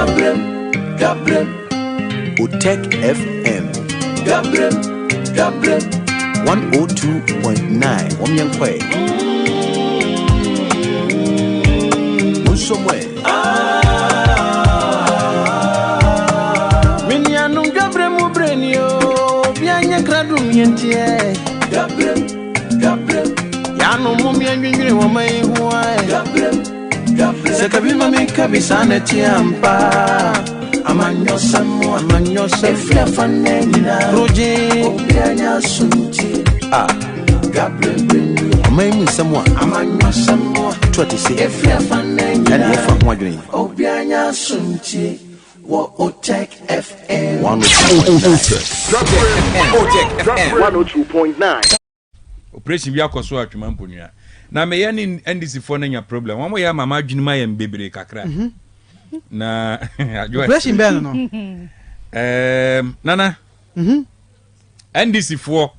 Dwabrem OTEC FM Dwabrem 102.9 Womyankwe Musomwe Minyanu Dwabrem ubrenio Bianya kradum yentie Dwabrem Yanu mumya nyingine wamai huwae Dwabrem Sekabima mikabisane tiampa Amanyosa Efia fanenina Roje Obianya sunti Dwabrem Amaimu samwa Amanyosa Twati se Efia fanenina Yadi efa mwadwini Obianya sunti Wa OTEC FM 102.9 Operation bia koso atwuma mponua na me yani NDC for na nya problem wamo ya mama adwini ma ya mbebere kakra na operation bell no nana NDC for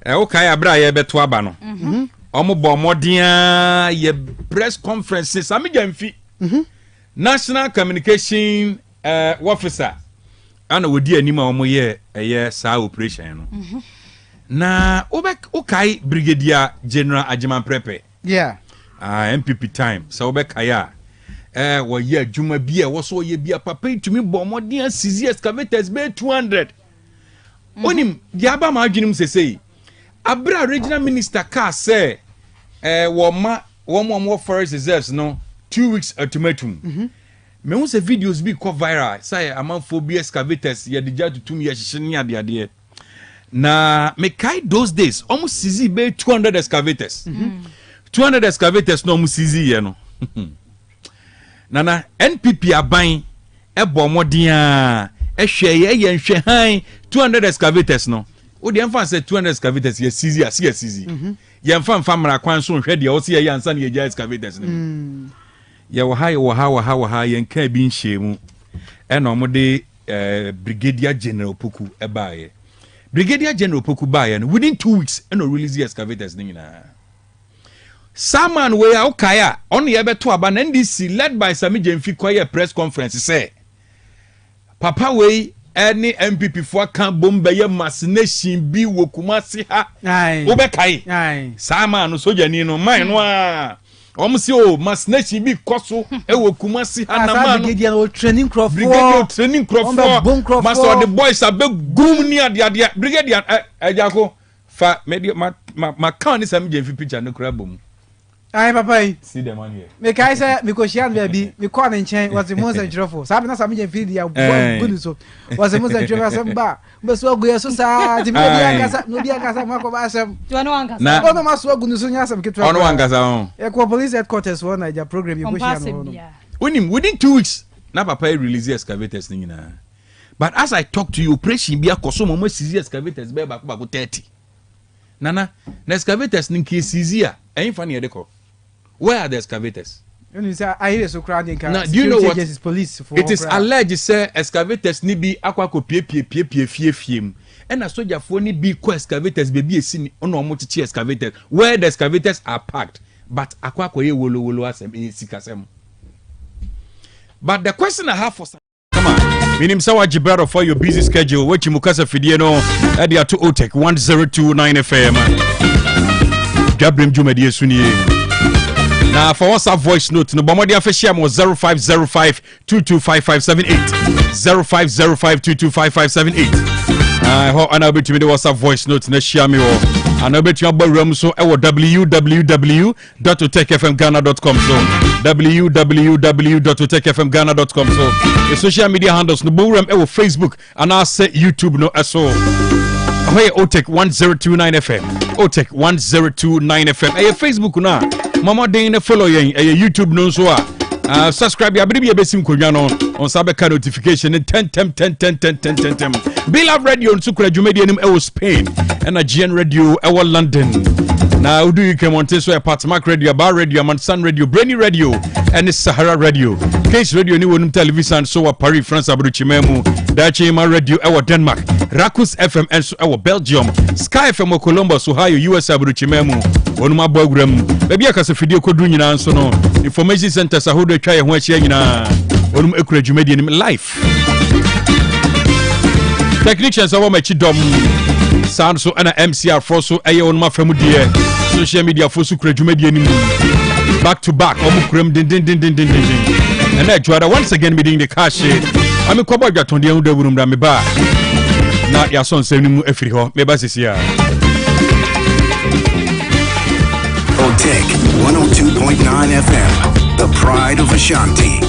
o kai abra ya beto aba no omo bo modia ye press conferences amija mfi national communication officer ana wodi anima omo ye sa operation no na okai brigadier general Ajiman Prepe yeah MPP time so obekaya wo ye adwuma bia wo so ye bia papa itumi bo modern CZ excavators be 200 onim diaba ma adwunim sesei abra regional minister ka say wo mo forest reserves no 2 weeks ultimatum me won say videos be go viral say amanfo bi excavators ye digya tutum ye hyehye ne ade na me kai those days almost CZ be 200 excavators 200 excavators no almost CZ ye no nana NPP aban ebo modia ehwe ye nhwe han 200 excavators no wo de emfa say 200 excavators ye CZ as ye CZ ye emfa mra kwan so nhwe de wo se ye ansa na ye ja excavators no ye wo ha ye nka bi nhwemu ena omode brigadier general Poku ebaye Brigadier General Poku Bayan within 2 weeks and release the excavators nina. Saman we are okaya on the ebeto aban NDC led by Sami Jemfi Koye press conference say Papa we any MPP for can bombe ye masnation bi wo Kumasi ha obekai Saman soja ni no man no si o masnation bi koso e wo Kumasi ha na man brigadier training crop master the boys are big gum ni ade brigadier ejako fa media ma kan ni Sami Jemfi picture no krabom ai papa see the man here me kai say me ko shian baby me call in chain was the most enjoyable sabi na Sami Jemfi dia good so was the most enjoyable some ba be so agu yeso sa ti me dia kasa ma ko ba asem tu no ankasa na ono ma so agu no so nya asem ketwa ono ankasa on e ko police headquarters one Niger program you go shian within 2 weeks na papa release excavators ni na but as I talk to you operation bia koso mo CZ excavators be ba ko 30 nana na excavators ni ke CZ a enfa na yedeko. Where are the excavators? You say I hear so crowding car. Now, do you know what? Police for it is alleged say excavators ni bi akwa ko pie fiem. And a soldier for ni bi ko excavators baby esi ono omo chichi excavators where the excavators are parked but akwa ko ye wolo asem sikasem. But the question I have for come on. Minim sawa Jibrado for your busy schedule which mukasa fidie no at the OTEC 1029 FM. Dwabrem Jumadi Sunie. Now for WhatsApp voice note, no bomodi afeshia mo 0505225578 0505225578. I hope an able to me the WhatsApp voice note na share me wo. An able to your so e www.otecfmghana.com so www.otecfmghana.com so the social media handles no borum e Facebook and I say YouTube no so. Hey OTEC 1029 FM. OTEC 1029 FM. Hey Facebook na. Mama den follow yen YouTube no so subscribe ya biribi ebesim konwa no on sabeka notification 10 Beloved Radio on Sukura Jumedi enim e Spain and a GN Radio e London. Now do you come on so Pat Mark Radio, Bar Radio, Mansan Radio, Brainy Radio and Sahara Radio. Case Radio ni wonum television so Paris France Abruchimemu, Dachima Radio e Denmark, Rakus FM and so e Belgium, Sky FM Columbus Ohio US Abruchimemu. Onuma Dwabrem. Baby akase fidie kodu nyina nso no. Information centers ahodo twa ye ho ahia nyina. onum ekura dwumadi nim life technicians over my chidom sound so ana MCR for so eye on my famu die social media for so kura dwumadi nim back to back omukram din and I join once again meeting the cash I'm a kwaba dwaton dia hu dawurum da me ba na ya son sem nimu afiri ho me ba sisia OTEC 102.9 FM, the pride of Ashanti.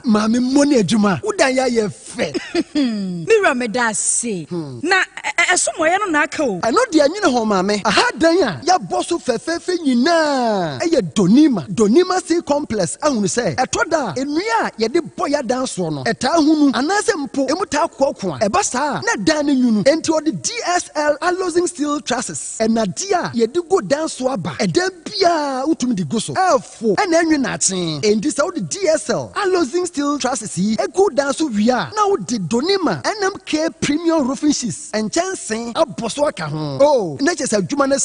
Mami money adwuma udan ya ye fe Mira me da se na esomo ye no na aka o eno de anyine ho mami aha dan a ya boso fefefe nyina eye donima sea complex ahunu se etoda enua ye de boya dan so no eta hunu anase mpo emuta kokko a eba saa na dan ne nyunu enti odi DSL alloying steel trusses enadia ye de go dan so aba eda bia utumi de go so efo ena enwe na aten enti se odi DSL alloying steel trusses yi ego dan so wia na odi donima NMK premium roofing sheets and chancing aboso aka ho oh na chese adwuma na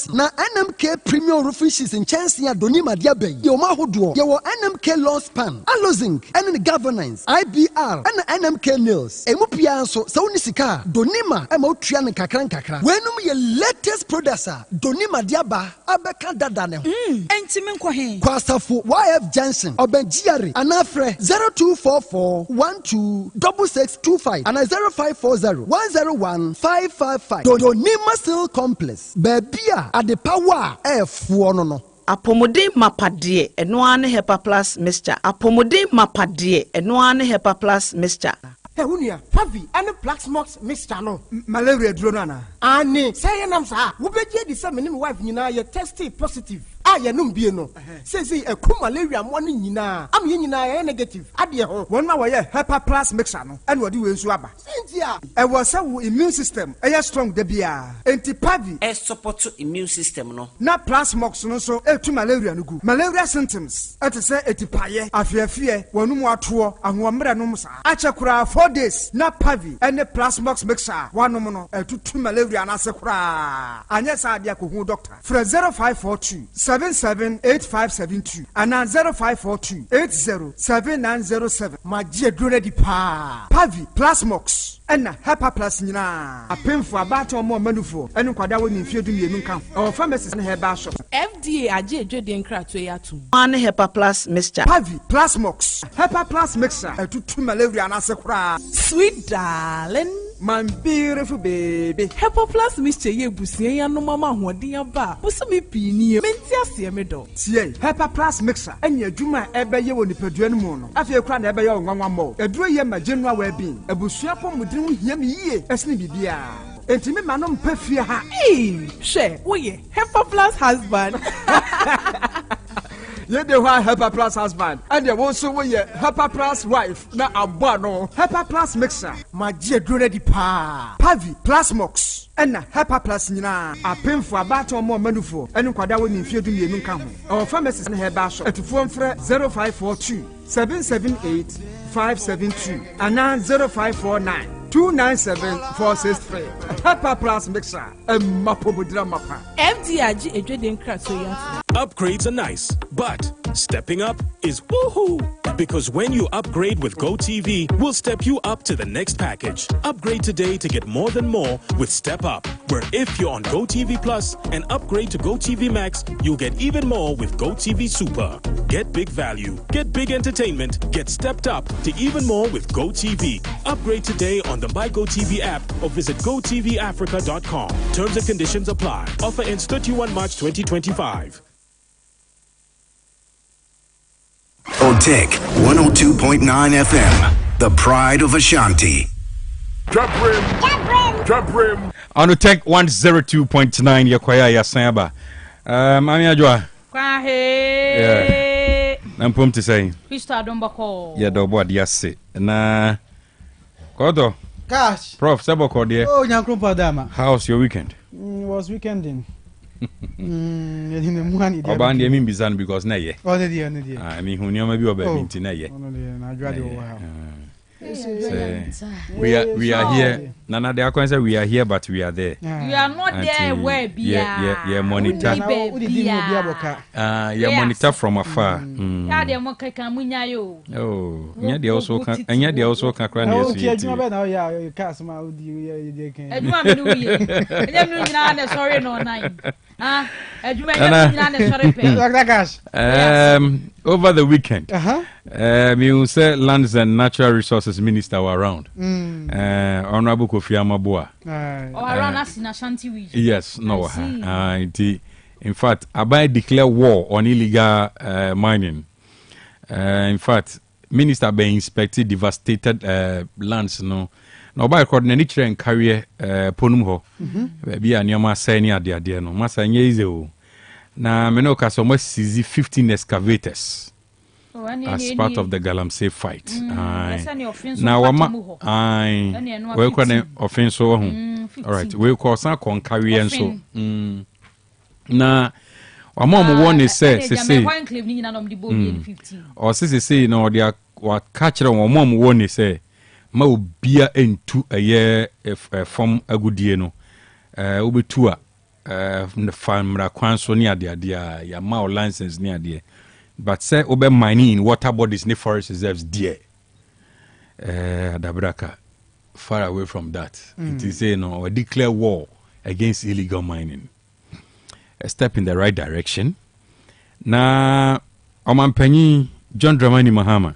NMK premium roofing sheets and chancing donima dia ben ye o ma hodo ye wo NMK long span alloying and governance IBR and NMK nails emu pia so se woni sika donima e ma otua ne kakra wenum ye latest products donima dia ba abeka dada ne ho enti me nkɔ he kwasafo YF Johnson obenjiare anafre 0244126625 and 0540101555 donima steel complex babia ade power efo no Apomodin mapade eno ane hepa plus mixture apomodin mapade eno ane hepa plus mixture Hunia, Pavi, and the Black Smokes Mr. No, Malaria Dronana. Annie, say, and I'm sorry, who be the same wife, you know, you're tested positive. I am no. Says a cool malaria morning, you know, I'm in negative. Adia, 1 hour, Hepa plus mixture, and what do you swabber? Cynthia, I was our immune system, a strong debia, anti Pavi, a support to immune system, no, not plus smokes, no, so to malaria, no good. Malaria symptoms, at a say, etipaye, I fear, one more tour, and 1 minute, Achakura 4 days, not Pavi, and the plasmox mixer, 1 mono, and 2 malaria, and Asakura. And yes, I dear doctor, for 0542 778572 and now 0542 807907. My dear Drone Pa Pavi Plasmox and Hepa Plus Nina. A pen for about or more manufo and Quadawa in Fidu Nunca or pharmacists and herba shop. FDA aje Jodin Kratwayatu. One Hepa Plus mixture. Pavi Plasmox Hepa Plus mixer and 2 malaria and Asakura. Sweet darling. My beautiful baby. Hepa Plus mixture ye busia no mama hodia ba. Musumi pini mentia se medo. Sie Hepa Plus mixer and your juma ebe ye woni peduan mu no. Afie kra na ebe ye nwanwa mo. Eduro ye ma general well being. Ebusua pom mudin hia me yie. Esne bibia. Enti me manom pafie ha. She wo ye Hepa Plus husband. Ye de wa Hepa Plus husband and ye won so wo ye Hepa Plus wife na abo no. Hepa Plus mixer ma je duro di pa. Pavi Plasmox and Hepa Plus nyina apemfo abato mo manufo enu kwada wo ni fie du mienu nka ho. Our pharmacies na herba shop etufo mfre 0542 778 572 and 0549 297-463. Hepa Plus mixer and mapobudra mapa. FDA Jodin Kratwayatu. Upgrades are nice, but stepping up is woohoo! Because when you upgrade with GoTV, we'll step you up to the next package. Upgrade today to get more than more with Step Up, where if you're on GoTV Plus and upgrade to GoTV Max, you'll get even more with GoTV Super. Get big value, get big entertainment, get stepped up to even more with GoTV. Upgrade today on the My GoTV app or visit GoTVAfrica.com. Terms and conditions apply. Offer ends 31 March 2025. OTEC 102.9 FM, the pride of Ashanti. Dwabrem. On OTEC 102.9 Yakwaya Yasamba. Mami Ajwa. Kwahe. Nampum to say. Krista Dombako. Yeah, do board yase. Na Kodo. Cash. Prof, Sabo Cordia. Oh, Nyankrupa Dama. How's your weekend? Was weekending. Obandi emi bizan because na ye. Oh, the dear. I mean, who never be obey minti na ye. We are here. Nana, they are say we are here, but we are there. You are not there where be. Yeah, monitor. Yeah, monitor from afar. Oh, yeah, they also can. And yeah, they also can cry. Okay, sorry, no nine. Over the weekend, we say Lands and Natural Resources Minister were around. Honorable Kofi Amabua. Around us in Ashanti region. Yes, no. In fact, Abai declare war on illegal mining. In fact, Minister be inspected devastated lands. No. Na oba record na ni kire nkarie ponum ho bia anyama sai ni ade no masa nye ize o na me no kaso mo seize 15 excavators as part of the Galamsey fight. Na wama we kwa na offense ho all right we ko san kon karie nso na wama mo won say o say no dia wa catch them wama mo won say ma obia entu eye form agudie no obetu a famra kwanso ni ade ya ma license ni ade but say obe mining in water bodies ni forest reserves there adabraka far away from that. It is we declare war against illegal mining, a step in the right direction. Na omampanyi John Dramani Mahama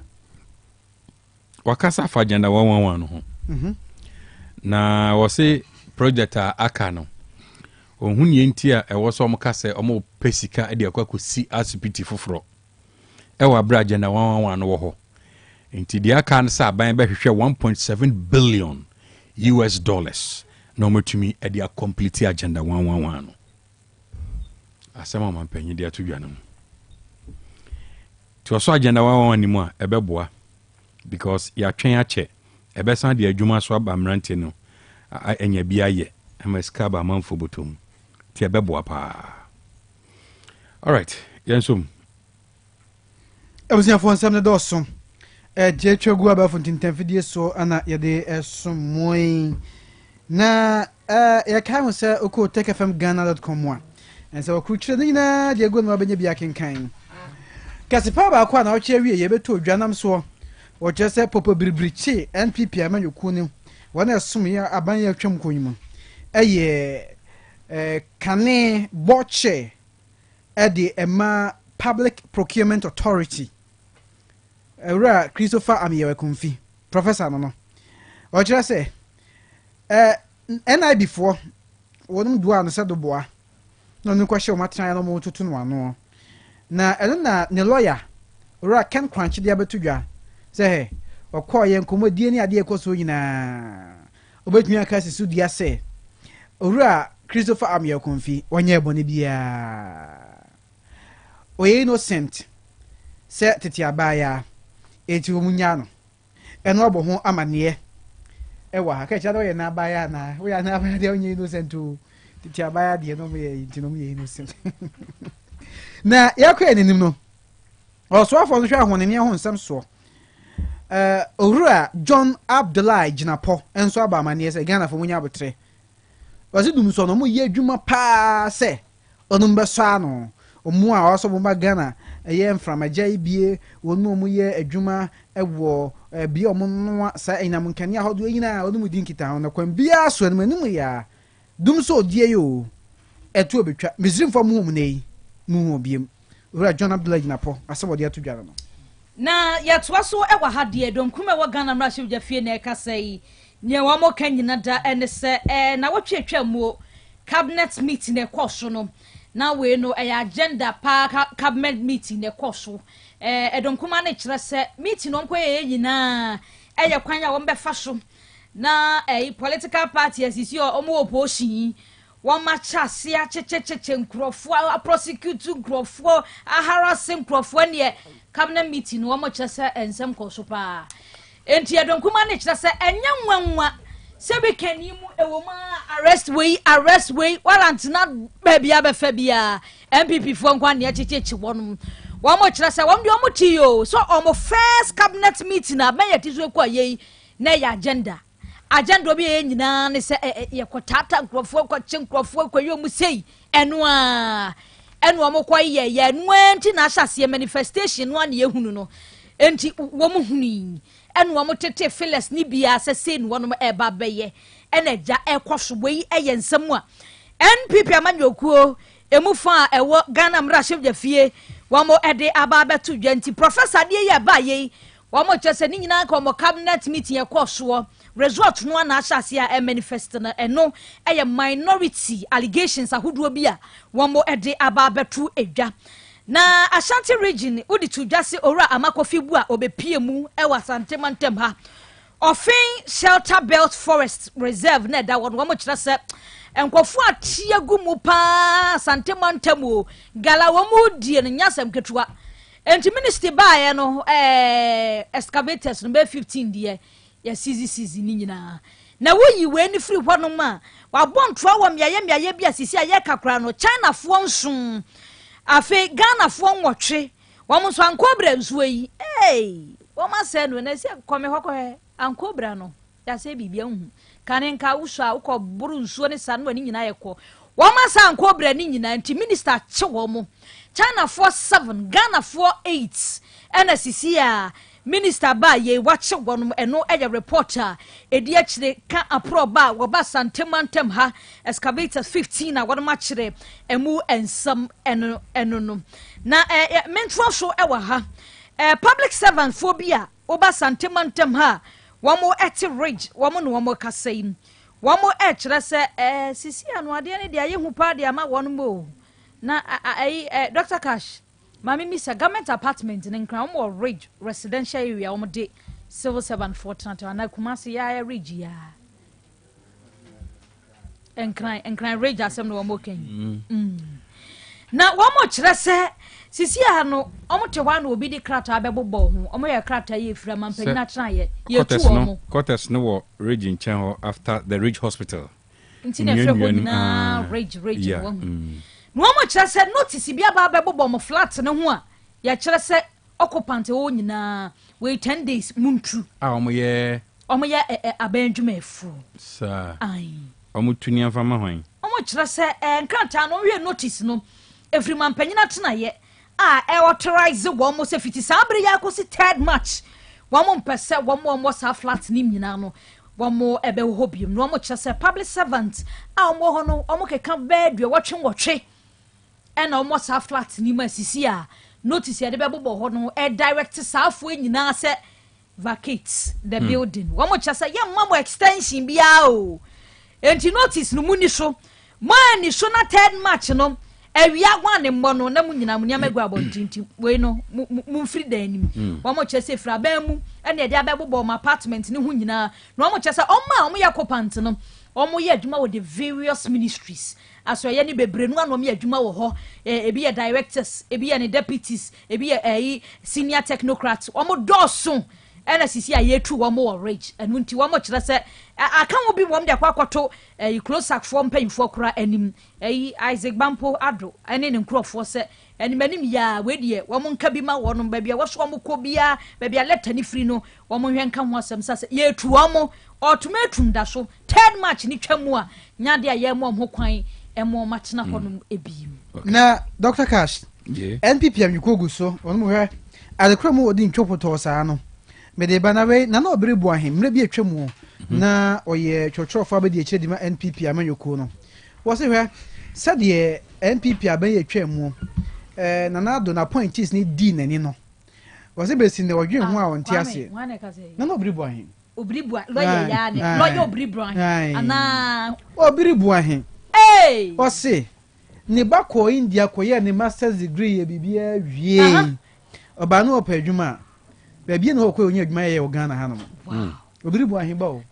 wakasa fa agenda 111 no ho na wose project aka no ohun yenti a ewo so omka se omo pesika e de akwakosi asipiti foforo e wa bra agenda 111 no wo ho enti de aka no sa ban be hwehwe 1.7 billion US dollars no motumi e de complete agenda 111 no asema mampanyi de atudwa no to so agenda 111 ni mu a e beboa because ya twen ache ebesan de adwuma so abamrante no enya bia ye amaska ba manfo botom ti ebeboa pa. All right yensom ebusia fo nsam ne doso je twegu aba fo tintamfidie so ana ye de esomoy na ya kan se okotecfmghana.com wa ense okutire ni na de ego no benya bia kenkan kasipa ba kwa na o chewie ye beto dwanam so o jese popo biribrichi NPP amanyoku ni wana esum ya aban ya twam konyum eye kane boche edi ema Public Procurement Authority ewra Christopher Amiyewe Konfi professor no o jese NI before wonum dua no sedo boa no no kwahye o matran no mo tutu no ano na eno na ne lawyer ora Ken Kranchi dia betudwa say okoye nkomodie ni ade ekoso nyina obetumi aka sisu dia say ora Christopher Amiyewe Konfi onye bone bia oye innocent se tete abaya eti omunya no eno obo ho amane ewa ha ka cha do ye na abaya na we ya na abaya de onye innocent o tete abaya de no me enti no me innocent na yakwa enim no oso afọ no hwa ahone ne ho nsem so owura John Abdullahi Jinapo enso aba amane se Ghana fo munya abotre wasi dum so no mo ye adwuma pa se onum beso ano omu a oso bomba Ghana eye mframaja ibie wonu mu ye adwuma ewo bi omu sa enam nkania hodo nyina onum di nkita na kwan bia so no anim ya dum so die yo etu obetwa misrim fo mu nei mu obiem owura John Abdullahi Jinapo asebode atudwara no na yɛtoa so ɛwɔ ha deɛ donkum ɛwɔ Ghana mmarahyɛ wogya fie na ɛkasa yi nea wɔn ka nyina da ɛne sɛ na wɔtwetwa mu cabinet meeting ɛkɔ so no na wei no ɛyɛ agenda pa cabinet meeting ɛkɔ so ɛdonkuma ne kyerɛ sɛ meeting no nkɔ yɛ nyinaa ɛyɛ kwan a wɔn bɛfa so na political party asisi ɔmo opposition wɔn ma kyase akyekyekyekye nkurɔfoɔ prosecute nkurɔfoɔ harass nkurɔfoɔ ne cabinet meeting no wɔn kyerɛ sɛ nsɛm kɔ so paa enti ɛdonkuma ne kyerɛ sɛ ɛnyɛ nwanwa sɛ bi kani mu ɛwɔ ma arrest way warrant na baabi abɛfa bia MPP foɔ nkwa ne akyekyekyekye wɔn kyerɛ sɛ wɔn de wɔn ti yo so wɔn first cabinet meeting abɛyɛ ti so kɔ yɛ na ya agenda obi ye nyina ne se ye kwotata nkrofo kwache nkrofo kwayo mu sei eno mo kwaye ye eno anti na ahyase manifestation no ane yehunu no enti wo mu huni eno mo tete feles ni bia se sei no no eba beye ena ja ekwoso yi eye nsam a NPP amanyokuo emufa ewo Ghana mrashim jafie wamo ede aba betu dwanti professor de ye ba ye wamo chese ni nyina ko mo cabinet meeting ekwoso result no na ahyase a manifest na eno eye minority allegations ahodo bi a wamo ede aba betu edwa na Ashanti region udi tudwase ora amakofi bu a obepie mu e wasante mantem ha ofin shelter belt forest reserve na da wamo kire se enkofu atia gumu pa sante mantem gala wamo die no nyasem ketua enti minister baaye no excavators no be 15 die ya CZ ni nyina na woyi we ni free hɔ no ma wabɔntro wɔ miaye bi asisi aye kakra no China fo nson afi Ghana fo nwɔtwe wɔn nso ankobra nsuo yi wɔn asɛ no na si kɔme hɔ ankobra no ya sɛ bibia hu kanenka wuso a wokɔ buru nsuo ne sa no ni nyina yɛkɔ wɔn asa ankobra ni nyina nti minister kye wɔn China fo 7 Ghana fo 8 ɛna sisi a minister ba ye wache wonum eno eye reporter edi akire ka aproba wo ba santemantem ha excavators 15 na wonum akire emu ensam eno no na mentro so ewa ha public servant phobia wo ba santemantem ha womo eti ridge womo no womo kasaim womo kire se sisi anu ade ne de aye hu pa de ama wonum o na Dr. Cash Mami Mr. Government apartment in Crown Ridge residential area de civil servant fortnite na Kumasi ya ridge ya enkran ridge asem no mo ken na wo mo kire se sisi ha no omo te wa na obi di krata abebobɔ ho omo ye krata ye fira mampanyi na tena ye tu omo quarters no wo ridge in chen after the ridge hospital nti na fira ho na ridge wo no mo kire se notice bia ba bebobɔ mo flat no ho a ya kire se occupant o nyina we 10 days muntu omo ye abandwumafu sa ai omo tuni afama hwan omo kire se nkanta no we notice no every man panyina tena ye authorize wo mo se fiti sabre ya ko si 3rd March wo mo mpese wo mo sa flat ni nyina no wo mo ebe ho biem no mo kire se public servant mo ho no mo keka bed we wotwe ena omo sa flat ni masisi a notice ya de bebobɔ ho no direct saafo nyina se vacate the building wo mo chasa ye mamo extension bia o enti notice no muni so man so na 3rd March no awia gwa ne mmɔ no na mu nyina mu niamagua abontinti we no mu free danim wo mo chasa fra ban mu ena ye de abebobɔ ma apartment ni hu nyina no wo mo chasa omma omo yakopant no omo ye adwuma with the various ministries aso ye ni bebre no anom ye adwuma wo ho ebi ye directors ebi ye ne deputies ebi ye senior technocrats omo doso ena sisi ayetu omo wo rich enu nti omo kire se aka wo bi wom de akwakoto closer form payfo kura anim Isaac Bampo ado ene ne nkrofo se animanim ya we de omo nka bi ma wonom ba bia wo so omo ko bia ba bia letter ni free no omo hwe nka ho asem sase yetu omo automatum da so 3rd March ni twamu a nyade aye mo ho kwan emo matena honum ebiem na Dr. Cash NPP amyukogu so onum hwe adekramu odi ntwopoto saa no mede banawe na obrebu ahem mre bi atwamu na oye chochofo abedi ekire di ma NPP amanyuko no wo se hwe sade NPP aban atwamu na na do na points ni di nani no wo se besi ne odwen ho a wonte ase na obrebu ahem obribu lawyer ya ne lawyer obribu ahem ana obribu ahem o se ne ba ko India ko ye ne master's degree ye bibia wie oba no opa adwuma ba bia no ko onye adwuma ye o Ghana ha no obiribu ahimba o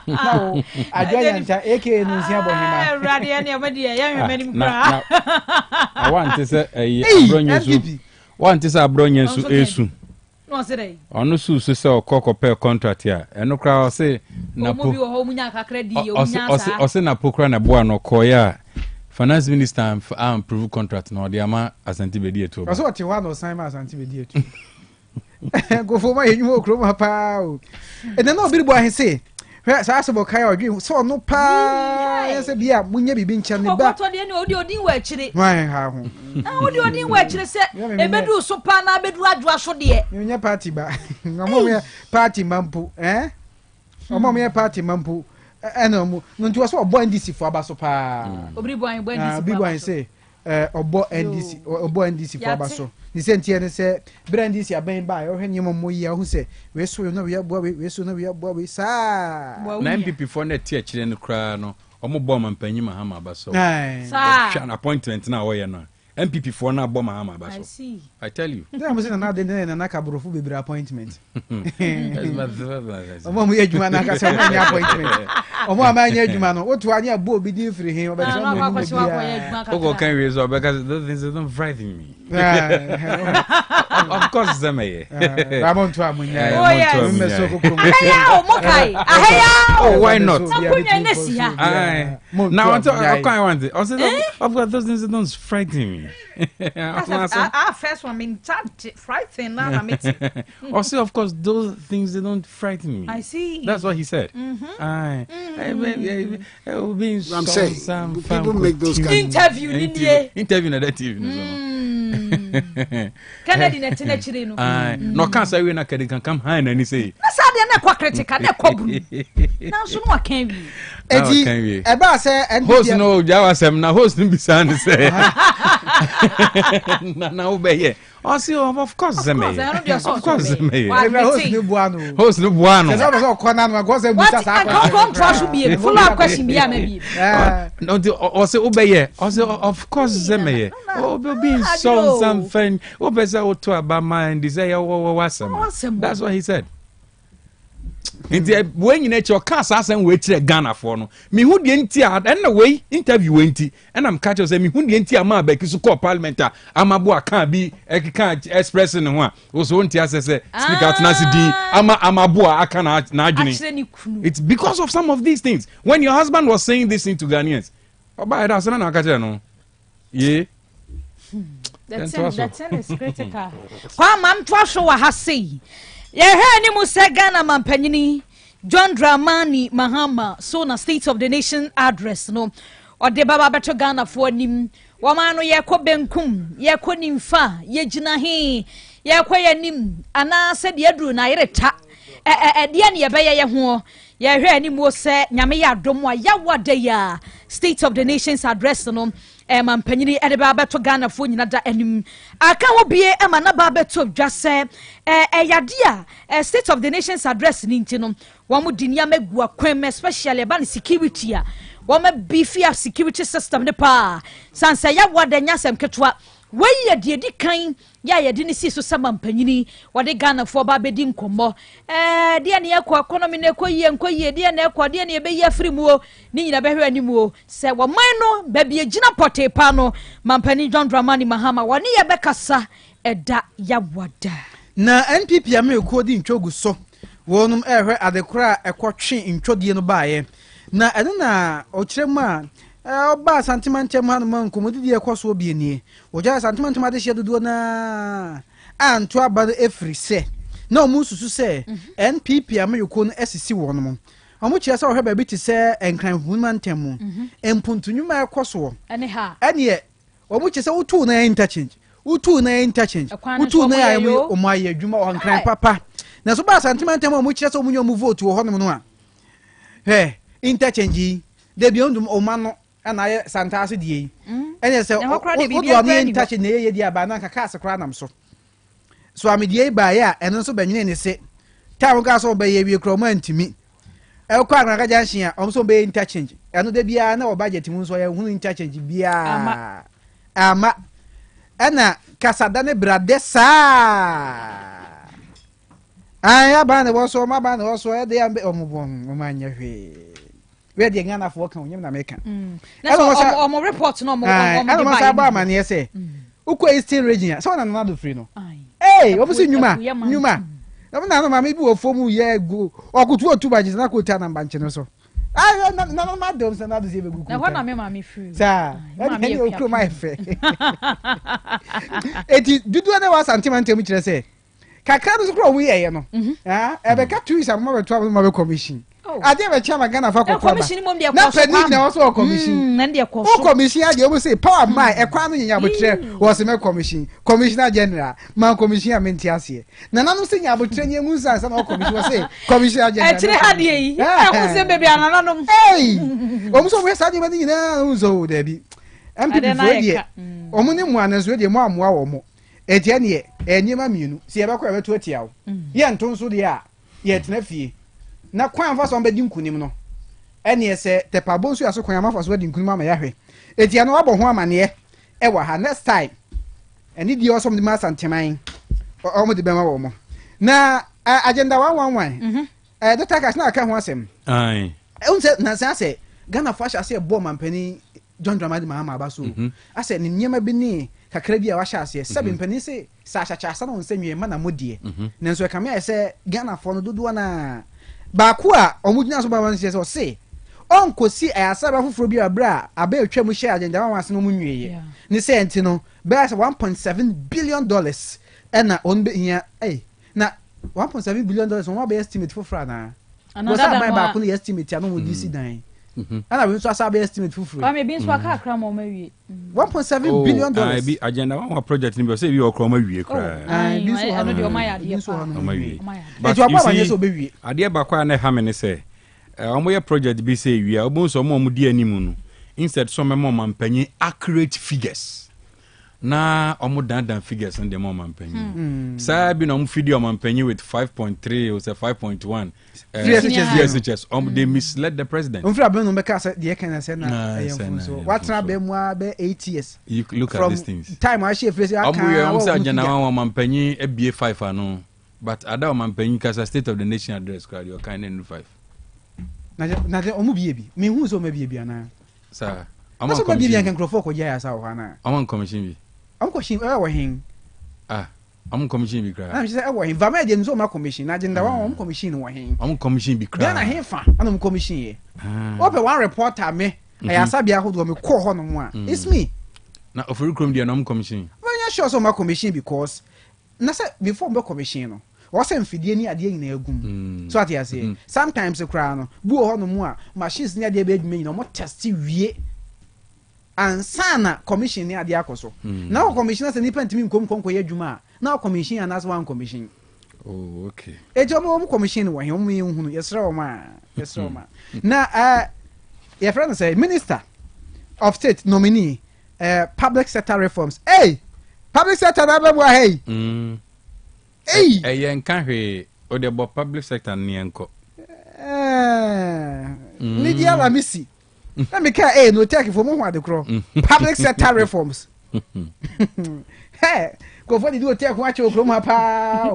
nawo adwanya nta AK no nsia bo hima rade ne obedi ye hwemani mkra I want to say abronyesu want to say abronyesu esu no se dai onu su se okoko per contract ya eno kra o se na po mo bi wo ho munya kakra di o munya sa o se na pokra na boa no koya finance minister approve contract no de ama Asante bedi eto o se o te wa no sign ma Asante bedi eto Go for my new chroma pow. And then no big boy say. Sassable Kyle dream so no pa yes be a munya be bin chane ba. What any odi wa chire. Why how? Odi wa chire se e bedu so pa na bedu adwa so de. Munya party ba. Ngamo party mampu Omo me party mampu. Eno mu no nti so obo NDC fo aba so pa. Obri boy NDC. Big boy say obo NDC fo aba so. Ni sentie ne se brandis ya ben ba yo hwenye mo yi ahu se we so no we aboa we so no we aboa we sa na MPP for na tie kire no kra no omo bo mampanyi mahama ba so sa an appointment na wo ye no MPP for na bo mahama ba so I tell you dem say na de na kabrofo bebre appointment omo mo ye adwuma na ka se mo appointment omo amanya adwuma no otu anya bo obi di free hin obe so mo ogo can we so because those things don't frighten me of course Zemaye Ramon to amunya oh why not now I want it also of course those things don't frighten me first one mean frighten now also of course those things they don't frighten me I see that's what he said I'm saying people make those kind interview na that TV Kennedy net na chire no no can say we na kedi kan come high na ni say na sa de na kwa critical na kwa bru na so no kan wi edi e ba say host no jawasem na host ni bisa ni say na obeye of course Zemaye of course Zemaye host no buano say so kona no go say bisa sa kwa go try should be follow up question be am be no also obeye also of course Zemaye being so something obeza to about mind desire wasem that's what he said when you nature cast asen we kire Ghana for no me hu de nti a na we interview we nti and I'm catch say me hu de nti ama ba kisu call parliament amabo aka bi ekika express no ho a wo so nti asese speak out na sidi amabo aka na adwene it's because of some of these things when your husband was saying this thing to Ghanaians oba da so na aka kire no yeah that's is critical kwa mam to so wa ha sei ye he ni mu se Ghana mampanyini John Dramani Mahama so na State of the Nation address no o de baba beto Ghana fo anim wo ma no ye ko benkum ye ko nimfa ye gina he ye ko ye nim ana se de aduru na yereta de ne ye beye ye ho ye hwe ni mu se nyame ya dom wa ya wada ya State of the Nations address no mampanyini ede baba beto Ghana fo nyina da anim aka wo bie ema na baba beto dwase yade a State of the Nations address ni ntino wamo dinia megua kwem especially about security a wamo beefy up security system ne pa sansa ya wada nyasem ketwa we ye de di kan ya ye de ni si so samampanyini wade Ghana fo ba bedi nkombo de ne yakọ economy ne koyie de ne ekọ de ne be ya free mu ni nyina be hwe animu o se wo man no ba bie gina pote pa no mampani John Dramani Mahama woni ye be kasa eda ya wada na NPP ameko di ntwogu so wonum ehwe adekora ekotwe ntwodie no baaye na ene na okirema oba santimantem hanu man komodidi ekoso obienie oja santimantem ade hye dodo na anto aba efri se na omususu se NPP ameko no esisi wonum omo chia se ohwe ba bi ti se enkran humantem mu empuntunwuma ekoso ene ha ene omo chia se utu na interchange utu na ayi omaye adwuma o hankran papa na so ba santimantem omo chia se omunyo mu vote wo honom no a interchange de bi ondum omano ana ye santase die ene se odo am interchange na ye di aba na kaka asekra nam so amedie ba ya eno so banwene ne se tawo ga so ba ye wi kro ma ntimi e kwa na ga janhia om so be interchange eno de bia na o budget mu so ye hunu interchange bia ama ana kasada ne brade sa aya ba ne wo so ma ba ne wo so e de ambe omubon o manya hwe we de Ghana fo kan onyem na meka na so omo report no omo de ba sa ba mane se uko Eastern region so na na do free no obusi nyuma na no ma me bi wo fomu ye go okutu otuba jina ko ta na mbanche no so na ma dom se na do se be gugu na ho na me ma me free sa e o kro ma efe eti dudu na wa santimantem kire se kakra no kro we ye no ebeka 2 weeks am ma beto am ma be commission ade be chama Ghana fa kokwa na pedi na also commission na de ko so commission ade o say power my ekwa no nya botre was me commissioner general man commission amenti ase na nanu se nya botre nya mu san na commission was say commissioner general tire ade yi ho se bebi anananom o mu so we sa de ma ni na unzo da bi MPP for die o mu ni mu anazo de mu amoa wo mo etie ne enyima mienu se ye bakwa beto atia wo ye nton so de a ye tena fie na kwan fa so mbedi nkunim no ene ese tepabo nso yaso kwan amafa so di nkunim ama yahwe etia no wabɔ ho amane e wa ha next time eni di osom di masa nteman o mo di bema wo mo na agenda 111 dr cash na aka ho asem ai unse na se Ghana fa sha se bo mampani John Dramani Mahama abaso ase ni nyema bi ni kakra bi a wa sha ase sabe mpani se sa sha cha sa na onse nwie ma na modie nanso e kame ya se Ghana fo no dodo na ba ku a omudina so ba wan se se onkosi ayasaba foforo bi abra aba etwa mu share agenda wan ase no mu nwie ni se enti no be ase 1.7 billion dollars na on be hia na 1.7 billion dollars on wa be estimate foforo na another man ba ku no estimate no mu DC dan ana we so asaba estimate foforo ba me bi so aka akra ma o ma wie 1.7 billion dollars bi agenda one project ni be say bi okro ma wie kra bi so ano de o ma ya de ma wie but you aba wanye so be wie ade ba kwa na ha me ne say omo ye project bi say wie obo so omo di animu no instead so me mo mampanyi accurate figures na omo dan figures and the mo mampanyi sa bi no omo video mampanyi with 5.3 or say 5.1 yes they misled the president on fra ben no be ka say de kan say na so what na be mu be 8 years you look at these things time I share face aka omo say agenda one mampanyi ebie 5 ano but ada mampanyi ka state of the nation address card your kind of 5 na de omo bie bi me hu so ma bie bi ana sir I'm so bie bi kan crofo ko ja sa wa na I'm commission bi I'm question wa hin I'm commission bi kra na say wa hin va ma de nzo ma commission na agenda wa I'm commission wa hin I'm commission bi kra na hin fa ana commission ye ope one reporter me ayasa bia ho do me ko ho no mo a it's me na ofuru krom dia no I'm commission when you sure so ma commission because na say before me commission no o se mfidie ni ade nyina agum so ati ase sometimes kra no bu ho no mo a machines ni ade be adwuma nyina mo test wie ansana commission ni ade akoso na o commissioner se ni pantimi nkom ye adwuma na o commission anas one commission oh okay ejo mo commission wo he mo yehunu yesra o ma na your friend say minister of state nominee public sector reforms public sector na be bo yen kan hwe o de bo public sector ni enko Lydia Lamisi let me ka no take for mo hwa de kro public sector reforms ko for di do take ho ache okro ma pa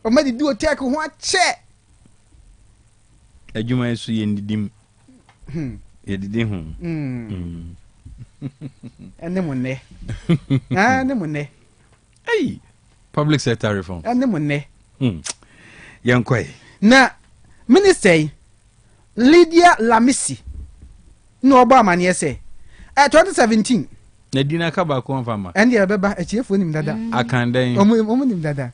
o ma di do take ho ache adwuma esu ye ndidim ye didi ho ene mo ne public sector reform ene mo ne yankoi na minister Lydia Lamisi no oba amane ese 2017 na dina ka ba ko mfama ende ya beba echiefo nim dada akandan omo nim dada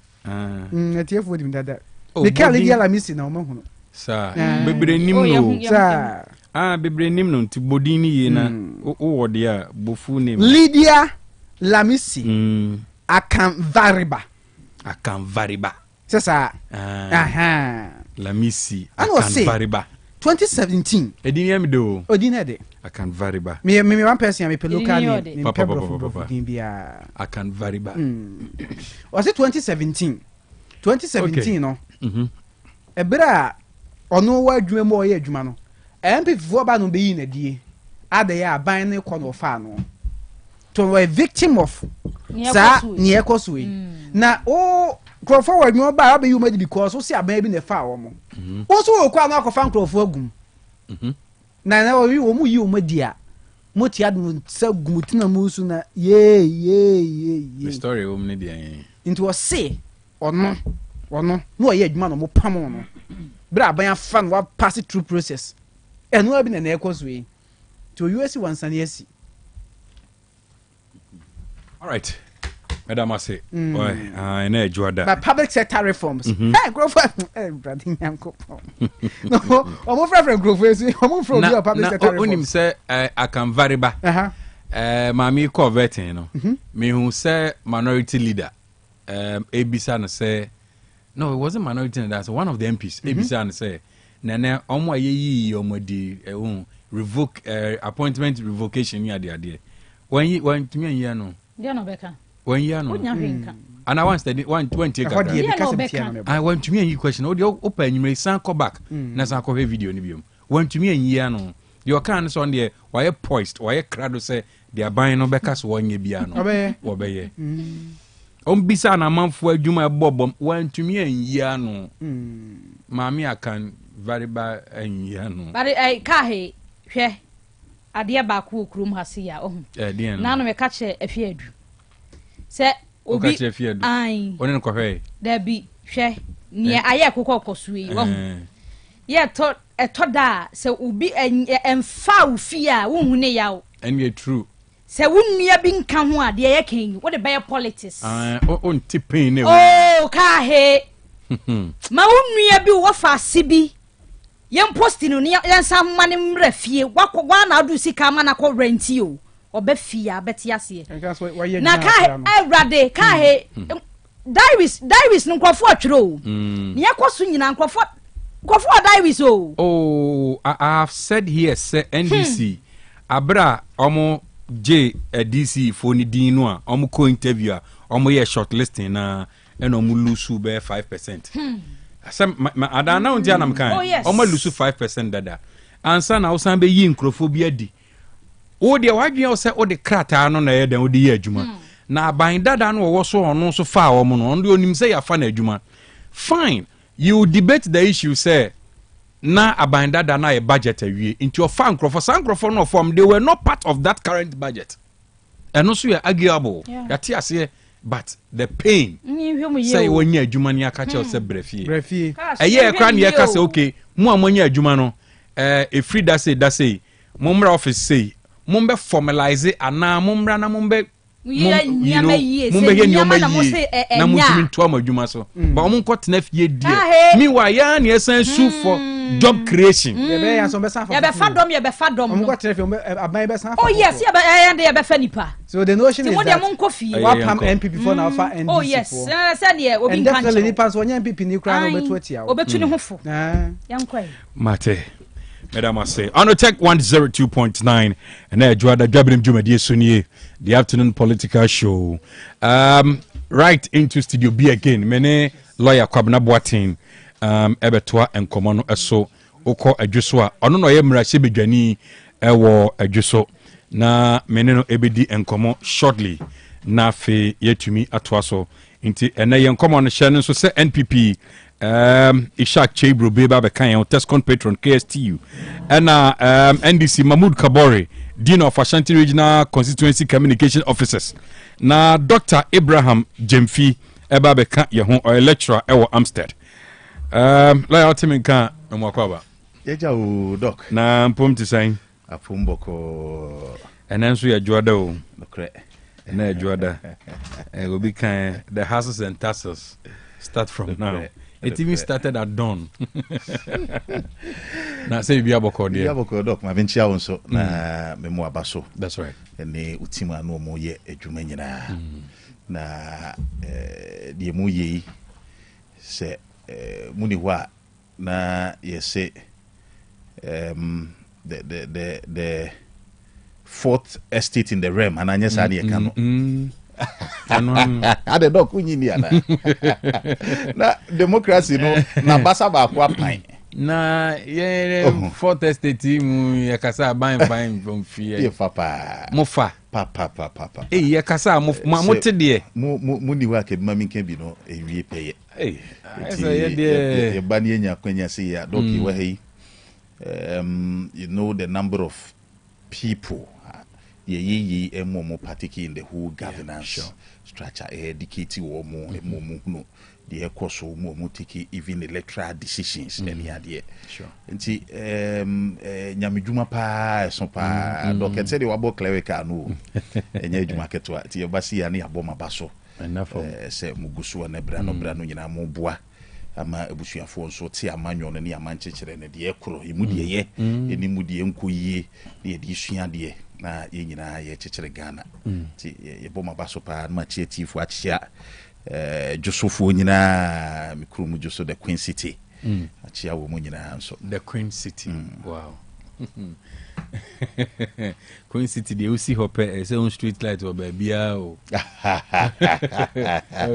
echiefo nim dada de ka Lydia Lamisi na omo hunu sa bebre nim no sa bebre nim no nti bodin ni ye na o wode a bofu nim Lydia Lamisi akan variba sasa Lamisi akan variba 2017 edin yam do odin ede akan variba me one person me pe local name papa din bia akan variba was it 2017 no ebra ono wa adwuma mo ye adwuma no MPP fo ba no be yi na die ade ya aban ne kɔ no fa no to a victim of sa ni ekoso na o go forward no ba be you made because o si aban bi na fa wo mo o so o kwa na akɔfa nkrofo agum na o mu yi o madia mo ti adum sa gumutina mu su na ye the story o mne dia into o say ono no ye adwuma no mo pam no bra aban afa no wa pass it through process eno abi na ekoso yi to US wansane asi. All right. Madam say, boy, I know Juada. But public sector reforms. Hey, grow for brother Yanko. No, I'm from grow I'm from your public sector reforms. Say I can vary back. Mami coveting, you know. Me who say minority leader. Abisa and say, no, it wasn't minority leader. So one of the MPs. Abisa and say, Nana, omo ye omodi revoke appointment revocation. Ya dia. When to me, you know. Dia no beka. When you know. And I want to 120. I want to me and you question. Oh, open you may sound call back. Nasa call video nibium. When to me and you know. Your can on there, why a poist, why a crowd say they are buying no becas 1 year piano. Obey. Bisa na man for Juma Bob went to me and Yano. Mammy, I can very bad and Yano. But I can't hear a dear back who room has here. Oh, dear, none of a catch a fear. Say, Obi, I wouldn't correct. There be share near Ayako sweet. Yeah, thought a toda, so Ubi and foul fear, won't yaw. And you're true. Say, wouldn't you be come one, dear king? What a bear politics? On tipping. Oh, Kahe. Maun be what for Sibi. Young posting near some money refie. What one I do see come and I call rent you. Or Befia, Betiasi. Naka, Rade, Kahe. Diaries no quafford true. Yako swinging and quafford. Oh, I have said here, sir, NDC. Abra, Omo J, a DC for Nidinoa, Omo co interviewer, Omo ye shortlisting, and Omo Lusu bear 5%. Some, I don't know, Janam kind. Oh, yes. Omo Lusu 5% dada. And son, I was some be yin crophobia di. Oh, dear, why do you say, oh, the crater no na than the year, Juma? Now, buying dada no was so or no so far, or mono, only on him say a funny Juma. Fine. You debate the issue, say, na abanda da na a budget into your fan for some no form, they were not part of that current budget. And also you're arguable. That here, but the pain say when you're Jumania catch yourself brefi. A year cran yaka say, okay, more money Jumano, a free that say, Mumra office say, Mumbe formalize it, and now Mumra na Mumbe. Meanwhile, yes, and sue for job creation. Oh, yes, and they are Fenipa. So the notion is that MP before now for NDC. Oh, yes, I said, yeah, and definitely depends on young people in Ukraine over 20 hours. Mate. Madam say on OTEC 102.9 and I joined the Dwabrem Jumadi Sunye, the afternoon political show. Right into studio B again. Mene lawyer Kwabena Boatin Ebetua and Komano Eso Oko Adjuswa. Ono no yemra shebedwani ewo adjuso na meneno ebedi enkomo shortly na fe yetumi atwaso nti ene yenkomo no hye no so se NPP Ishak Chebro Beba Bekan Tescon patron KSTU and NDC Mahmoud Kabore, Dean of Ashanti Regional Constituency Communication Officers. Na Dr. Abraham Jemfi Eba Bekan Yehon or lecturer Ewo Amstead. Lawyer Timinka Mwakwaba. Yeja o doc. Na mpom ti sign. Afumboko. Enanso ya juada o. Dokre. Na juada. Obi kan the hustles and tassels start from now. It even started at dawn. Na say bi aboko there. Bi aboko doc ma venture won so na memo abaso. That's right. Ene utima no mo ye adwuma nyina. Na die mo ye se muni wa na ye say the fourth estate in the realm ananya sa ne ka no. Ade dok unyini ana na democracy no na basa ba kwa pan na ye fourth estate mu ye kasa ban from fear ye papa mofa papa ye kasa mo te de mu ni wa ke ma minka bi no ewie peye so ye de ye ba ni nya kwanya se ya dok yi wa hey you know the number of people ye emo partake in the whole governance structure educate wo mo no the ekoso mo take even electoral decisions any ade nti nyamedwuma pa so pa docket say the wabo clerical no enya dwuma ketwa ti e basi ya na yabo mabaso enough say mugusu na bra no nyina mo boa ama ebusuafo nso te amanyo no ne amanchekere ne de ekoro emu de ye eni mu de enkoyie ne de sua de na ye nyina ye chekere Ghana ti ye boma baso pa ma chietifu achia Josofo nyina mikro mu Joso the Queen City achia wo mu nyina nso the Queen City wow Queen City they see hope say on street light or bia o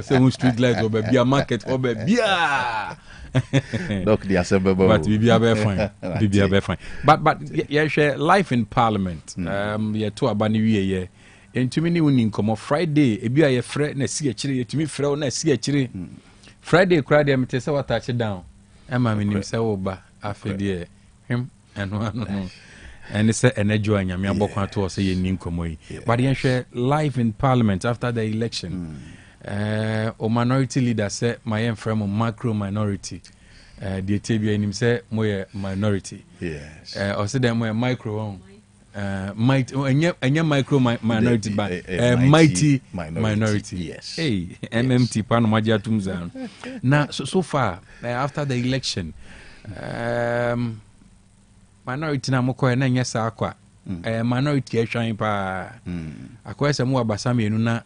say on street light or bia market or bia doc the assembly but bia be fine bia be fine but yeah share life in parliament yeah to abani wie entumi ni woni nkomo Friday ebi aye frɛ na si akire etumi frɛ na si akire Friday kura de mete sɛ watache down ama me nim sɛ wo ba afede him no and it's an edge and Yamia Bokwa to say in Ninkomoy. But you live in parliament after the election. Or minority leader said, my own friend, macro minority. The Tabia in him said, more minority. Yes. Or said, them were micro. Might and your micro minority, but mighty minority. Yes. Hey, MMT Panamaja Tumzan. Now, so far, after the election, minority na moko na nyesa akwa minority ehwan pa akwa se mu abasa mienu na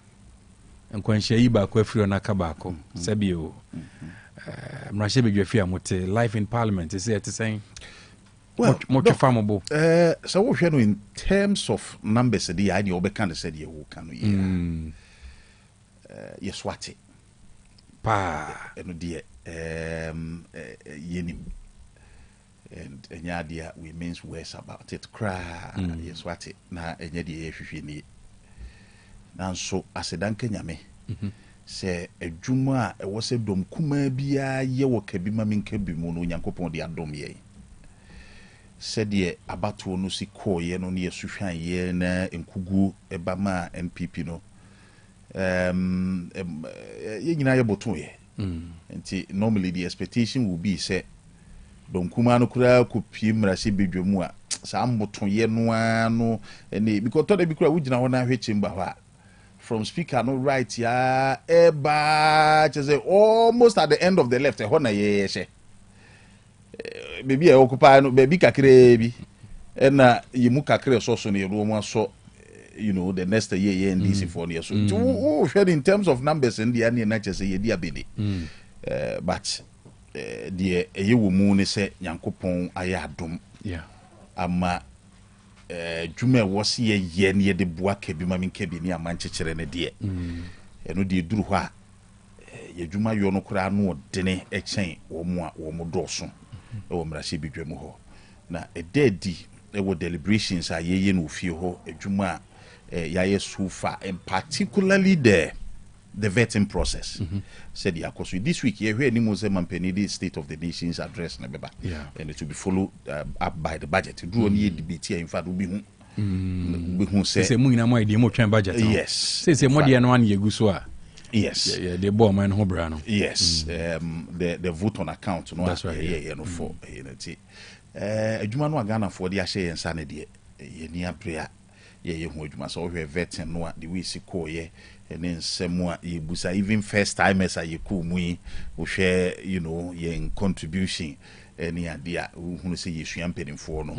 nkwanhia yi ba akwa firi na ka ba ako sabio mrashe bedwafi amote life in parliament is it saying much famable so we hwe no in terms of numbers dey ani obeka na said ye wo kanu ye yeswate pa eno de yenim and enyadia we means words about it cry yes what it na enyadia hwehwe ni nanso asedanka nyame se adwuma a ewo se dom kuma bia ye wo kabi ma menka bi mu no nyankopon de adom ye se de abato no si koye no ne yesuhwan ye na enkugu eba ma NPP no ye nyina ye boto ye nti normally the expectation will be say don kuma no kura kopi mrase bedwamu a sa mboto ye no ano ene because to da bi kura wugina ho na hwe chimba ho a from speaker no right ya eba just almost at the end of the left ho na ye hye baby e occupy no baby kakre bi ena yimu kakre so so na yeru mu aso you know the next year in DC for near so in terms of numbers in the ane na chese ye dia bene but the eye wo mu ne se Nyankopon aya adom ama dwuma wo se ye ne de boa ka bi ma menka bi ne amanchekere ne de eno de duru ho a ye dwuma yo no kura no odene echen wo mu a wo mu doso e wo mrahye bi dwamu ho na ededi e wo deliberations a ye no fie ho adwuma ya so far and particularly the vetting process said yakoso this week you hear Mose Mampenidi State of the Nation's address na beba and it will be followed up by the budget do only debate in fact will be who say mu ina mo ide mo twen budget yes say mo de no an yegu so a yes the boy man ho bra no yes the vote on account no that's right yeah no for adwuma no Ghana for the ahye yensa ne de ye ni abrea ye hu adwuma so hwe vetting no the we si ko ye ene nsemu a ye busa even first timers a ye ko mu yi wo hwe you know ye contribution ene ade a hu se ye sua mpenimfo no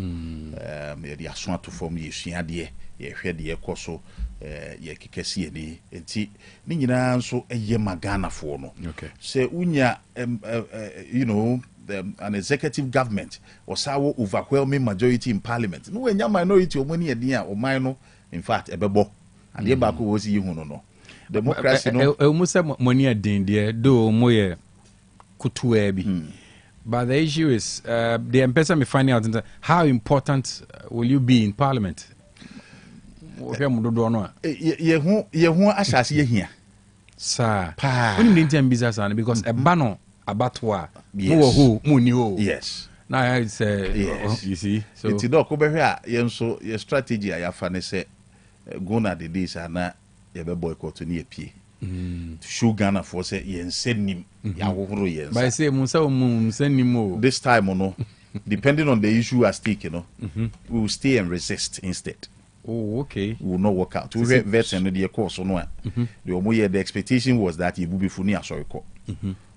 ye de aso ato form ye sua de ye hwe de ye koso ye kekesi eni enti ni nyina nso eye magana fo no se unya you know an executive government was our overwhelming majority in parliament no enya minority o mani edi a o man no in fact ebebo ade ba ko wo si hu no democracy no musa mani adin de do moye kutua bi but the issue is the person me finding out how important will you be in parliament wo mu do no a ye hu asase ye hia sa oni ndi ntem business an because eba no abato a who muni ho yes now it's yes. You see so it's do ko behwe a ye nso ye strategy a ya fa ne se go na the days ana ye be boycott ni epie to show Ghana for say ye nsenim ya hohoro ye nsa by say musa nsenim this time no depending on the issue at stake you know we will stay and resist instead Oh, okay. Will not work out. To vet and the course on one. The expectation was that he would be funny as sorry.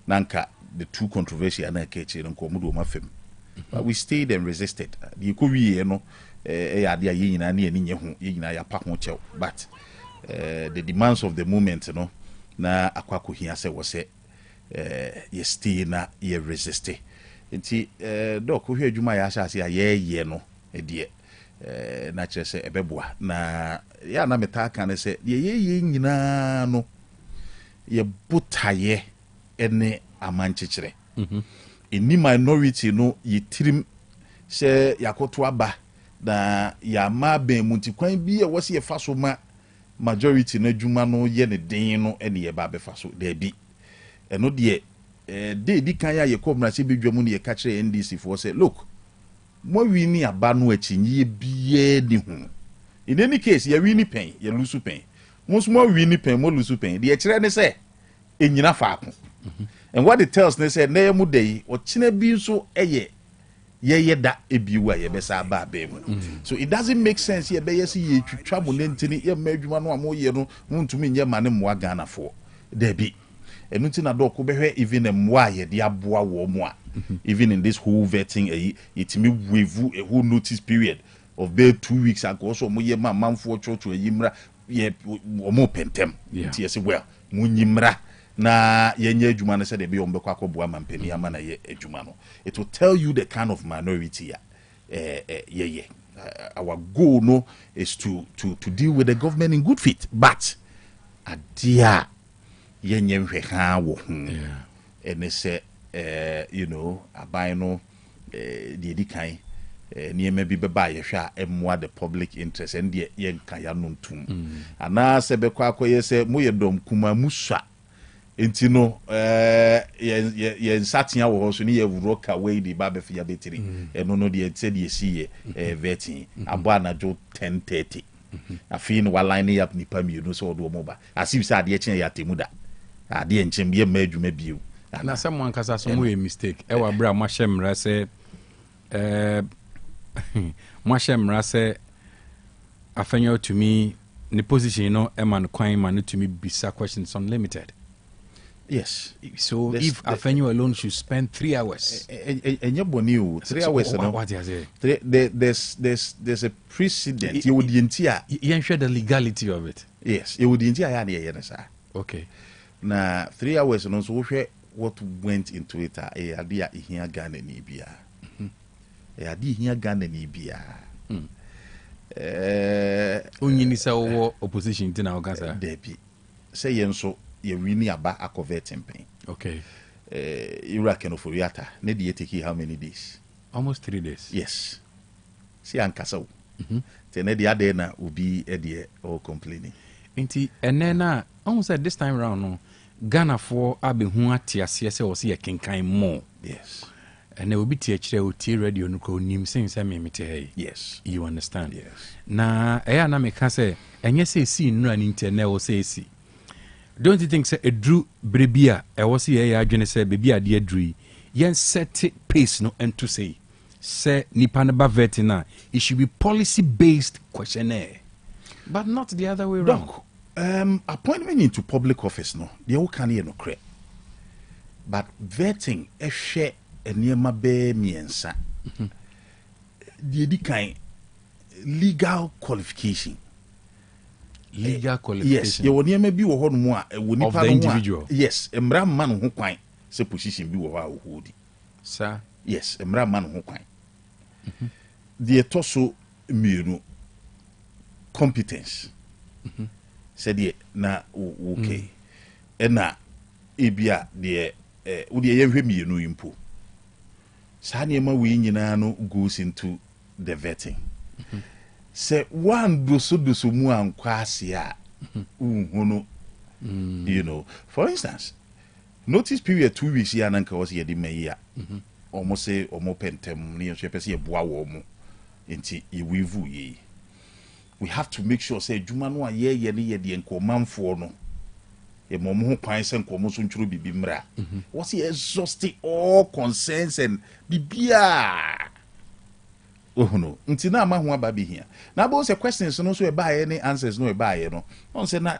Nanka the two controversial and catching and Komodo Mafim. But we stayed and resisted. The Korea, no, idea yin and yin I pack but the demands of the moment, you know, na akwaku here say was ye stay na ye resist. Nti doc wo hwe adwuma ya sha ase ye no dear na kire se ebeboa na ya na meta aka ne se ye nyina no ye botaye ene amanchekire eni minority no ye tirim se yakoto aba na ya ma ben muntikwan bi e wose ye faso ma majority na adwuma no ye ne den no ene ye ba be faso da bi eno de di kan ya ye komrase bedwamu ne ye ka kire NDC for say look mo wini aba no achinye biye ni hu in any case ye wini pen ye lusu pen mo so mo wini pen mo lusu pen de ye kire ne say enyina faako and what it tells ne say na ye mu dai o kina bi so eye ye da ebiwa ye besa aba ba mu so it doesn't make sense ye be ye si ye twitwa mo lentini ye ma adwuma no amo ye no ntumi nye ma ne mo Ghana for there be enuti na doko behwe even mwa ye de aboa wo mu a even in this whole vetting it me wevu a whole notice period of be 2 weeks ago so mo ye ma manfo chocho yimra ye omo pentem ti yes well mo nyimra na ye nya adwuma no se de be ombekọ akoboa mampani ama na ye adwuma no it will tell you the kind of minority our goal no is to deal with the government in good faith but adia yenye hwe ha wo ene se you know aban no de di kan niema bi beba ye hwe a emwa the public interest and de ye nka ya no ntum ana se be kwa akoye se mo ye dom kuma muswa enti no ye nsatia wo ho so ni ye wuro ka we di ba be fia betiri eno no de se de si ye vetting abo anajo 10:30 afi no wa line up nipa mi no so odo mo ba asif sa de chen ya temuda ade nchen ye ma adwuma bio na some one kasa so mo mistake e wa bra mo hyemra se mo hyemra se afanya to me the position no e man kwan man to me bisa questions unlimited. Yes. So if Afenyo alone should spend 3 hours. And you boni 3 hours. What is it? There's a precedent. You would you ensure the legality of it. Yes. You would ensure. Okay. Now 3 hours and also what went into it. A idea here Ghana Nibia. A idea here Ghana Nibia. Unyinisa opposition to Gaza. Debbie. Say yenso. Ye wini aba akoveting pain. Okay. Iraq and Oforiata. Need you take how many days? Almost 3 days. Yes. See Ankaso. Then the other na will be a or complaining. Inti and then almost at this time round no Ghana for abe huatia CSA or see a kinkai more. Yes. And there will be THL radio no nim since I mean yes. You understand? Yes. Na na me can say and yes say no an internet or say see. Don't you think say a drew brebia I was here adwene say baby ade adru yen set pace no and to say nipa ne ba vetina it should be policy based questionnaire but not the other way around. Appointment into public office no they all can hear no cre but vetting a share eniema be miensa the kind legal qualification. Legal qualification. Yes, you will never be a whole more of the individual. Yes, a man who quite say position be who would. Sir. Yes, a man who quite. The torso miru competence. Said ye na okay. And na ebia the udi ye me no impo. Sanyema we nyina no goes into the vetting. Say one doso mu ankwase a unhono you know for instance notice period 2 weeks here nanka was ye di meya almost say omo pentem ni so pese ye boa wo mu enti ye wevu ye we have to make sure say adwuma no a ye ne ye de enkomanfo no ye mo ho kwan se nkomo so ntwuro bibi mra was he exhausting all concerns and bibia oh no nti na ama ho aba bi hia na bo say questions no so e ba any answers no e ba ye no on say na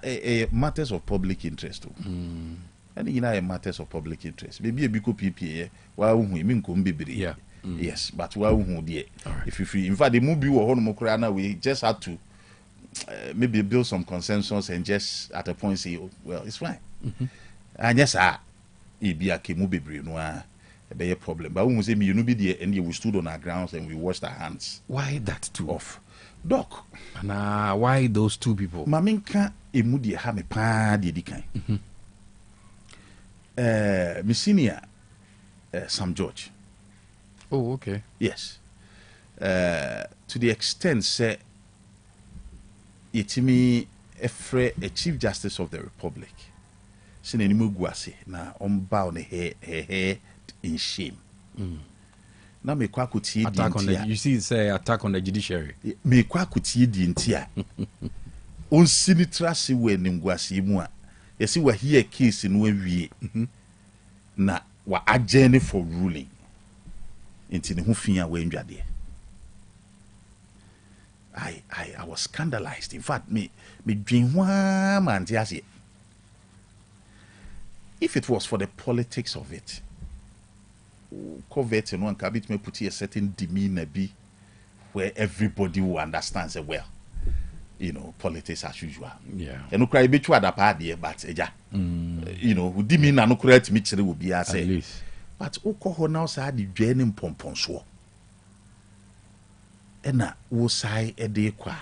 matters of public interest and you know matters of public interest maybe e bi ko PPA wa hu emi nkom bebre yes but wa hu there if you free in fact the movie wo ho no mokra na we just had to maybe build some consensus and just at a point say, oh, well, it's fine. And yes, it be a kemu bebre no a be a problem. But we say me, you know, be there and we stood on our grounds and we washed our hands. Why that two off? Doc. Nah, why those two people? Maminka emudi ha me pa de dikan. Me senior Sam George. Oh, okay. Yes. To the extent say yetimi efre a Chief Justice of the Republic sine ni muguase na omba on he in shame na me kwa kutie di ntia you see say attack on the judiciary me kwa kutie di ntia on sinitrase we ni nguase mu a yesi wa hear case no awie na wa agene for ruling inti ne ho fia wa ndwade I was scandalized. In fact, me dream man. If it was for the politics of it, covert and one cabinet may put a certain demeanor be where everybody will understand say, well, you know, politics as usual. Yeah. And no cry between other party, but you know, who demeanor no correct me will be as at least. But Oko now said the journey pompon so. Ena wo sai ede kwa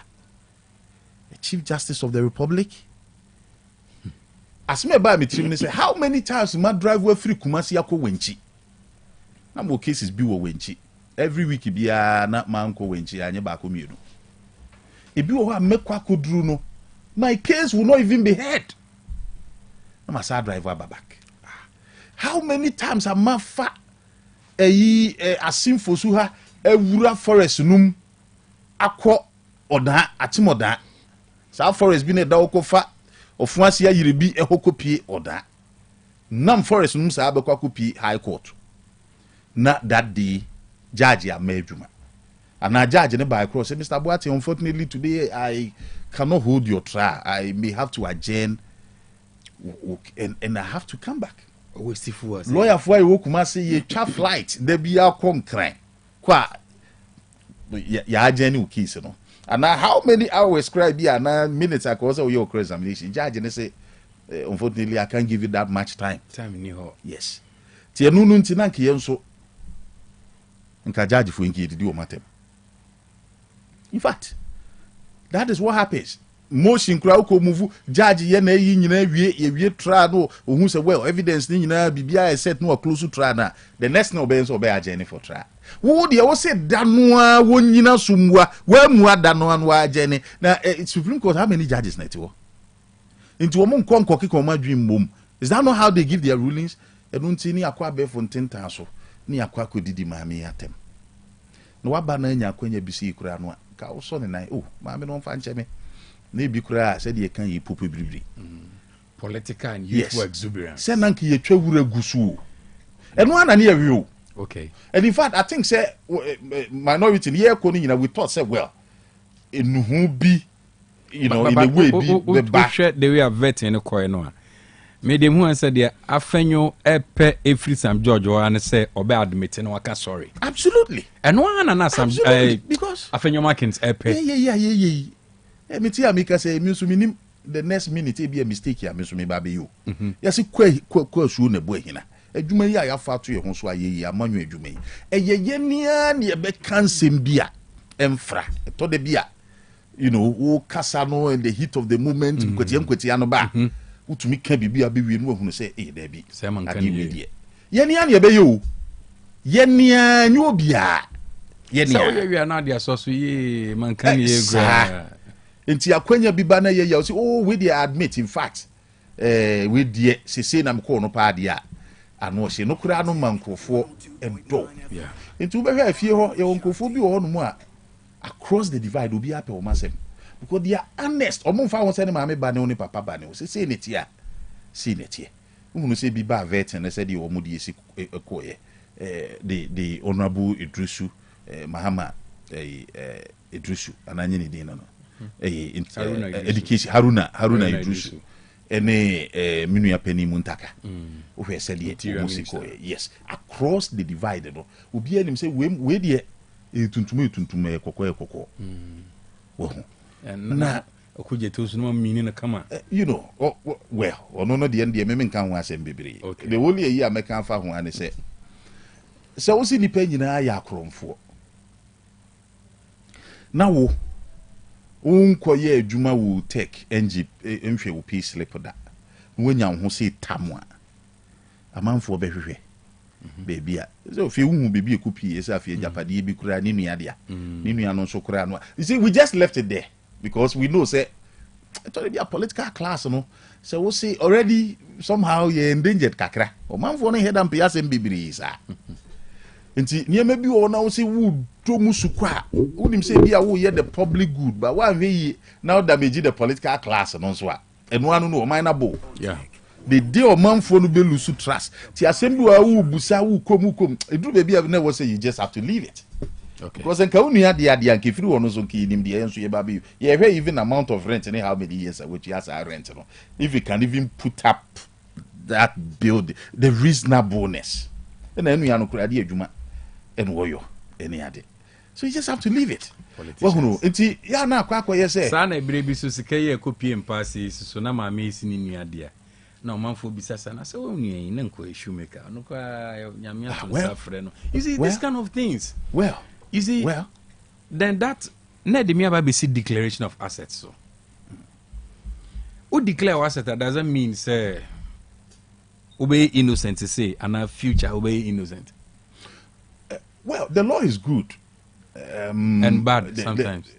the Chief Justice of the Republic as me ba me trim say how many times ma drive we free Kumasi akọ Wenchi na mo cases bi wo Wenchi every week bia na ma nko Wenchi anye ba ko mienu e bi wo ha mekwa koduru no my case will not even be heard na ma sa driver back how many times am ma fa asimfo su ha ewura forest num akọ oda atimoda sa forest bi ne da okofa ofuase ayire bi ehokopie oda nam forest num sa abekwa kopie high court na that day judge amadwuma and judge ne by cross say Mr. Boate, unfortunately today I cannot hold your trial. I may have to adjourn and I have to come back. Lawyer for I wokuma say ye twa flight there be akon kwa ya ageni case no and how many hours cry be and minutes I cause your examination judge and say unfortunately I can't give you that much time in here. Yes tie nunu ntina nke ye nso nka judge for nki didi o matem. In fact that is what happens. Motion crowd ko move judge ye na yi nyina wie trial no ohun say well evidence ni nyina bibia set no close to trial na the next no be so be ageni for trial. Wo de wo say danoa wo nyina sumwa wa mu adanoa no ageni na Supreme Court how many judges na tiwo into wo mon konko kiko ma dwin mom. Is that not how they give their rulings? Enunti ni akwa be fonten so ni akwa kodidi maami atem no waba na nya akwanya bisi kura no ka wo so ne nan oh maami no mfa nche me na bi kura said ye kan ye popo bribri political and youthful exuberance say nank ye twa wura gusu eno ana ne yawe o okay and in fact I think say minority here ko ni we thought say well enuhu bi you know in a way be the back the way of vetting no ko no me dem hu answer there afenyo epe efri Sam George o an say obe admit no waka sorry absolutely eno ana na Sam because afenyo Markins epe me tia amika say me so minim the next minute e be a mistake ya me so me ba be yo yes kwa su na bo hina adwuma yi ya fa to ye ho so ayeyi amanyu adwuma yi eyeye nia ne be cancel bia emfra to de bia you know wo kasa no in the heat of the moment kweti ano ba utumi ka bibia be wi no ahunu say da bi say man kan ye ye nia ne be yo ye nia nyu bia ye nia so ye wi na dia so ye man kan ye gra enti akwanya biba na ye ya say oh we dey admit in fact we dey say na me ko no pa dia ano hye no kura no mankofo edo enti wo be hwa afie ho ye wonkofo bi wo no mu a across the divide obi apɛ wo masem because they are honest omo fa won say ne maame ba ne oni papa ba ne wo say netia see netia unu say bi ba vet na say de omo de esi ko ye the honorable Idrisu Mahama Idrusu ananye ni din no education Haruna Idrusu ene minua pani muntaka wo hwe se de musiko yes across the divide no obi anim say we de tuntum kokko wo na okuje to sunu mini na kama you know well ono no de me menka ho asem bebre the only yi ameka afa ho ane say so wo si nipa nyina ya akromfo na wo unkoye adwuma wo tech NG nhwe wo pay slip da wonya ho se tamwa amanfo behwehwe baby a so fi hu baby ekupi esa fi japade bi kura ni nua dia ni nua no so kura no you see we just left it there because we know say it's already a political class no so we see already somehow you endangered kakra o manfo no head am pay asem bibiri sa nti niema bi wo na wo se wo to musukwa wonim se bia wo ye the public good but wa hwe now damage the political class no so a eno anu no man na bo yeah the day o manfo no be lose trust ti asem bi wa wo busa wo kom eduru be bia na wo say you just have to leave it okay because enka unu ya de anke firi wo no so ki nim de enso ye ba be ye hwe even amount of rent and how many years which you has a rent no if you can even put up that build the reasonableness na enu ya no kura de adwuma enu wo yo eni ade so you just have to leave it well no enti ya na akwa say sa na ebire bi so sika ye kopie mpase so na ma me sini nua dia na omanfo bisasa na so nua yi na nko shoemaker no kwa nyamia to safre no you see this kind of things you see then that na de me aba be see declaration of assets so who declare asset that doesn't mean say obey innocent to say and our future obey innocent. Well, the law is good and bad sometimes.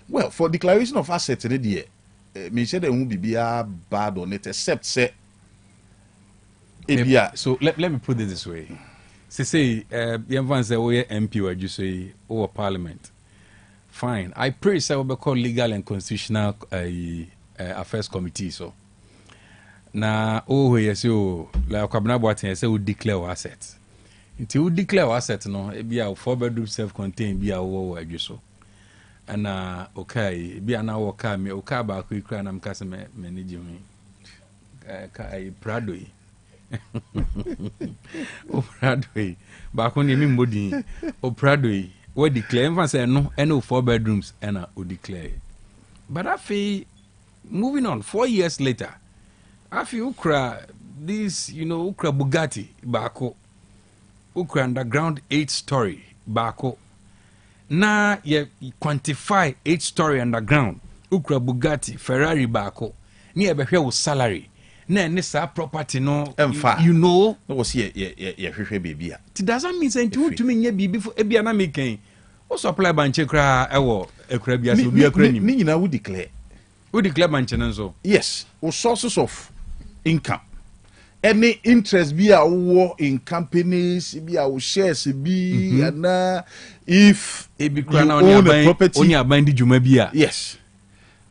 Well, for declaration of assets, me say there won't be bad on it except say. So let me put it this way. Say everyone say we MP or you say or Parliament. Fine. I pray say we call legal and constitutional affairs committee so. Na yes you like kwabna boaten say we declare assets. Until we declare asset no e bia 4-bedroom self-contained bia wo adweso ana okay bia na wo ka me o ka ba ko ikra na mka se me manage me ka ai prado yi o prado yi ba ko ni mi mbodi o prado yi we declare even say no any 4 bedrooms and o declare but afi moving on 4 years later afi ukra this ukra Bugatti ba ko ukra underground 8-story bako na ye quantify 8-story underground ukra Bugatti Ferrari bako ni e behwe wo salary na ne sa property no no was ye hwehwe bibia it doesn't mean say ntu tumi nya bibi fo ebia na meken o supply banche kra ewo ekra bia so bi ekra nim ni nyina wo declare banche nso yes o sources of income any interest be a war in companies be a shares be and if you own a property only aband juma bia yes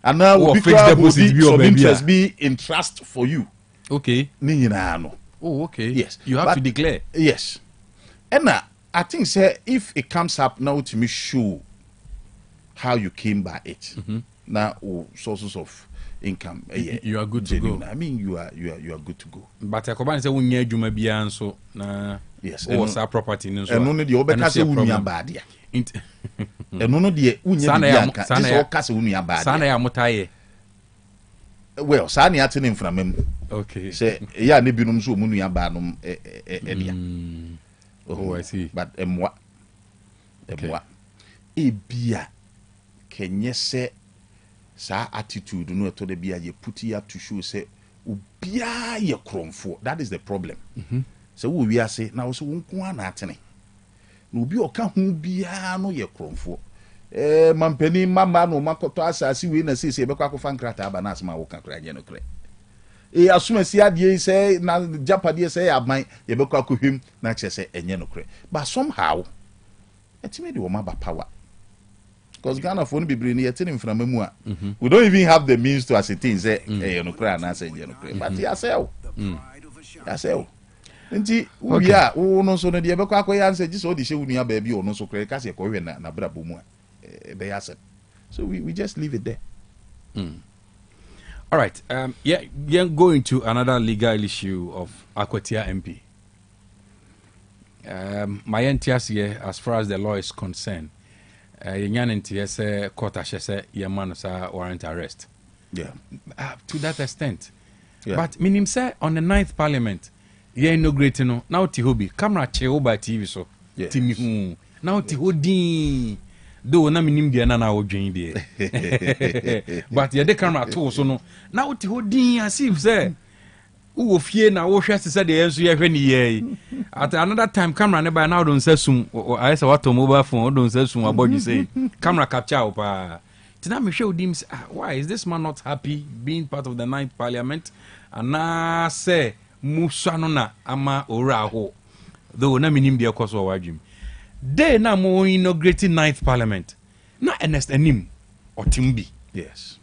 and now will be fixed deposit be some interest be in trust for you okay ni nyina no oh okay yes you have to declare yes and I think say if it comes up now to me show how you came by it now sources of income you are good genuine. To go I mean you are good to go but akoban say wunya adwuma bia nso na yes what's our property nso eno no de obeka say wunya baadia eno no de wunya bia nka say o ka say wunya baadia sana ya mutaye well sana ya tene mframam okay say ya ne binum so omunya ba no dia oh I see but emwa ebia kenye se sa attitude no to the bia you put it up to show say ubia ye kromfo that is the problem so we are say now so wonko na atene na obi oka hu bia no ye kromfo mampani mama no makoto asasi we na sese be kwa kofa nkrata aba na asema wo kakra je no kre asumasi ade say na japade say aban ye be kwa kohwem na che say enye no kre but somehow etime de wo ma ba power because Ghana phone be bring here in from Memua. We don't even have the means to ascertain say no cry and say no cry. But yourself. nti we are wo no so no de be kwa akoya answer just all the she wunu aba bi ono so kre ka se ko hwe na brabo mu be yasem. So we just leave it there. All right. Going to another legal issue of Akwatia MP. My NTS here, as far as the law is concerned, Yanyan NTS court assessor Yaman warrant arrest. Yeah. To that extent. Yeah. But minim say on the 9th Parliament, inaugurating no now Tihobi camera che by TV so. Yes. Timi now Tihodi. Though na minim dia na odwen die. But ye the camera to so no. Now Tihodi as if say who fie na wo hwese say the enso ye hwe ni ye. At another time camera ne by now don't say sum I say what mobile phone don't say sum about you say camera capture opa. Tina me hwe odim why is this man not happy being part of the 9th Parliament? And na say musa no na ama ora ho. Though na minim dia koso wadwim. They na mo inaugurating 9th Parliament. Na Ernest Enim or Timbi. Yes.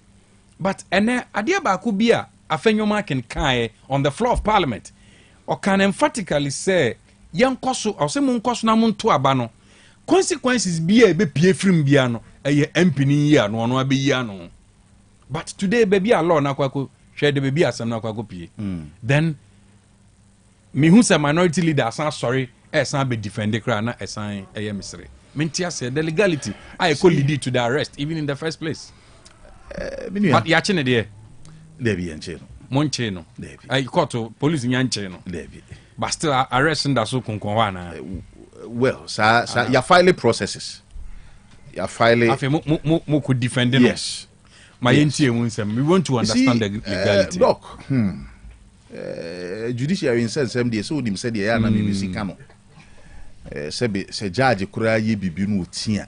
But ene adia ba ku bia afenyoma can kai on the floor of Parliament. Or can emphatically say yan koso or say mon koso na mon to aba no. Consequences bia be pie frim bia no eye MP ni ya no ono abeyi no. But today baby a law na kwako share the baby asem na kwako pie. Then me who say minority leader asan sorry esan be defend the crowd na esan eye misre. Mentia say the legality I could lead to the arrest even in the first place. But ya chene there. Debi enche no. Monche no. Debi. I court to police nyanche no. Debi. But still arresting that so konkon na. Well, sa ya file processes. Ya file afi mo could defend no. Yes. My NTA won we want to understand the legality. Doc. Judiciary in sense MD so nim said ya na me sika no. Se judge kura ye bibi no otia.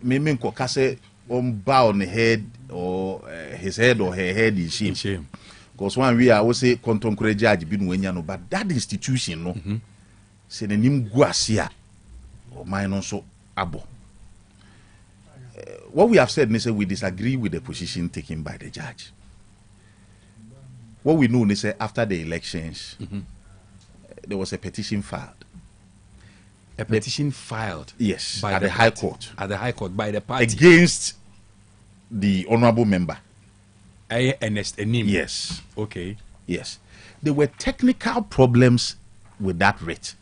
Me nko ka say on bow on the head or his head or her head in shame. Because one we are say contemporary judge bi no anya no, but that institution no se nanim guasia or mine so abo. What we have said is we disagree with the position taken by the judge. What we know is after the elections, there was a petition filed. A petition filed? Yes, by the High Court. At the High Court by the party? Against the honorable member. Ernest Enim? Yes. Okay. Yes. There were technical problems with that writ.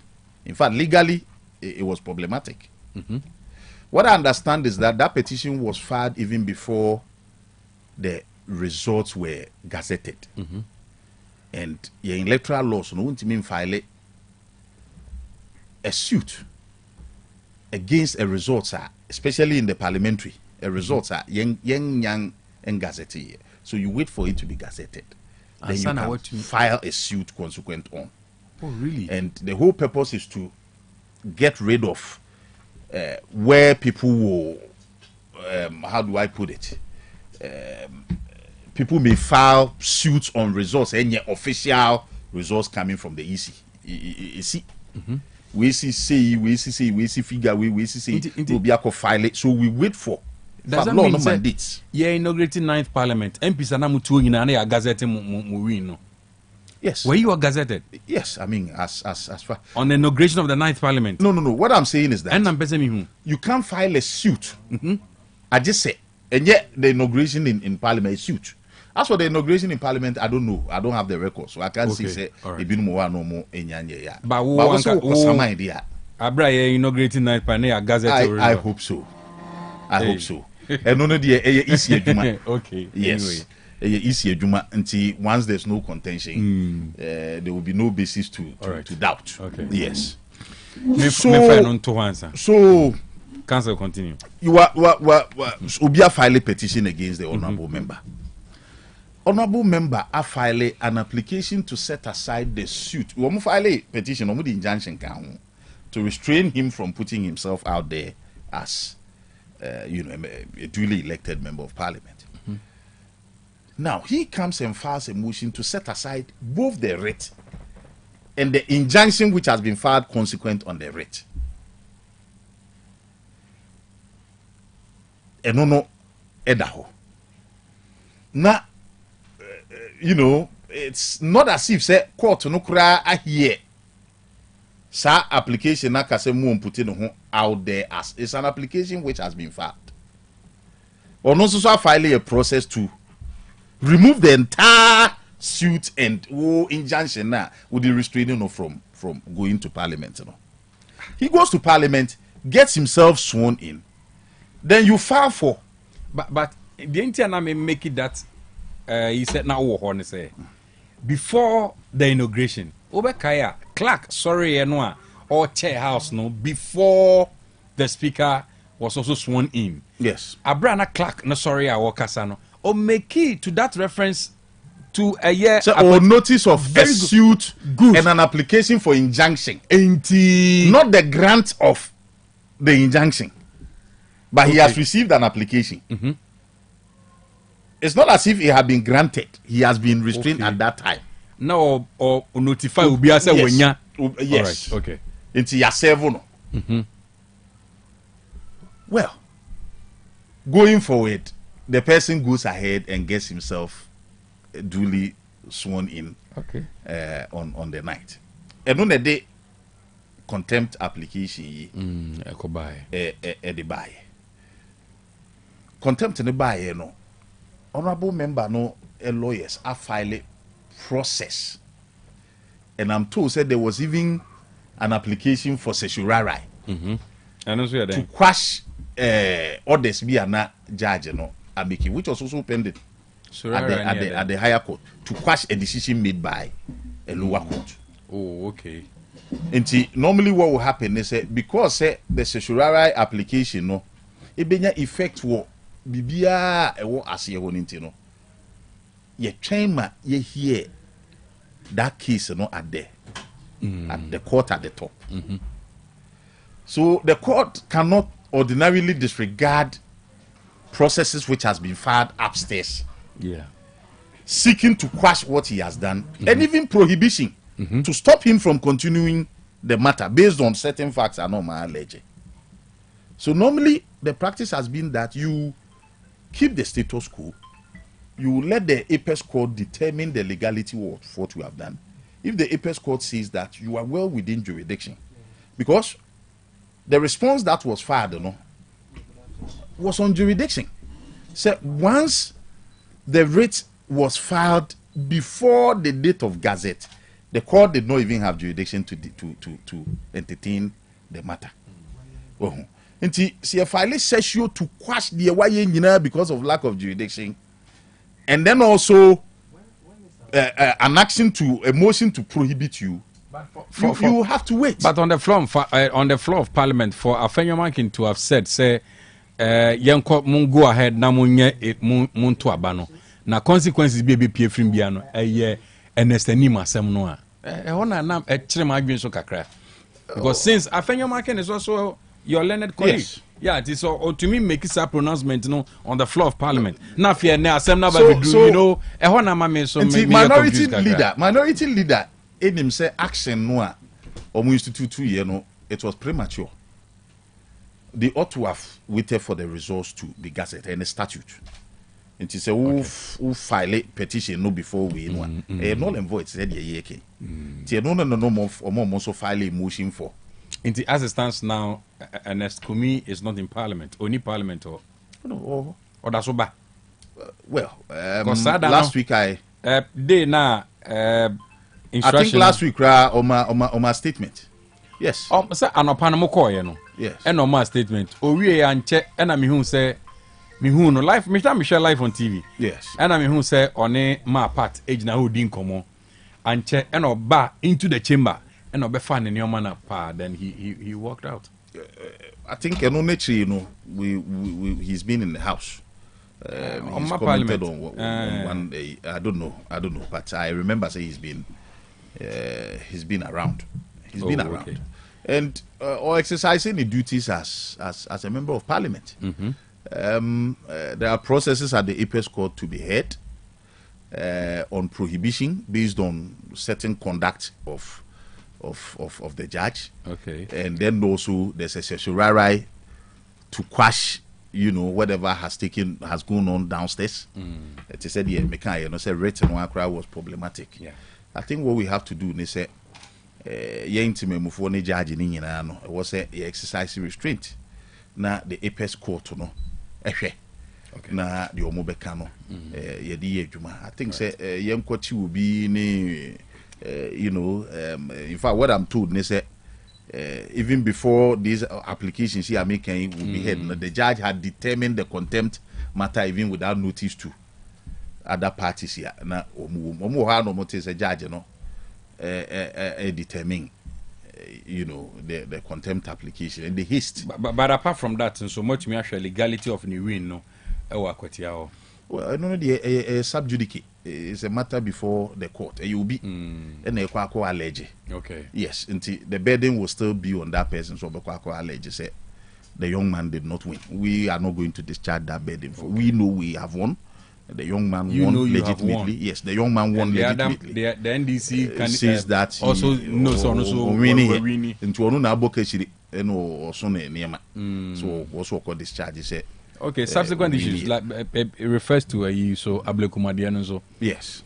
In fact, legally, it was problematic. What I understand is that petition was filed even before the results were gazetted. And your electoral laws no won't mean file a suit against a result, especially in the parliamentary. A result young and gazetted. So you wait for it to be gazetted. Then you can file a suit consequent on. Oh, really? And the whole purpose is to get rid of where people will, how do I put it? People may file suits on results and official results coming from the EC. You see, we see figure, we see to be able to file it. So we wait for. Does that mean mandates? Yeah, inaugurating 9th Parliament. MPs are not doing a gazette no. Yes. Were you a gazetted? Yes, I mean as far on the inauguration of the 9th Parliament. No. What I'm saying is that and you can't file a suit. I just say, and yet the inauguration in Parliament is suit. As for the inauguration in Parliament, I don't know. I don't have the record, so I can't say it been more no more enyanya. But also idea. Abra inaugurating 9th Parliament gazette. I hope so. I hope so. And no easy juma. Okay. Yes. Easy juma until once there's no contention, there will be no basis to doubt. Okay. Yes. So council continue. You are Ubia file a petition against the honorable member. Honorable member a file an application to set aside the suit. We file a petition on the injunction to restrain him from putting himself out there as a duly elected member of Parliament. Now he comes and files a motion to set aside both the writ and the injunction which has been filed consequent on the writ. Enono edaho. Now, it's not as if say court no kura ahie sa application na kase mu put no out there as it's an application which has been filed. Or no so filing a process to remove the entire suit and injunction now with the restraining from going to parliament. You know. He goes to parliament, gets himself sworn in, then you file for. But the entire may make it that he said now say before the inauguration, Obekaya clerk sorry or chair house no before the speaker was also sworn in. Yes. Abrana clerk no sorry I work no or make it to that reference to a year or notice of a suit good. And an application for injunction. Not the grant of the injunction, but he has received an application. It's not as if he had been granted. He has been restrained at that time. No, or notify will be as a yes. Yes. Right. Okay. Into your seven. Well, going forward, the person goes ahead and gets himself duly sworn in. Okay. On the night. And on the day, contempt application buy. Contempt in the buy, no. Honorable member no lawyers are filing process. And I'm told said there was even an application for certiorari to quash orders be an judge no Abiki, which was also pending at the higher court to quash a decision made by a lower court. Oh, okay. And normally what will happen is because the certiorari application no it be effect wo bibia e wo ase ho nti no ye twen ma ye hear that case no at the court at the top. So the court cannot ordinarily disregard processes which has been filed upstairs. Yeah. Seeking to quash what he has done and even prohibition to stop him from continuing the matter based on certain facts are not alleged. So normally the practice has been that you keep the status quo, you let the apex court determine the legality of what you have done. If the apex court says that you are well within jurisdiction, because the response that was filed was on jurisdiction. So once the writ was filed before the date of gazette, the court did not even have jurisdiction to entertain the matter. And see a file says you to quash the away because of lack of jurisdiction, and then also an action to a motion to prohibit you. You have to wait. But on the floor of Parliament, for Afenyomankin to have said, say, Yanko mun go ahead na munye mun to abano. Na consequences be from biano. Enesteni masem no a. Ona na chire ma adwen so kakra. Because since Afenyomankin is also your learned colleague. Yes. Yeah, it is so to me make it a pronouncement on the floor of Parliament. Na fear na asem na ba do you know ehona ma me so minority leader him say action no a omo institute 2 year no it was premature. They ought to have waited for the results to be gazetted and a statute. And he said who file a petition no before we one. Null and void said ye okay. No more or more also file a motion for. As it stands now, Ernest Kumi is not in Parliament. Only Parliament or that's so bad. Well, last week I think last week on my statement. Yes. Sir, an opanamo yes. And on my statement. We and check and I mean say me who no life me share life on TV. Yes. And I mean who say on a my part age na who din komo and check and oba into the chamber. And Obe fan in your manner, then he walked out. I think he's been in the house. He's commented on one day. I don't know, but I remember saying he's been around. He's been around, okay. And or exercising the duties as a member of Parliament. There are processes at the apex court to be heard on prohibition based on certain conduct of the judge. Okay. And then also there's a certiorari to quash you know, whatever has gone on downstairs. It said, yeah, you know, say written one cry was problematic. Yeah. I think what we have to do, they say, intimate move for judge in it was a exercise restraint. Now the apex court, no, okay. Na the omobekano, I think say young court will be you know, in fact, what I'm told, they say. Even before these applications here making will be heard, the judge had determined the contempt matter even without notice to other parties here. Now, a judge, you know, determine, you know, the contempt application and the haste. But apart from that, and so much me actually legality of the win, no, well, I know the sub judice is a matter before the court. You will be and a quaco allege. Okay. Yes, until the burden will still be on that person. So the quaco allege say the young man did not win. We are not going to discharge that burden. For we know we have won. The young man won legitimately. Yes, the young man won legitimately. The NDC can says that also knows also winning into one abokeshiri and also nema. So also called discharge say. Okay, subsequent issues like it refers to you so Ablekumadie so. Yes.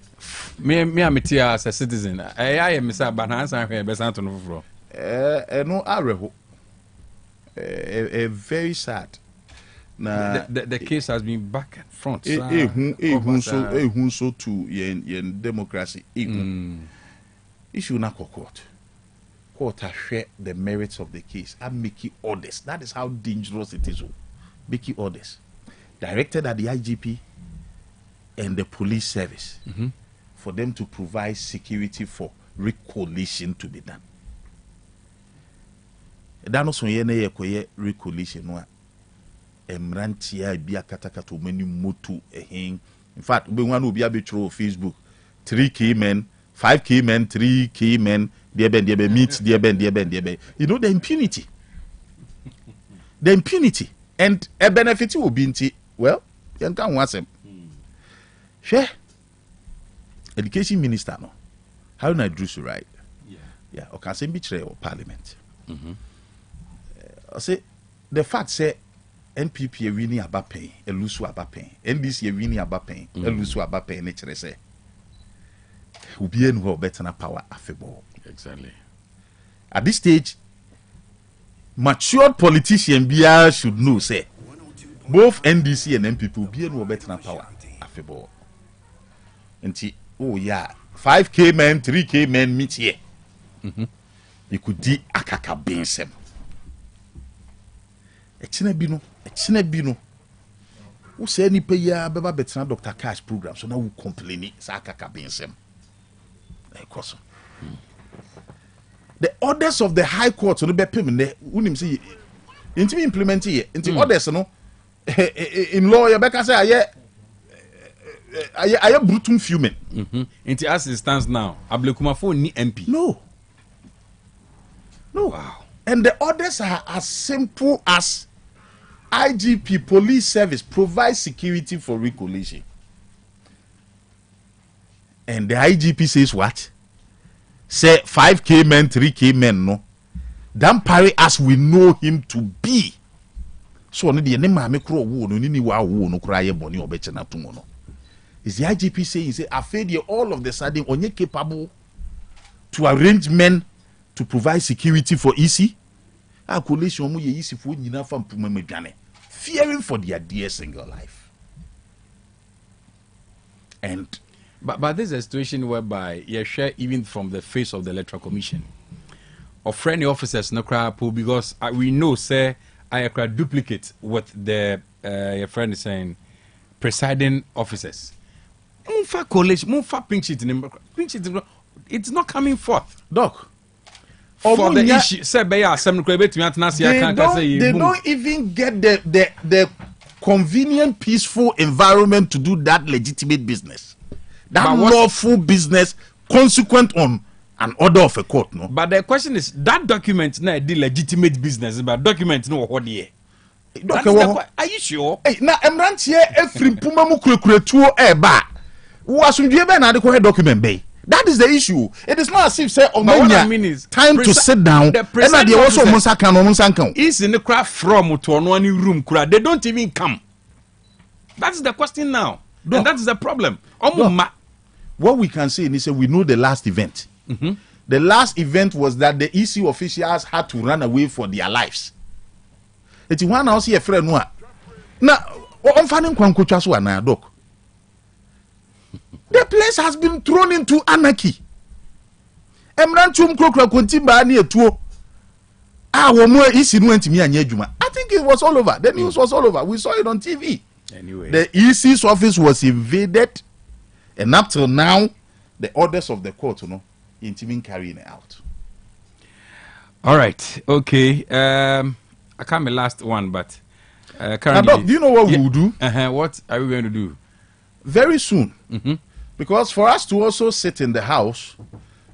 Me ametia as a citizen. I am Mr. Banansa here best to know from. No areho. Very sad. Na the case has been back and front. So to yen democracy. Issue na court. Court has share the merits of the case and make it orders. That is how dangerous it is. Making orders directed at the IGP and the police service for them to provide security for recollation to be done. That also ye recollation no emrantia bia katakato many motu in fact we want to be able to Facebook 3 key men 5 key men 3 key men dear ben meet dear ben you know the impunity and a benefit will be in well, you can want them. Share education minister no. How na Drusu right? Yeah. Okay, say betray or parliament. I say the fact say NPP e winning about pay, e lose about pay. NDC e winning about pay, e lose about pay. Nature say, who be who better na power affable. Exactly. At this stage. Matured politician BR should know, say, both NDC and MPP will be no better than power. Affable. And oh yeah, 5K men, 3K men meet here. You could di akaka bensem. Echine bino. Who say any pay ya beba better Dr. Cash program, so now we complain sa akaka bensem. The orders of the High Court no be permanent. Unim say inti implement here. Inti orders no in law you better say aye brutum fuming. Inti as it stands now, Ablekumafo ni MP. No. Wow. And the orders are as simple as IGP police service provides security for recollation. And the IGP says what? Say 5K men, 3K men, no. Dan Parry as we know him to be. So no the name me kro wo no ni wa wo no kra ye boni obeche na tumo no. Is the IGP saying say afraid all of the sudden onye capable to arrange men to provide security for EC? A coalition mu ye EC fo nyina fa mpuma medwane. Fearing for their dear single life. And But this is a situation whereby you share even from the face of the Electoral Commission or friendly officers no cry because we know say I duplicate what the your friend is saying presiding officers. Pinch it, it's not coming forth. Doc. For the issue, say they don't even get the convenient, peaceful environment to do that legitimate business. That lawful business consequent on an order of a court, no. But the question is that document na the legitimate business, but document no what here. Are you sure? Hey, na emrant here every puma mu kuretuo ba. Wo asundue be na de ko document be. That is the issue. It is not as if say what I mean is time to sit down. And they also is in the craft from to one room. They don't even come. That's the question now. And that's the problem. What we can say is we know the last event. Mm-hmm. The last event was that the EC officials had to run away for their lives. It's one house here, friend. Now, the place has been thrown into anarchy. I think it was all over. The news was all over. We saw it on TV. Anyway, the EC's office was invaded, and up till now, the orders of the court, ain't even carrying it out. All right. Okay. I can't be last one, but currently, do you know what we will do? What are we going to do? Very soon. Mm-hmm. Because for us to also sit in the house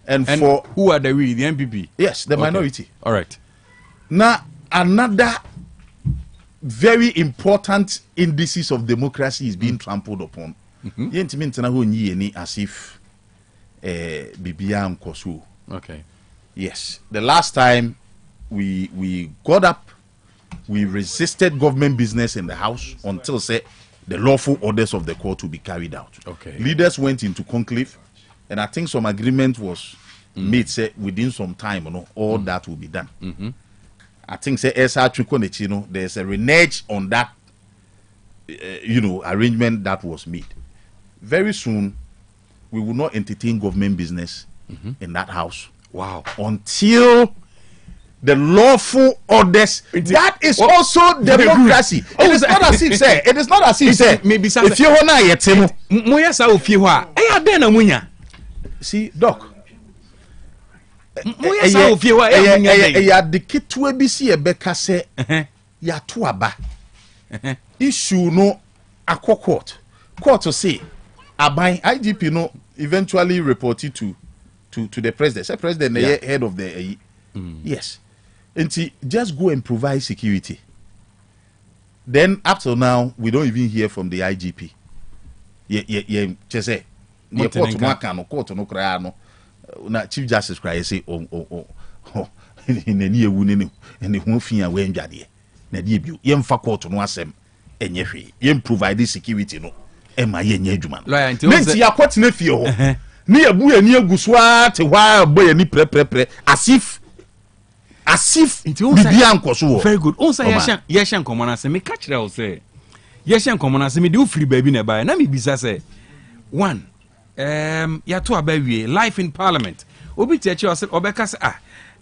and for who are the we? The MPP? Yes, the minority. All right. Now, another very important indices of democracy is being trampled upon. As if okay. Yes. The last time we got up, we resisted government business in the house until say the lawful orders of the court will be carried out. Okay. Leaders went into conclave, and I think some agreement was made say within some time, all that will be done. Mm-hmm. I think say there's a renege on that arrangement that was made. Very soon we will not entertain government business in that house. Wow. Until the lawful orders. That is also democracy. It is not as if say. It is not as if say. Maybe if you wanna yetemo. See, doc. Ya de ketewa bi si ebeka se ya to aba. Issue no akọ court to say aban IGP no eventually reported to the president. Say president head of the yes. And just go and provide security. Then up till now, we don't even hear from the IGP. Just say, court no cry no. Na Chief Justice cry say, oh, in the near wound and the whole thing away in Jadie. Na debut, fa court no asem, and ye provide security no. Emma ye juman. Nancy, ya quite nephew. Near boo and near guswa to wire boy and pre as if it was very good. Also, Yashan Common me catch it. Say Yashan Common me do free baby nearby. And me bisa say one, ya to a baby life in Parliament. Obi teacher or Obeka say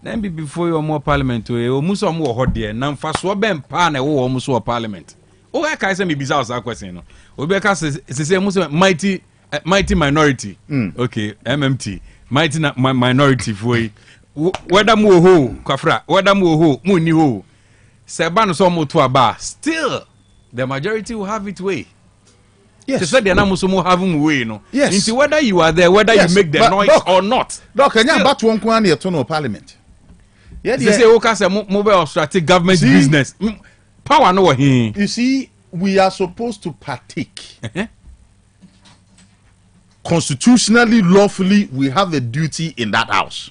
then be before you more Parliament to you muso more hot there. Nam fast ben pan a war muso Parliament. Oh, I can say me bisa was question. Obeka say muso mighty minority. Okay, MMT mighty minority for whether mo ho kwafra whether mo ho mo ni ho se ba no so mo to aba still the majority will have its way. Yes, they said they na mo so mo have mo way no. Yes, into whether you are there, whether you make the noise or not. Doc, can you bat one kwan here to no Parliament? Yeah, they say okay say mo be obstructing government business power no here. You see, we are supposed to partake. Constitutionally, lawfully, we have a duty in that house.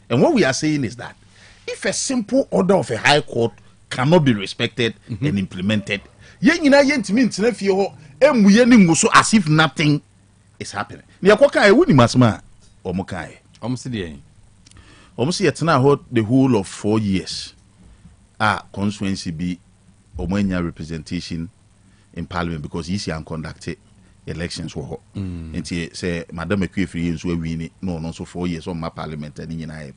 And what we are saying is that if a simple order of a high court cannot be respected and implemented, as if nothing is happening. The whole of 4 years, constituency be representation in Parliament because easy and conducted elections were and say Madam Equifri we win no so 4 years on my Parliament and in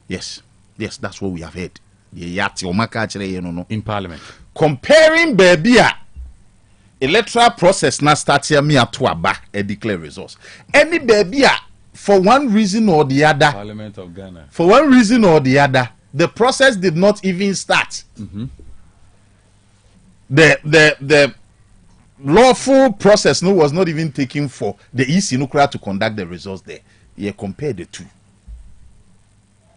yes, that's what we have heard. In Parliament. Comparing baby electoral process na start here me to aba a declare results. Any baby for one reason or the other. Parliament of Ghana. For one reason or the other, the process did not even start. The lawful process was not even taken for the EC Nuclear to conduct the results there. You compare the two.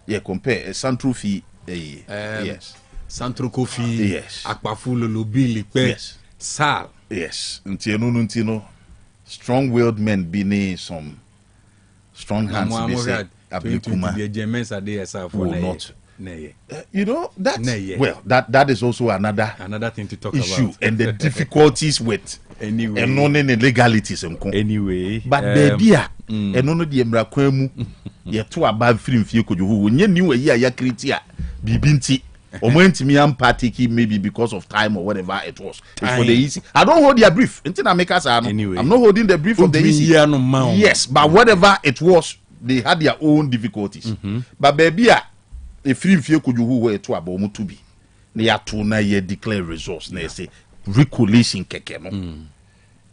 You compare Central Fee. Yes. Central Kofi. Yes. Akpafulo Lobili. Yes. Sal. Yes. Ntino. strong-willed men being some strong hands. They say Ablikuma will not. You know that is also another thing to talk issue about, and the difficulties with anyway and non illegalities anyway. But baby, and no the embraquemu ye to above free few could you when you knew a year ya critia bibinti or went me am party maybe because of time or whatever it was. For the easy, I don't hold their brief until I make us anyway. I'm not holding the brief of the easy. Yes, but whatever it was, they had their own difficulties. But baby, a free few could you were to about to be. They are to na ye declare resource. They say recollection kekeno.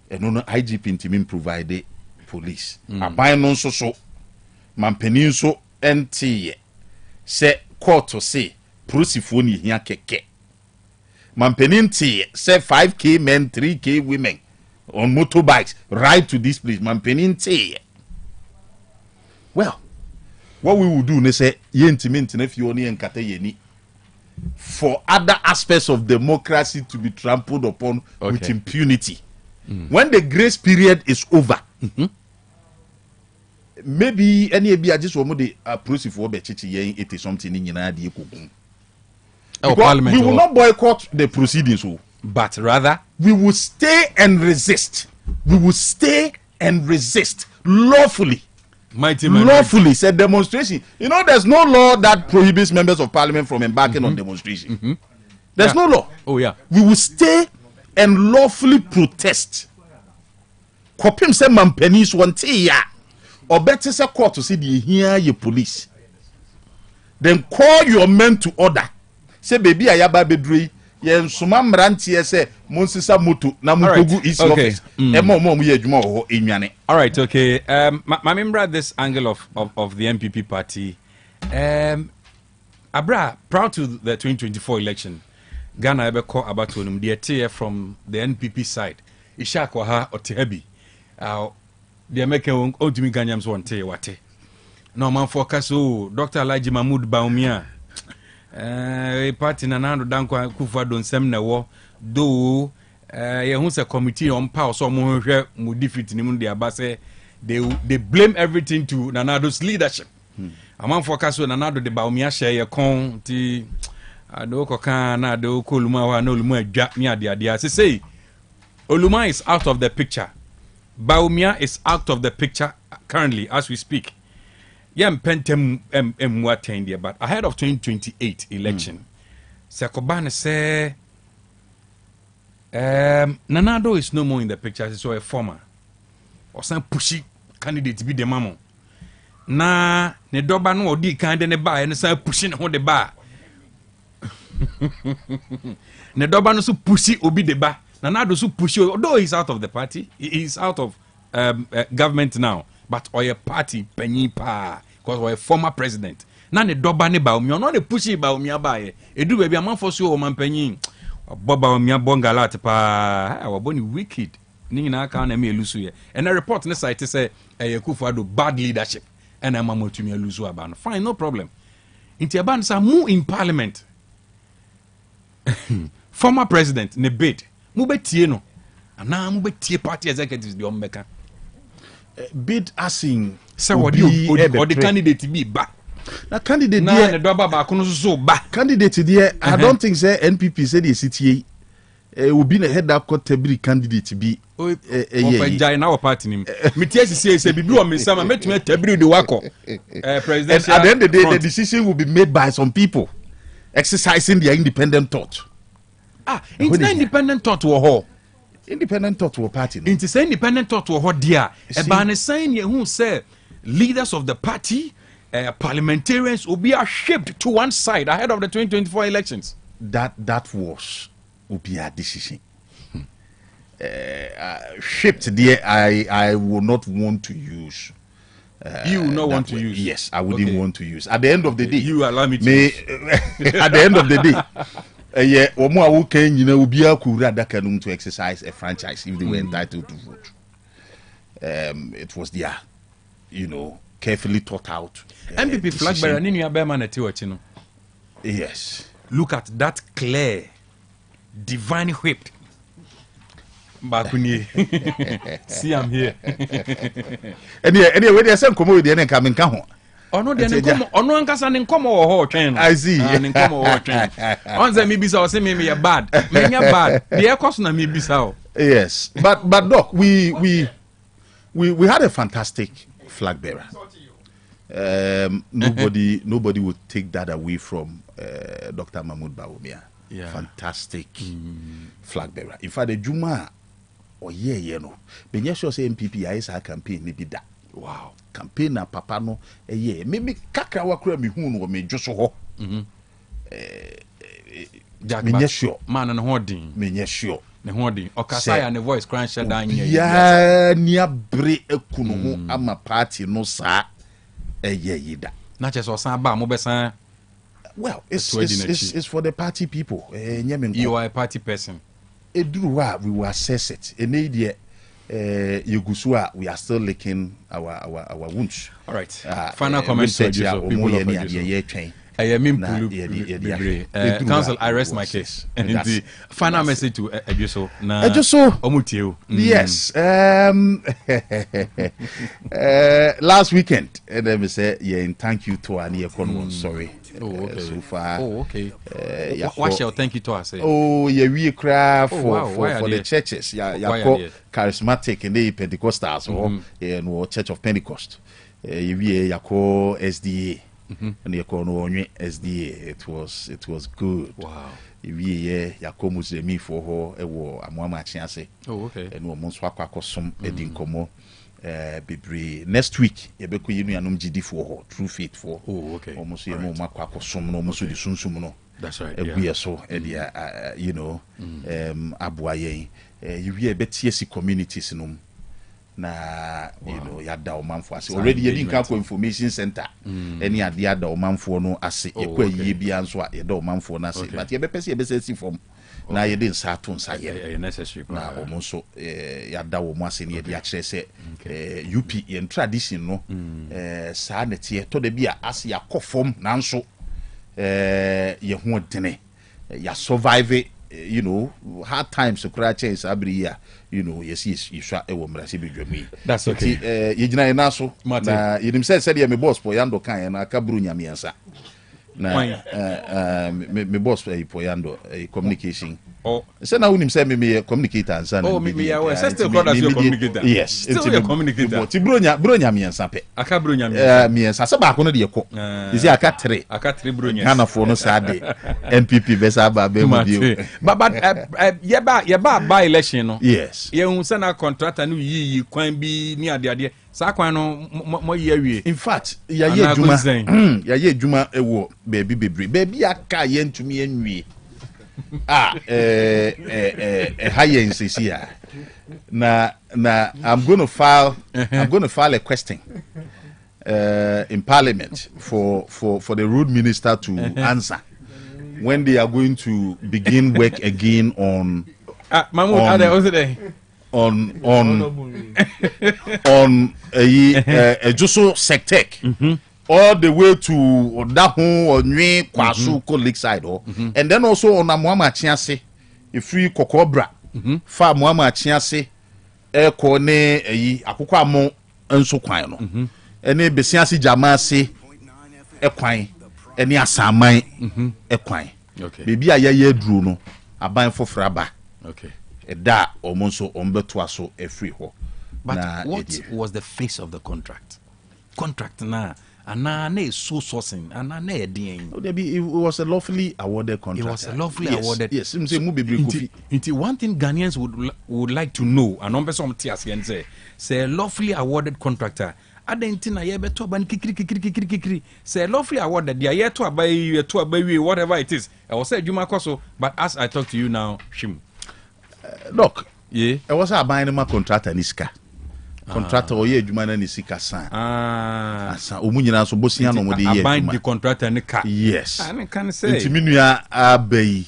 And no IGP intimin provided police. A buy non so Mampenin so NT say court to say prosifoni here keke. Mampenin T say 5K men, 3K women on motorbikes ride to this place. Mampenin T. Well, what we will do, they say, if you only enkate for other aspects of democracy to be trampled upon with impunity. When the grace period is over, maybe any be just one the process for bechichi it is something in United we will not boycott the proceedings, but rather we will stay and resist. We will stay and resist lawfully. Lawfully said demonstration. You know, there's no law that prohibits members of parliament from embarking on demonstration. There's no law. Oh yeah. We will stay and lawfully protest. Kopim se mampenis wanti ya. Or better say court to see the hear your police. Then call your men to order. Say baby ayaba bedri. Yen suma mranti say monsisa moto na mukogu is office. All right, okay. My member this angle of the MPP party. Abra, proud to the 2024 election. Ghana ever call about to the tier from the NPP side. Ishakwaha or Tehebi. The American Otimi Ganyams one te wate. No man focus Dr. Elijah Mahmoud Baumia. Party Nanando Danko Kufa don semna wo do who's a committee on power so mo defeat in the abase they blame everything to Nanado's leadership. A man focus on Nanado de Baumia share your con ti ado koka na do koluma wa no lumu adwa mi ade say Oluma is out of the picture. Baumia is out of the picture currently as we speak. Yeah, pentem M there, but ahead of 2028 election, Sekobane say Nanado is no more in the picture, so a former or some pushy candidate to be the mamo. Na ne doba no odi kan de ne ba and some pushing on the bar. Ne doba no so pushy obi the bar. Nanado so pushy, although he's out of the party, he's out of government now. But or a party penny pa because we're a former president. Na ne doba ne ba no ne pushi ba omi abaye. Edu baby am for so o man penny. Boba omi bongalat pa. I was wicked. Ni na aka na me elusu ye. And a report ne site say Kufuado bad leadership. And I'm to me elusu aba. Fine, no problem. Inti aba sa mu in parliament. Former president ne bid. Mu betie no. Ana mu betie party executives the ombeka. Bid asking so what you or the candidate be back. The candidate na the doba ba kuno so back. Candidate there I don't think say NPP say the CTA will be the head up court table candidate be yeah na our party nim. Me tie say bibi o me sama metime table the wako. President at the end of the day the decision will be made by some people exercising their independent thought. It's not independent thought to a independent thought to a party. It is independent thought to a dear. A saying who say leaders of the party, parliamentarians will be shaped to one side ahead of the 2024 elections. That will be a decision. Shaped there, I will not want to use. You will not want to use. Yes, I wouldn't want to use. At the end of the day, you allow me to. At the end of the day. Yeah, Omo Awoken, will be a Kurada Kanum to exercise a franchise if they were entitled to vote. It was there, carefully thought out. MPP flag bearer, Nini Aberman at Tiwachino. Yes. Look at that clear, divine whip. Bakuni. See, I'm here. Anyway, they say come with the name coming come. Ono de nkomo ono ankasa ne nkomo wo ho twen. I see. Ne nkomo wo twen. On say me bisa o say me bad. Me nya bad. The ekos na me bisa o. Yes. But doc, we had a fantastic flag bearer. Nobody would take that away from Dr. Mahmoud Bawumia. Yeah. Fantastic flag bearer. In fact, the Juma or no. But yes, say MPP is a campaign ni bi da. Wow. Campaign na papa no maybe kakra wakra mi hu no me dwoso ho. Me sure. Man na ho din. Me sure. Ne ho din. Okasa ya ne voice crunch dan nya. Ya ni abre ekunu ho ama party no sa yida. Na che so san ba mo be san. Well, it's for the party people. You are a party person. Edruwa we will assess it. Enedie Yugusua, we are still licking our wounds. All right. Final comment to Council, I rest my case. And the final message to Ejuso. Yes. Last weekend, and then we say, thank you to Ani Ekonwon. Sorry. So far. What shall thank you to us? We cry for the churches. Charismatic and the Pentecostals or Church of Pentecost. Yako SDA. And SDA. It was good. Wow. Yako Muslimi for her Amwama Chiase. And we Monswaka some Edinkomo. Next week, Yabeko Union GD for True Faith for almost you know Makako Sum no Musu di Sunsumuno. That's right. We are so you know Abuaye. You hear Betiesi communities in na you know yada omanfo ase already you didn't come information center any yada omanfo no ase ekwa yie bia nso a yada omanfo na ase but ye be pese ye be see form na ye dey nsa to nsa ye necessary na omonso yada wo mo ase ne ye dia kire se UP in tradition no sa na tie to da bia ase yakofom na nso ye ho dene ya survive you know hard times to cry chance abri ya you know yes you sha e wo mrase bi dwami that's okay ye gina na so na yenim said me boss po yando kan na aka bru nyamiensa na me boss po yando communication say na unim say me communicator ansa na me still call as your communicator yes still your communicator ti bro nyamiensa pe aka bro nyamiensa miensa se ba ko no de ko isi aka 3 bro nyamiensa kana fo no sa de NPP besa ba be mu dio but ye ba by election no yes ye hu say na contractor no yi kwan bi ni ade sa kwan no mo yi awie in fact ya ye djuma ewo baby bebre aka ye ntumi anwie higher in na I'm going to file a question in Parliament for the road minister to answer when they are going to begin work again on a Joso Sectec. All the way to Odahu or Nwe Kwasu Ko Lakeside and then also on Amwama Chiase a free Kokobra fa Amwama Chiase ko ne akukwa mo enso kwan no ene besiase jamase kwan ene asaman kwan bebi ayaye aduro no aban fofora ba da omonso ombeto aso free ho. But what was the face of the contract na Anane so sourcing, Anane it was a lawfully awarded contract. It was a lawfully awarded. Yes, one thing Ghanaians would like to know, and on some tears and say lawfully awarded contractor. Adentina ye beto ban kikiri say lawfully awarded the year to abay whatever it is. I was say Juma Koso, but as I talk to you now, Shim. Look, I was a buying my contractor Niska. Contractor oye adwuma na ni sika san asa omunyina so bosia no mo de ye bind the contractor ne ka yes I can say ntiminua abai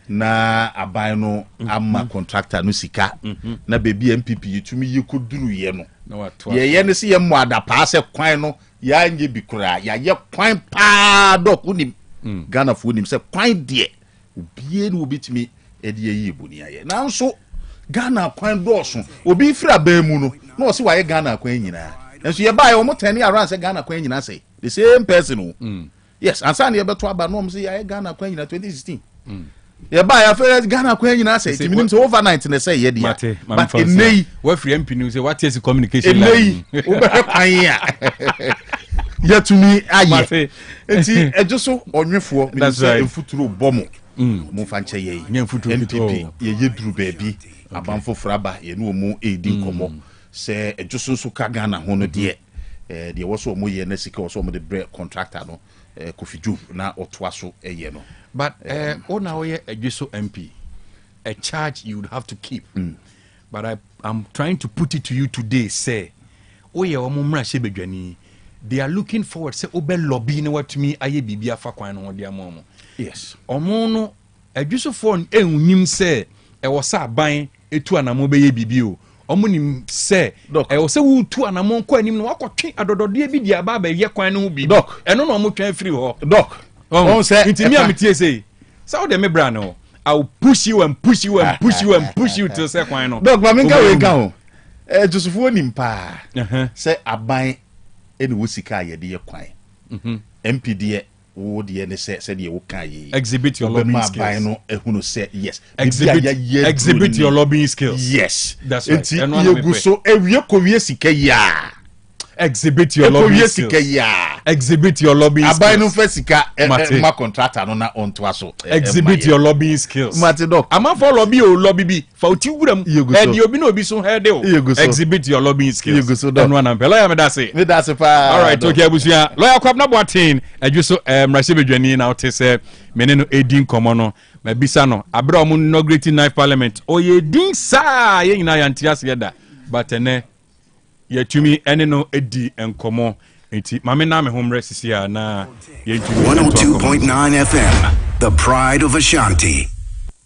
na aban no amma contractor no sika na bebi MPP yitumi yikoduru ye no ye ne se ye mo adapa se kwan no ya anye bikura ya ye kwan pa dok unim Ghana fu unim se kwan de obie no obitimi e de ye boni aye nanso Ghana kwan dɔɔso obi firi aban mu no na ɔsi wayɛ Ghana kwan nyinaa nso yɛ baa yɛ ɔmo tɛni around sɛ Ghana kwan nyinaa sɛ the same person o yes ansa na yɛbɛto aba no ɔmo sɛ yɛ Ghana kwan nyinaa 2016 yɛ baa yɛ fɛ Ghana kwan nyinaa sɛ timi nim sɛ overnight na sɛ yɛ dia but enei wa free MP no sɛ what is communication enei wobɛhwɛ kwan ya yɛtumi ayɛ enti ɛgye so ɔnwefoɔ mi sɛ mfuturo bɔ mo mo fa nkyɛ yɛ NPP yɛ duru baabi abanfo fraba yɛ no mu edi nkɔmɔ sɛ ɛgye so ka Ghana ho no deɛ deɛ wɔso mo yɛ na sika wɔso mo de brɛ contractor no Kofi Job na ɔtoa so ɛyɛ no but ona wɔyɛ ɛgye so MP a charge you would have to keep but I'm trying to put it to you today say oyɛ ɔmo mmra hyɛ badwani they are looking forward say obe lobby ne watumi aye bibia fa kwan no de ama mo yes omo no adwusofo enwunim se e wo sa ban etu anamo be ye bibi o omo nim se e wo se wu tu anamo kwa anim no wakotwe adodode bi dia ba ba ye kwan no bibi eno no omo twan free ho doc on say intimi ametie say so de me bra no I will push you and push you and push you and push you till say kwan no doc ma me nka we ka ho adwusofo nim pa se aban ene wo sika ye de ye kwan MP de wo de ne se de wo kan ye exhibit your lobbying skills no ehunu say yes exhibit your lobbying skills yes that's right and you go so ewie ko wie sika ya exhibit your lobbying skills exhibit your lobbying skills abai no fa sika ma contractor no na onto aso exhibit your lobbying skills mate doc ama for lobby o lobby bi fa oti wuram e obi na obi so head o exhibit your lobbying skills eno na mpela ya me da se pa all right okay abusia lawyer Kwabena Boateng adwuso mrahye bedwani na wote se mene no edin komo no ma bisa no abra omo inaugurating knife parliament o ye din sa ye nyina ya ntia se da but ene yetumi ene no edi enkomo enti mame na me homre sisia na yetumi 102.9 FM the pride of Ashanti.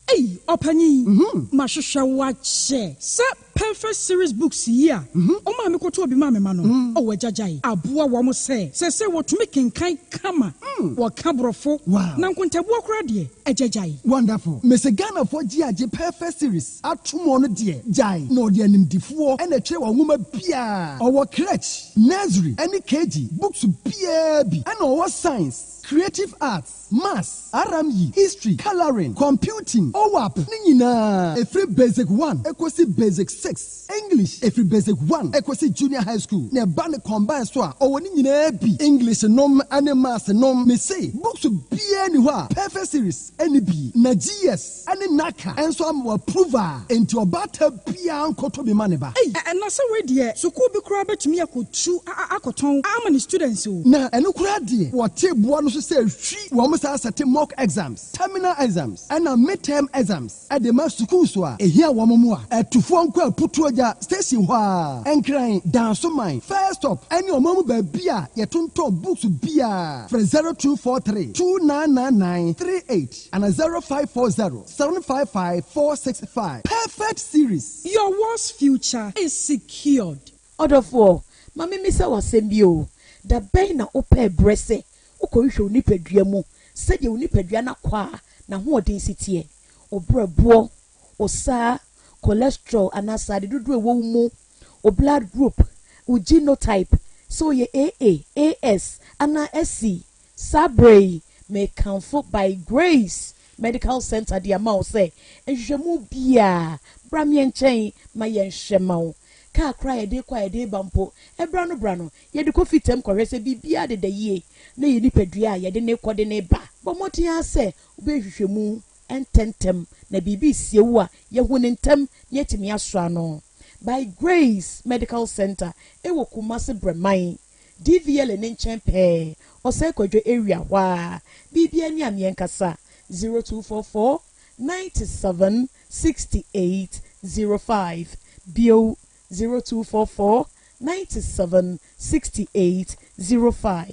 Hey, Opani, Mashusha wache. Sa perfect series books here. Oma me koto obi mame mano. O wejajai. Abua wa mo se what to make in kind kama. Wa kabrofo. Wow. Na nkontabu akra de ejajai. Wonderful. Mese Ghana for GAG perfect series. Atumo no de jai. No de animdifuo ene che wa nwoma bia. Owo crèche, nursery, any KG, books bia bi. And owo science, creative arts, maths, RME, history, coloring, computing, OWAP, nina. Every basic 1, equasi basic 6. English, every basic 1, equasi junior high school. Ne bane combine soa, owo nina bi. English nom, ane maths nom. Me say, books bia ni wa. Perfect series, any bi. Na GS, ane naka. And so am approver. Enti obata bia ankoto bi maneba. Hey, and na se we die. So ko bi kura betumi akotu akoton. Amani students o. Na eno kura die. Wote boa no so say hwi wo mo sa sate mock exams, terminal exams, and midterm exams. At the master school so a here wo mo a etufo nko aputuoja station ho a enkran dance mine first stop any omamu ba bia yetonto books bia for 0243 299938 and 0540 755 465. Perfect series. Your world's future is secured. Order for mami misa wasembio da bay na ope brese ukohwe onipadua mu sede onipadua na kwa na ho odensity e obrabo osa cholesterol anasade dudu ewo mu o blood group o genotype so ye AA AS ana SC sabre may comfort by grace medical center the amount say ehwemu bia bramye nchen ma ye nhwema ka kra ye de kwa ye de bampo ebra no ye de kofitem kwese bibia de ye na ye nipadua ye de ne kode ne ba bomotia se obehwehwemu ententem na bibi siewu a ye hunentem ye timi asoa no by grace medical center ewo Kumasi Breman DVL ne nchen pe osekodwo area wa bibia ni amienkasa 0244 97 68 05 bio 0244 97 68 05.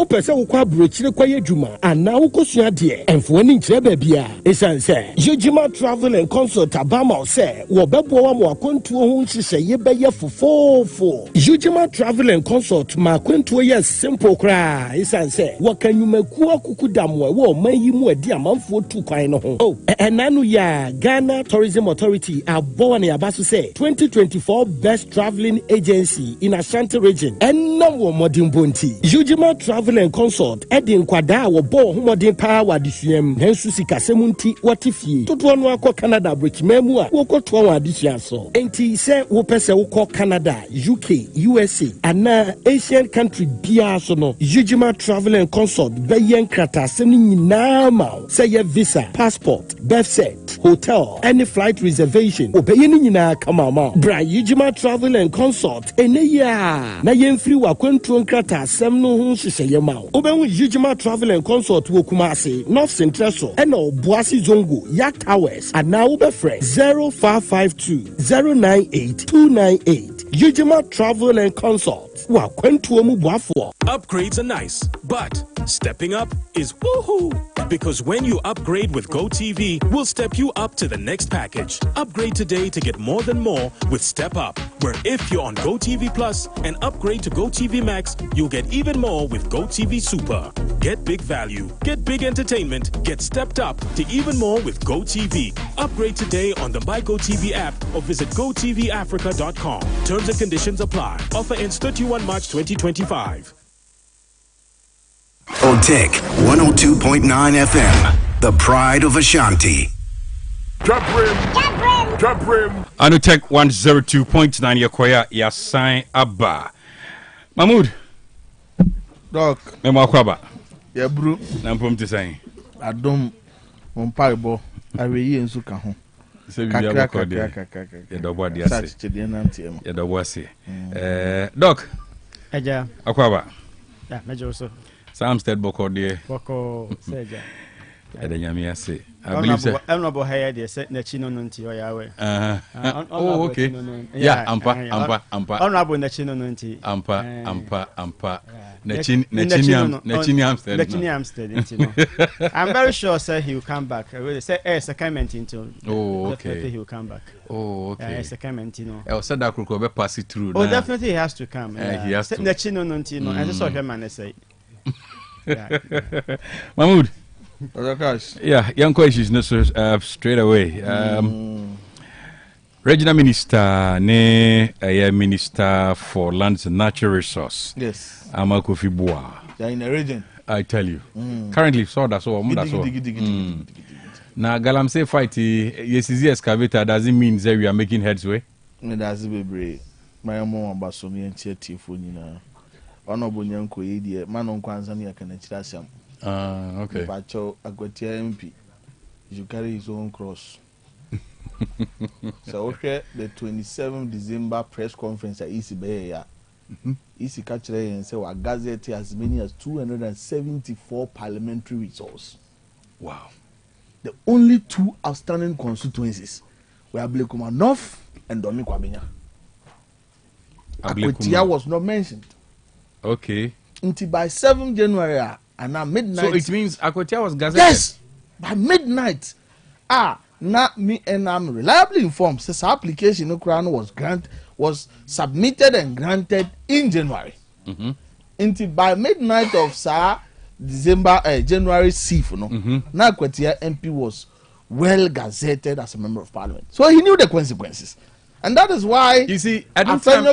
opese wo kwa brochire kwa yedwuma ana wo kosua de emfo ni nkyere ba bia esanse Yojima Travel and Consult abama se wo bebo wa mo akwantuo ho nhyehyɛ ye bɛyɛ fofofo Yojima Travel and Consult ma akwantuo yɛ simple kra esanse wo kanyumaku akuku damwe wo mayi mu adi amanfo tu kwan no ho enanu ya Ghana Tourism Authority aboa na yabaso se 2024 best traveling agency in Ashanti region enna wo modern bonti Yojima Travel and Consult edin kwada wo bo ho modern power disuam nansu sikasemunti watifie toto no akọ Canada brechmemu a wo koto wa adisia so enti se wo pese wo kọ Canada UK USA ana Asian country bia so no Yojima Travel and Consult beyen krata asem nyina ma say your visa passport birth cert hotel any flight reservation obeyen nyina kama ma bra Yojima Travel and Consult eneya na yemfiri wa kwantuo krata asem no ho hyehyɛ ma obehu Yojima Travel and Consult wo Kumasi North Central so ena Obuasi Zongo Yak Towers and now be friend 0552 098 298 Yojima Travel and Consult wa kwantuo mu boafo. Upgrades are nice, but stepping up is woohoo! Because when you upgrade with GoTV, we'll step you up to the next package. Upgrade today to get more than more with Step Up, where if you're on GoTV Plus and upgrade to GoTV Max, you'll get even more with GoTV Super. Get big value, get big entertainment, get stepped up to even more with GoTV. Upgrade today on the My GoTV app or visit GoTVAfrica.com. Terms and conditions apply. Offer ends 31 March 2025. OTEC 102.9 FM, the pride of Ashanti. Dwabrem. OTEC 102.9 Yakoya Yasan Abba. Mahmoud. Doc. Memo Akwaba. Yeah, bro. Nampom to say. Adom Mompaibo. Aweyi ensu ka ho. Se bi ya ko de. Ya dobo de ase. Ya dobo ase. Doc. Eja. Akwaba. Yeah, mejo so. Sam stead boko de. Boko seja. Edanyame ase. I believe so. Honorable Haya de set na chino no nti oyawe. Oh, okay. Yeah, ampa. Honorable na chino no nti. Ampa. Nachini Amstead. I'm very sure sir he will come back. I will say second into. Oh, okay. Definitely he will come back. Oh, okay. Second you I said that could be pass it through. Oh, definitely he has to come. He has to. Nachino no nti no. And that's what man say. Mahmoud. Yeah, young questions straight away. Regional Minister, Minister for Lands and Natural Resource. Yes. Amakofi Bua. They are in the region. I tell you. Currently, so that's all. Now, Galamsey fight, yes, is the excavator doesn't mean that we are making headway. That's a brave. My mom Bassomi and Chetty Funina. Honorable Yanko, Manon Kwanzania can actually. Okay. Pacho Agwetia MP. You carry his own cross. So okay, the 27th December press conference at ECB. EC catch and say our gazette as many as 274 parliamentary resources. Wow. The only two outstanding constituencies were Ablekuma North and Domikwabenya. Agwetia was not mentioned. Okay. Until by 7 January. And now midnight. So it means Akwetia was gazetted? Yes. By midnight. Now me and I'm reliably informed. Since application was submitted and granted in January. Until by midnight of January 6th, now Akwetia MP was well gazetted as a member of parliament. So he knew the consequences. And that is why you see, I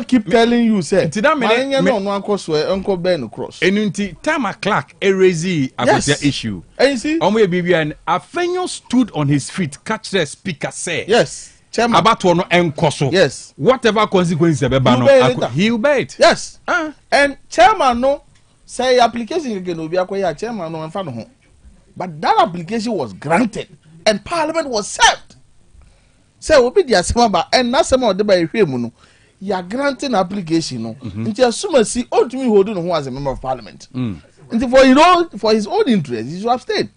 keep telling you, say, until that minute, cross. And until time Clark erase Akwetia issue. And you see, and Afenyo stood on his feet, catch the speaker say, yes, chairman, about to enkoso. Yes, whatever consequences he will bear it. Yes, and chairman no say application again will be acquired. Chairman no and home, but that application was granted and parliament was served. Say we be the asema and na sema ode ba ehwe mu no ya granting application no nti asuma si ontumi hold no ho as a member of parliament nti for his own interest he should abstain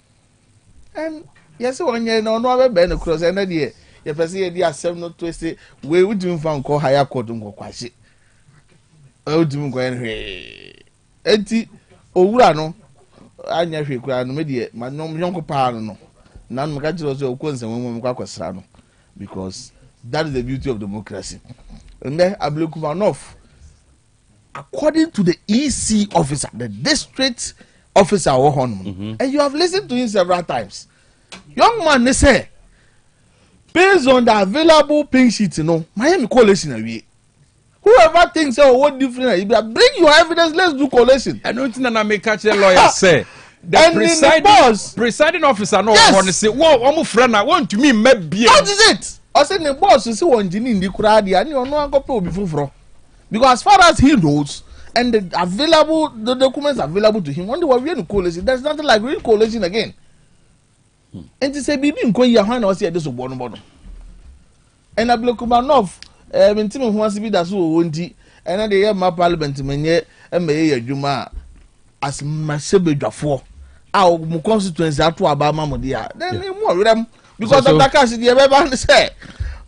and yes one year no be no cross and there ye person ye di asem no to say we would even fan call higher court nko kwase would even go and enti owura no anya hwe kura no me de ma nyonko pa no na no ka jiro so okwo nsem mo kwa kwasra no because that is the beauty of democracy. And then Abdulkumanov, according to the EC officer, the district officer, and you have listened to him several times. Young man, they say, based on the available pink sheet, Miami coalition away. Whoever thinks, oh, what different? Bring your evidence. Let's do coalition. I don't think I may catch a lawyer say. The presiding officer, no one to say, whoa, I'm a friend. I want to me, maybe. What is it? I said the boss is one engineer in the crowd, and you know, I'm going to be because as far as he knows, and the documents available to him, when they were real coalition, there's nothing like real coalition again. And to say, Bibi, in Koya, I know, see this one. And Abdulkumanov, in Tim wants to be that's who won't he, and then they have my parliament, and may Juma as my sibling for our constituency to Obama Modia. Then you more them. Because of that case, the ever say,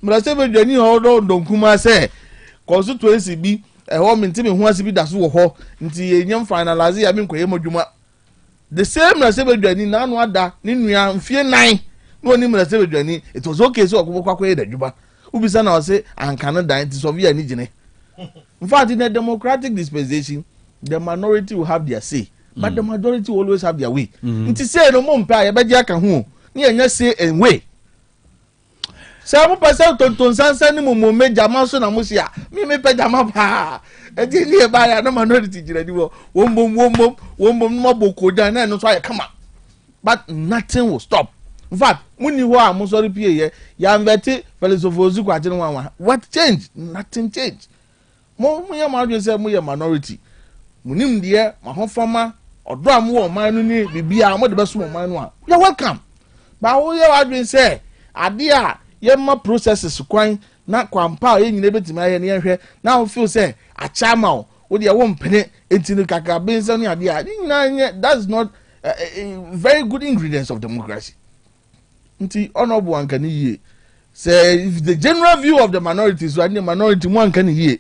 but I say, when you know, don't come say, constituency be a home in Timmy who wants to be that's who ho until you finalize. I mean, Koyemo the same as ever journey, none wada, Ninia, fear 9. No name as ever journey. It was okay, so I could the Juba. Who be son, I'll say, and Canada into Soviet Nijine. In fact, in a democratic dispensation, the minority will have their say, but the majority will always have their way. It is say no more pay, but Jack and who. Ni enya say enwe say mo person tonton sansan ni mo me jama so na mo sia me pe jama pa e di ni e ba ya no minority jira di wo wom mo boko jan na no so ya kama but nothing will stop. In fact muni ho a mo sorry pie ye ya invite philosophy kwa jin wan what change? Nothing change. Mo ya ma dwen say mo ye minority munim de ma ho fama odo am wo man no ni bibia mo de be so man no a you welcome. But who you have been say, Adia, yema processes kwan na kwampa ye nyine betimi aye ne hwe na feel say a chama wo de won pene entinu kaka benza ne adia that's not a very good ingredients of democracy. Nti honorable ankani ye say if the general view of the minorities and the minority mo ankani ye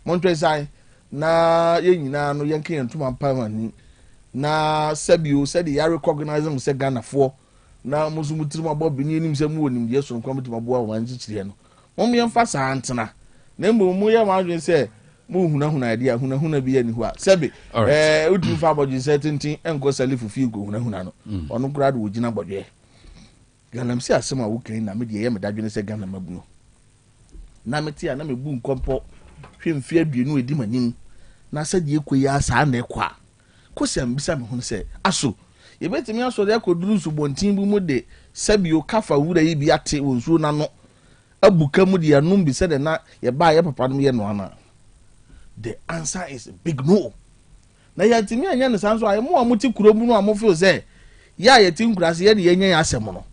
montwe sai na ye nyina no yenke yentuma pamani na sabio said they recognize them say Ghana for na musumutiri mabo bini nim se mu wonim de so nkwa mutima bo a wan chichire no mom ye mfa sa antena na mbo mu ye ma dwen se mu hunahuna de hunahuna bi ani hu a sebe utu fa bodwe se tintin enko salifu fi go hunahuna no ono kura de wogina bodwe ganam si asema wo kan na me de ye me dadwene se Ghana mabuno na meti a na mebu nkompo hwemfie aduenu edi manim na se de ekoyi asa na ekwa kosiam bisa me hu se aso ye betimi aso de akoduru su bontin bu mu de sabio kafa wura yi bi ate wonsu na no abuka mu de anum bi se de na ye ba ye papa no ye no ana. The answer is a big no. Na ya timi anya ne sanso aye mo amuti kuro mu no amofo se ya ye tin kurase ye de ye nya asem no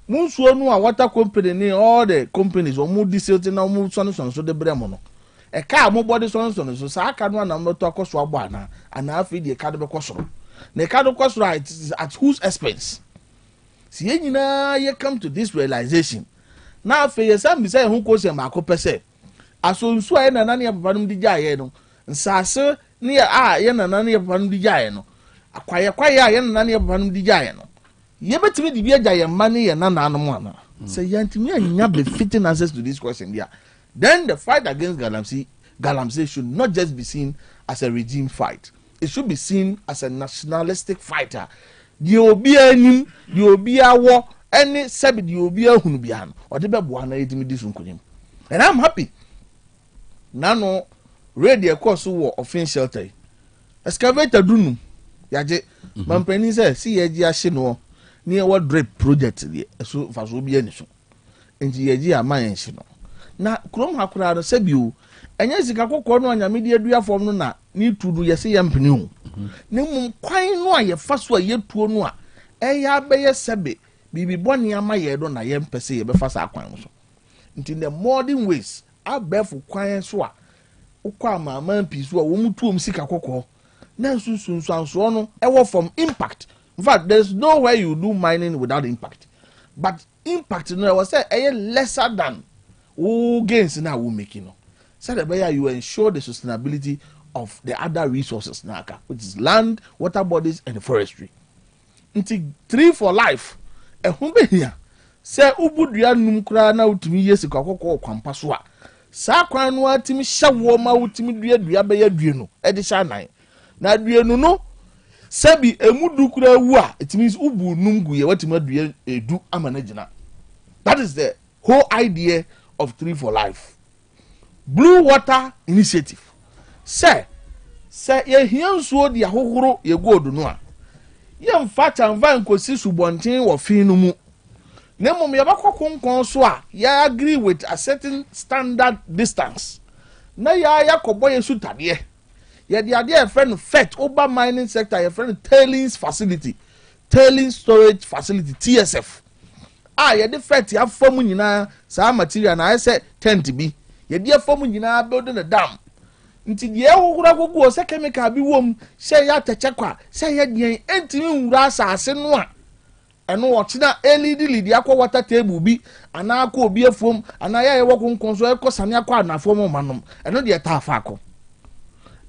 munsuo no a water company ni all the companies o mu disilting na mu so de bremo no e ka mo body so sa aka no na mbeto akoso abo ana afi de ka de bekoso na ka de koso at whose expense. Si ye nyina ye come to this realization na afi ye sam bi say hu ko se ma ko pese aso nsu aye na nane papa num di jaye no nsase ne ye na nane papa num di jaye no akwaye aye na nane papa num di jaye no ye betimi di bia jaye mane ye na nanom ana say yantimi anya be fitting answers to this question there. Then the fight against Galamsey should not just be seen as a regime fight. It should be seen as a nationalistic fighter. The obia nim, the obia war, any sebi the obia hunubian, or the babuana edimi disunkunim. And I'm happy. Nano ready a course war of fin shelter. Excavator dunum. Yaje, Mampeni says, see a shino near what drape project, so fast will be any so. And the idea my shino. Na krom hakura no sabiu enya sika kokko no anya media dua form no na ni tudu yese yampini hu ne mum kwan no a ye faso a ye tuo no a eya be ye sebe bibi boni ama ye do na ye mpese ye be fasa kwan so nti the modern ways abefu kwan so a ukwa ama mpiso a wo mutuom sika kokko na sunsunso no ewo from impact. In fact, there's nowhere you do mining without impact, but impact no was say lesser than who gains now will make no. So that way you ensure the sustainability of the other resources naka, which is land, water bodies, and forestry. Nti tree for life. Ehumbe here. Say ubudua num kura na utumi yesi kwakoko kwampa so a. Sa kwan no atimi hyawo ma utimi dua be due no. E de sha nan. Na due no sebi emudu kura wu a, it means ubu nungu ye watimi dua edu amanagina. That is the whole idea of tree for life. Blue water initiative. Say ye hiansuo de ahohoro ye godo no a. Ye mfa chanva nkosi subonten wo fin no mu. Na mum ye bakokonkon so a ya agree with a certain standard distance. Na ya yakobo ye sutade. Ye de ade e friend fet over mining sector ye friend tailings facility. Tailings storage facility TSF. Ye de fet ya fam nyina sa material na say tent bi. Ye de fam nyina building a dam. Nti de ehura gogo o se chemical bi wom se ya techekwa se ya de entimi nwura asase no a eno wo china lidi akwa water table bi ana akwa obi afom ana ya yewo konkon so ekosane akwa anafom manom eno de ta afa akọ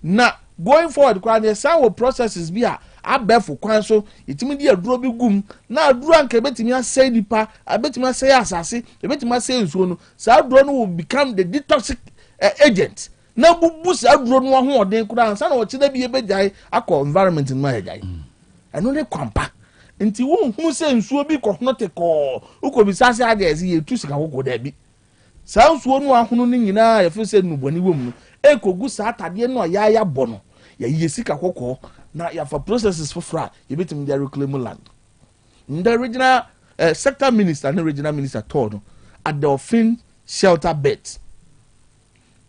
na going forward kwa ne sawo processes bi a abefo kwan so itimi de aduro bi gum na aduro anka betimi asai dipa abetimi asai asase betimi asai nsuo no sa aduro no will become the detoxic agent na bubu sa aduro no ho oden kura ansa na wo chida bi ebejai akọ environment no ejai eno ne kwampa nti wo hu se nsuo bi ko no te ko ukobisase ade ezi ye tu sika kokko da bi sa nsuo no ahono ni nyina ye fe se nuboni wom no ekogu sa atade no ya bono ya ye sika kokko na ya for processes for fra ye betim dey reclaim land. The regional sector minister and the regional minister told at the Ofin shelter beds.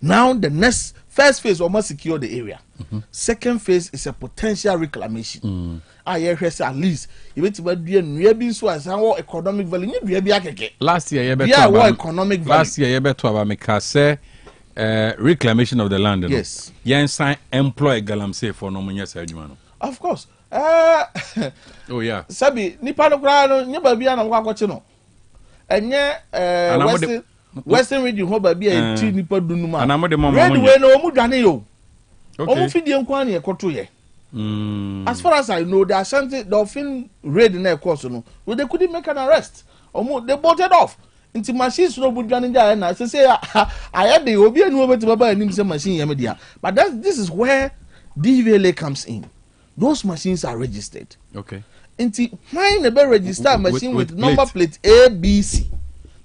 Now the next first phase almost secure the area. Second phase is a potential reclamation. I hear at least you bet to be a so as our economic value. Last year, economic value. Last year, you better have a reclamation of the land. Yes. Yes, employ galamsey for no money. Of course. Oh yeah. Sabi nipa no kra no nya ba bia na kwa kwache no. Enye Western region ho ba bia enti nipa dunu ma. Red way no omu dwane yo. Omu fidie nkwa na ekoto ye. As far as I know, the Ashanti dolphin raid in their course, no, well, they couldn't make an arrest. They bolted off. Into machines no would run in there, and I say, I had the Obi and over to Baba and him machine media. But this is where DVLA comes in. Those machines are registered. Okay. Into find a register machine with number plate ABC.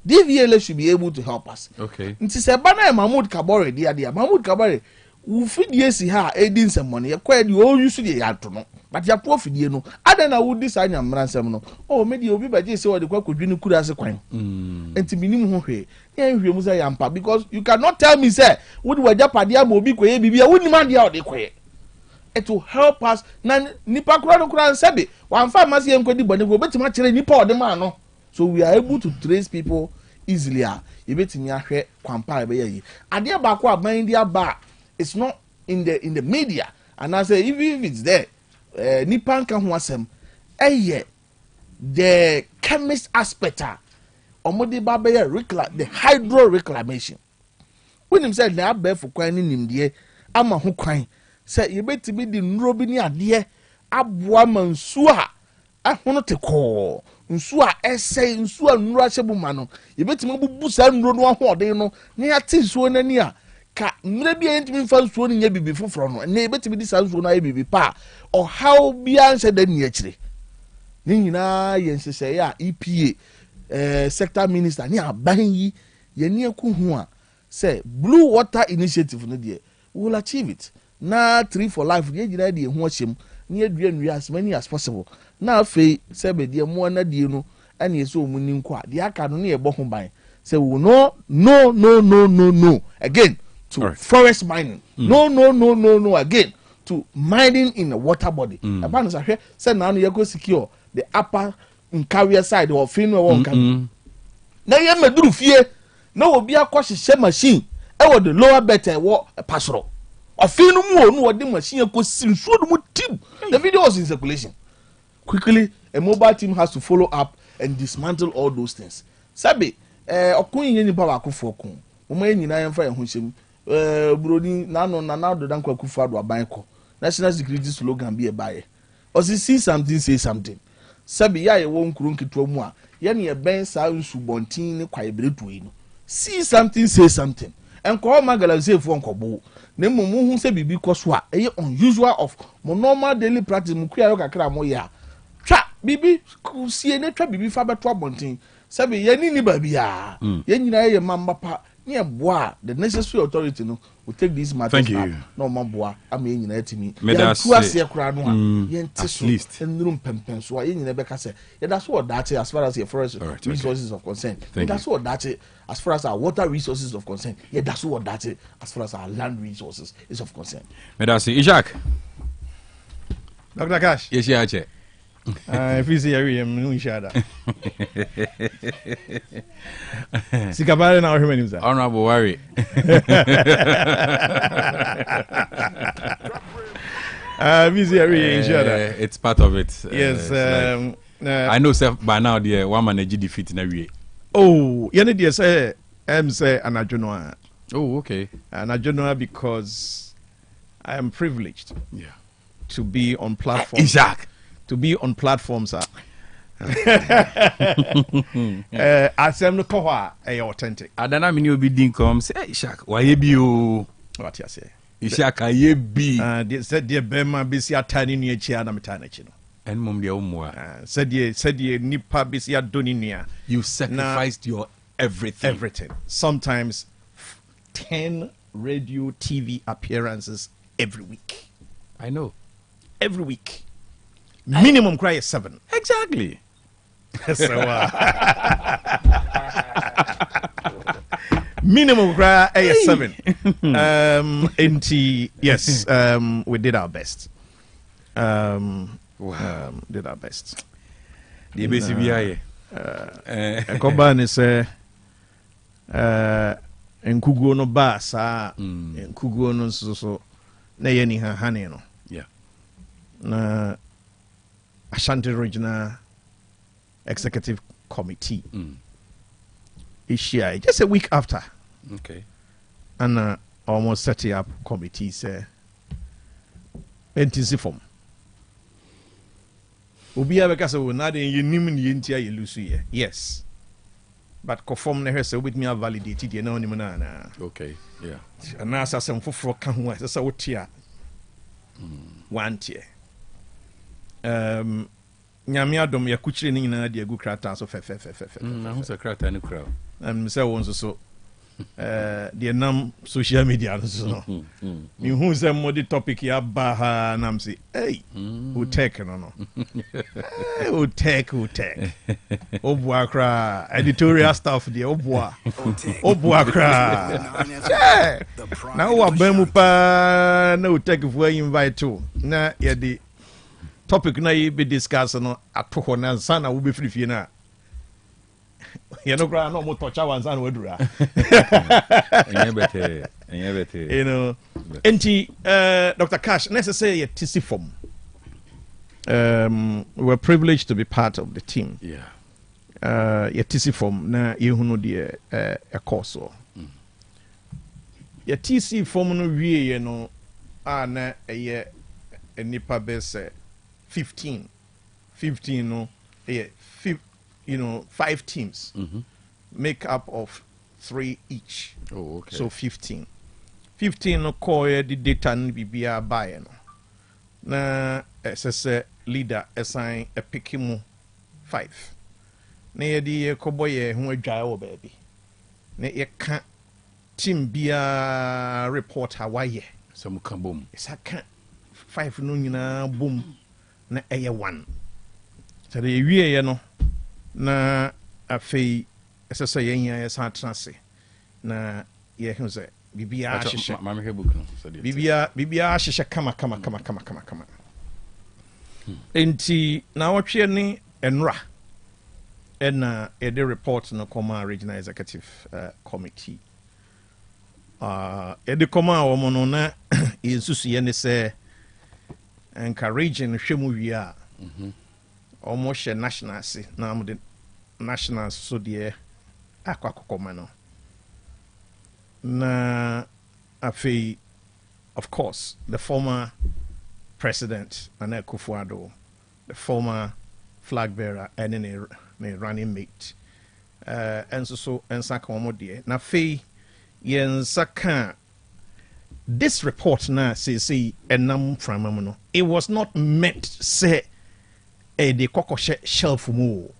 DVLA should be able to help us. Okay. Into Sabana Mahmoud Kabore, dear Mahmoud Kabore. Ufidie si ha edin semone ye kwa di o yusu de yato no but ya po fidie no ada na wudi sa nya mransem no o me di obi baje se wo de kwa kodwini kura ase kwan enti minim ho hwe ye hwe mu say yampa because you cannot tell me say wudi waja pade am obi koye bibia woni ma de o de koye. It will help us na nipa kura no kura nsabe wan fa mase ye nkodi bone go betima kire nipa o de ma no so we are able to trace people easily a ye betimi ahwe kwampa be ye ade ba ko aban dia ba. It's not in the media, and I say even if it's there, Nipan kan huasem, the chemist aspect, omodi babeye the hydro reclamation. When him said na be for kwan nim die ama ho kwan say ye betimi di nrobi ni ade aboa mansu a ahono te ko nsu a ese nsu a nru ahyebu ma no ye betimi bubu sa nro no ho oden no ne ate nsuo nani a ka mre bia ntimi fa nsuo ne nya bibi foforo no na ebetimi di sa nsuo na bibi pa o how bia nse da ni akire ni nyina ye nsese ya EPA sector minister ni aban yi ye ni ekuhu a say blue water initiative no de we will achieve it na tree for life ye nyina de hu ahyem ni adua as many as possible na afei say be de mo na de no ene ye so omuni nko a de aka no na ye bo ho ban say we no again to forest mining. No again to mining in a water body. About us said now you go secure the upper carrier side or fin or one can. Now you may do fear. No be a cautious machine. I want the lower better walk a pastoral. Or fin no more the machine could see team. The video was in circulation. Quickly, a mobile team has to follow up and dismantle all those things. Sabi, okun yen ni power ko fokun. Mo ma nyina yan fa ehunhyem. Brody now the Danko Kufado Abanko. National security slogan be a buyer. Or see something, say something. Sabi ya won't crunk to moi. Yanni a ben sounds subontin quite between. See something, say something. And call Magala say for Uncle Nemo who say be coswa, a unusual of normal daily practice Mukia Moya. Trap Bibi could see a trap Bibi Faber Twabontin. Sabi Yanni Babia. Yanni Mamba pa near bois, the necessary authority no will take these matters. Thank you. No mamboa, I mean in it me. At least and room pempen so I never can say. Yeah, that's what that's as far as your forest resources of concern. That's what that's it as far as our water resources of concern. Yeah, that's what that's it as far as our land resources is of concern. Medasi Ishak. Dr. Cash. Yes, yeah, che. If you see every shada. Sikabare na ohwe ni Honorable Worry. It's part of it. Yes. I know self by now the one manage defeat in a way. Oh, you need to say say anajonoa. Oh, okay. Anajonoa because I am privileged. Yeah. To be on platforms. Isaac. To be on platforms. Asem no kohwa ay authentic. Adana mini obi din come say Ishak, why ye bi o? What you say? Ishak aye bi. They said the bema bisi atani ni echi na metana chi no. En mom de omwa. Said the nipa bisi adoni nia. You sacrificed your everything. Everything. Sometimes 10 radio TV appearances every week. I know. Every week. Minimum cry is 7. Exactly. So minimum cry is 7. Yes, we did our best. Did our best. The BCBI. Koban is Nkuguo no ba sa Nkuguo no so na ye ni ha ne no. Yeah. Na Ashanti Regional Executive Committee. Ishia just a week after. Okay. And almost setting up committees NTC form. Obi abeka we na den yenim ne yentia ye lusu ye. Yes. But conform na hwese with me validated ye na onim na na. Okay. Yeah. And na asasem foforo ka ho asasa wotia. One tier. Nyame adom ya kuchire ni nyina de agu krata so fe. Na hu se krata ni kra. Say won so the nam social media so no. Me hu se mo the topic ya ba ha nam say hey OTEC no. OTEC. Obua kra editorial staff there obua. Obua kra. Na wa bamu pa na OTEC fu invite to na ya di topic na ye be discuss no atoho na sana wo be frifie na ye no gra no mo tocha wan sana wadura enye bete you know enti Dr. Cash necessary ye tisi form we were privileged to be part of the team. Yeah. Ye tisi form na ye hunu de a course ye tisi form no wie ye no na ye nipa bese 15 no yeah 5 teams make up of 3 each. Oh, okay. So 15 no call the data ni bibia buy no na ss leader assign a pick 5 na ye di kobo ye ho adwa wo baby na ye ka team bia report hawaye some kabom isa ka 5 no nyina boom na eye 1 so the wie ye no na afei esese ye nya ye san transe na ye hu se bibia ahihye mama he book no so bibia ahihye kama enti na wotwe ni enra ena e de report no Koma Regional Executive Committee e de Koma wo mo no na yensusu ye ne se encouraging hwemu wi a almost share national see na am the national so de akwakokoma no na Afi, of course, the former president, Nana Akufo-Addo, the former flag bearer, and then a running mate. And so, and Sakamodi. Now, Fee, Yen Saka, this report now says, and num from it was not meant, say, the Koko shelf more.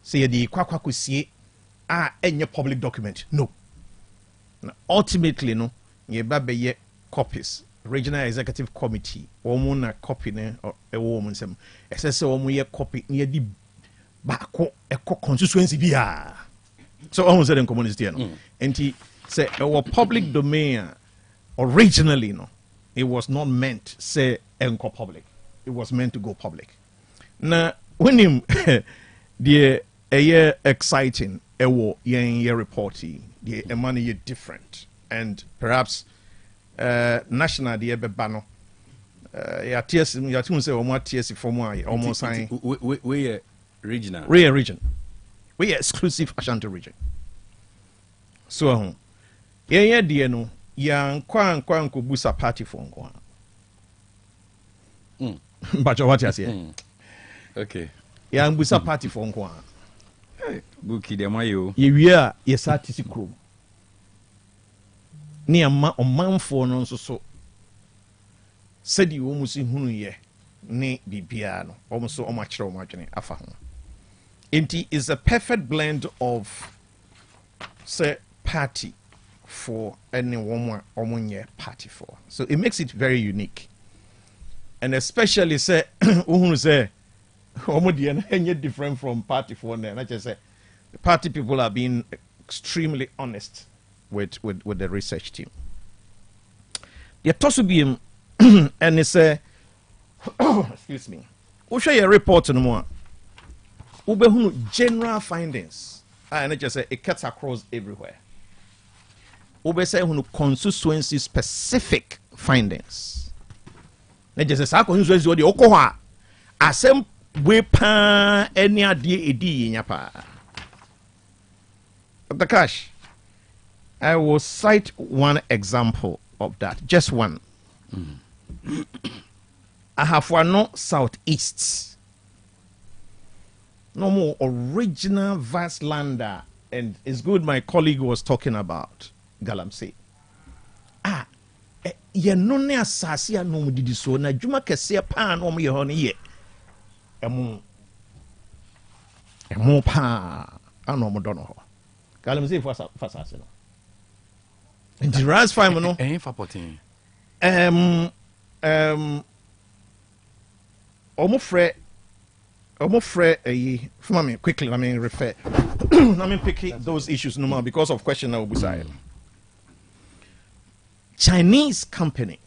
Say, the Kwakwakusi, any public document. No. Now, ultimately, no, ye babe copies. Regional Executive Committee, or na copy ne or a woman some SSO copy near the back a constituency bia. So almost said in community and he say our public domain originally no, it was not meant say enco public. It was meant to go public. Now when him the a year exciting a war year reporting the money different and perhaps national the bano ya TS ya tun say omo TS from why almost sign we regional region we exclusive Ashanti region so yeah die no ya nkwa nko busa party for nkwa but what you say okay ya busa party for nkwa buki de mayo ye wia ye satisi krom ni ama ɔmanfoɔ no nso so sɛdeɛ wɔn mu si hunu yɛ ne biribiara no wɔn nso wɔn akyerɛ wɔn adwene afa ho nti is a perfect blend of say party for any wɔn a wɔn nyɛ party for, so it makes it very unique and especially say uhunu say wɔn deɛ no ɛnyɛ different from party for na kyerɛ sɛ the party people are being extremely honest with the research team. The Tosubium and it's excuse me. We'll show you a report no more. Ubehunu general findings. And it just say it cuts across everywhere. Ube say hunu constituency specific findings. It just say constituency odi okoha. Asem we pa any adie edi nyapa. The cash. I will cite one example of that, just one. Ahafwano Southeast. No more original vast lander, and it's good my colleague was talking about Galamsey. Ye no ne asase anom didi so na dwuma kese pa na ye ho ne ye. Emu pa anom do no ho. Galamsey for asase no. In the rise time, no. Quickly, let me refer. Let me pick those issues no more because of question that will be side. Chinese company.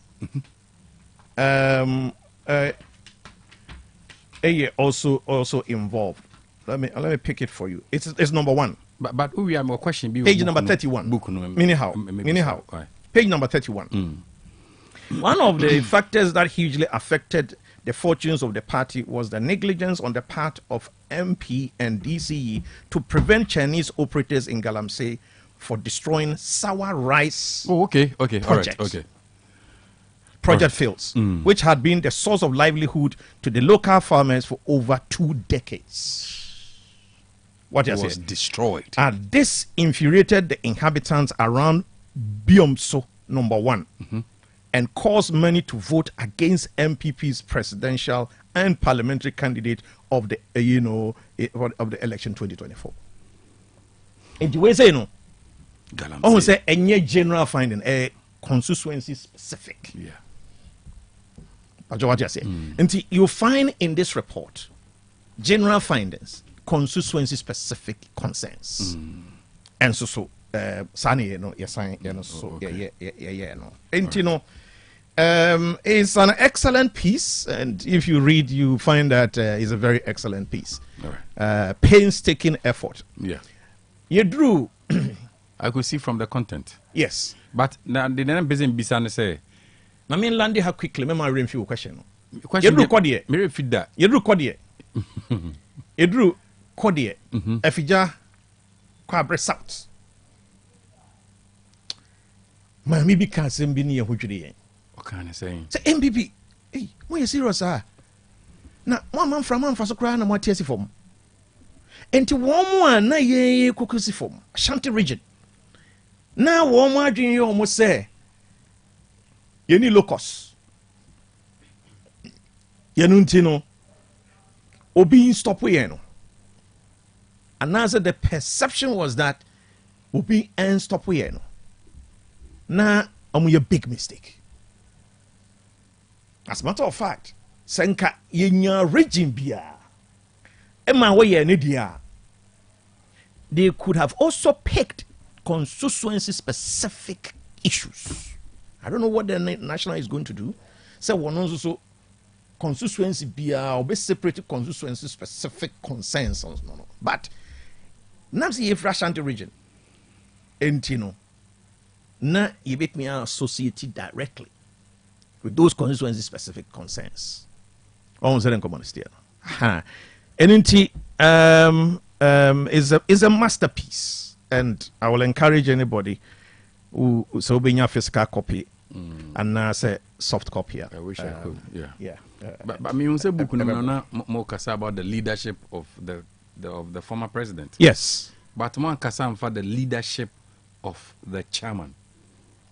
Also involved. Let me pick it for you. It's number one. But we have more question. Page number 31. Anyhow. Page number 31. One of the factors that hugely affected the fortunes of the party was the negligence on the part of MP and DCE to prevent Chinese operators in Galamsey for destroying sour rice. Project fields, which had been the source of livelihood to the local farmers for over 2 decades. What it was destroyed. And this infuriated the inhabitants around Biomso, number 1, and caused many to vote against MPP's presidential and parliamentary candidate of the of the election 2024. And the way say no, I say any general finding, a constituency specific. Yeah. That's what you say. And you find in this report general findings, constituency specific concerns, and so Sani, no. And it's an excellent piece, and if you read, you find that it's a very excellent piece. Painstaking effort. Yeah. You drew. I could see from the content. Yes. But now the name business Bisane say. I mean, Landy, how quickly? Let me review question. You drew Kodie. Me feed that. You drew Kodie. You drew Kodie. Efija Kwabre South. maame bi ka asɛm bi ne yɛ ho dwere yɛn ɔka ne sɛn sɛ mpp ei moyɛ serious a na moama mframa mfa so koraa na moate asi fam enti wɔn mo a na yɛn koko si fam Ashanti region na wɔn mo adwene yɛ ɔmo sɛ yɛni locus yɛno nti no obi stop yɛn no anaasɛ the perception was that obi stop yɛn no na ɔmo yɛ big mistake as a matter of fact sɛ nka yɛnya region biara ɛma wɔyɛ ne deɛ they could have also picked constituency specific issues. I don't know what the national is going to do. Say one also constituency biara or be separated constituency specific concerns. No. But now see if Ashanti region entino na you me associated directly with those constituency specific concerns. On certain community. NNT is a masterpiece, and I will encourage anybody who so being a physical copy and say soft copy. I wish I could. Yeah. But I mean, say book na more kasa about the leadership of the former president. Yes. But more kasa for the leadership of the chairman,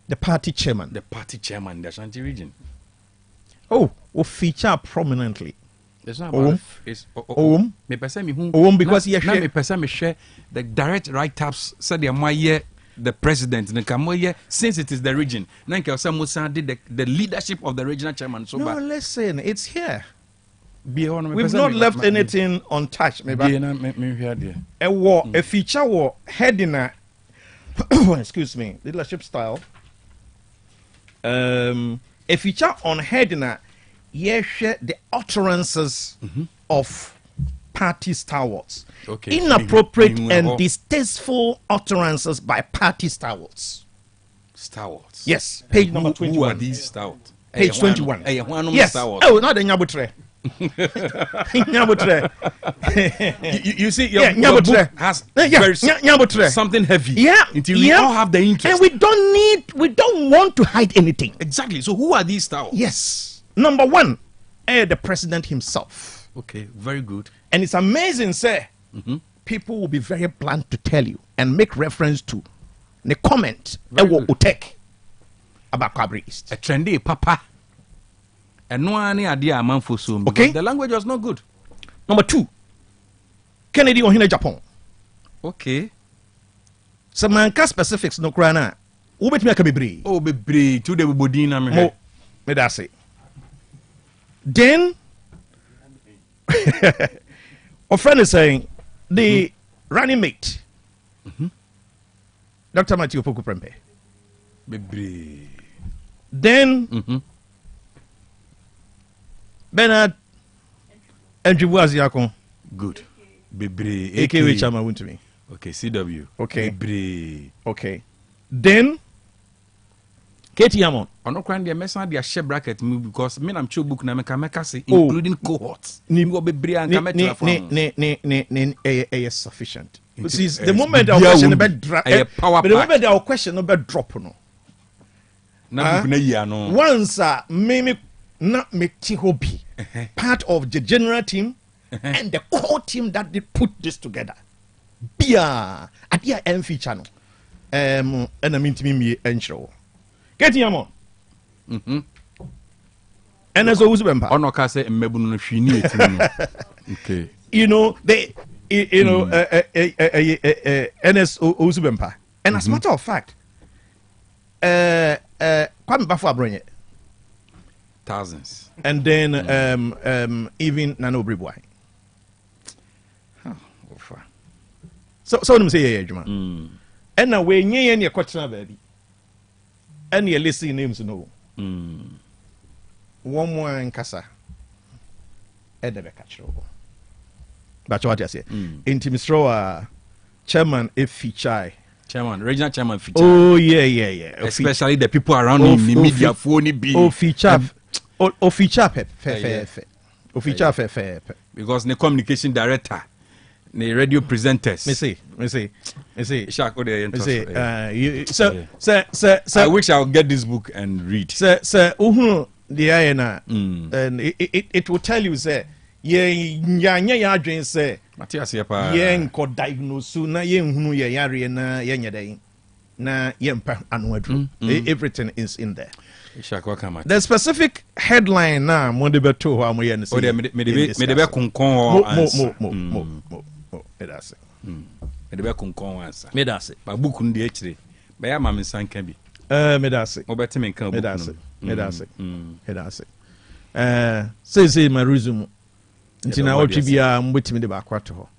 the party chairman, in the Ashanti region. Oh, will feature prominently. It's not about because me share the direct write-ups said the president since it is the region. Did the leadership of the regional chairman. So no, listen, it's here. We've not left anything untouched. A war, a feature war heading a excuse me, leadership style. A feature on heading a the utterances of party stalwarts. Okay. Inappropriate and distasteful utterances by party stalwarts. Stalwarts? Yes. Page number 21. Who are these stalwarts? Page 21. Yes. Stalwarts. Oh, not the Nyabutre. You see, your book has something heavy. Yeah. Until we all have the interest. And we don't want to hide anything. Exactly. So who are these stalwarts? Yes. Number one, the president himself. Okay, very good. And it's amazing, sir. People will be very blunt to tell you and make reference to the comment OTEC about Kabri East. A trendy papa. And no any idea man for soon. Okay. The language was not good. Number two, Kennedy Ohine Japan. Okay. So manka specifics no krana. Ubet me akabibri. Oh, be to the bodina me. Me da say. Then, a friend is saying the running mate, Dr. Matthew Poku Prempe. Then, Bernard Andrew Good. AKW chairman went to me. Okay, CW. Okay. Okay. Then, Katie Yamon. I'm not crying the mess on the share bracket because me I'm book na make say including cohorts. Is sufficient. The moment our question about the moment our question about drop no. Once me not me hobby part of the general team and the core team that they put this together. Bia adia MF channel. And I mean to me ensure. Get him on. And as always, okay. You know, they, NSO Uzubempa. And as a matter of fact, come before bring it. Thousands. And then even Nano Bribwai. So them say yeah, Juma. And now we nye your question baby. And you're listening names no. One more in Casa. Edebe Catchro. That's what I say. Intimistro chairman Fichai. Chairman, regional chairman Fichai. Oh yeah. Especially the people around him, the media phone be. Fichai. Fichai fair. Because the communication director. the radio presenters. Me say. Shark, what they so I wish I would get this book and read. So the INA, and it will tell you say ya dream say Matthias yapa yen ko diagnose na yen hunu ye yare na yen yedai na yen pa anwadru. Everything is in there. The specific headline now mo de beto ho amoye no say. O de me de konkon mo that's it. Me de konkon answer. Me that's it. Ba book ndi akire. Ba ya ma me sanka bi. Me that's it. Mo beti me kan book. Me that's it. Say my resume. Ntina what bia mbetimi de ba kwato ho.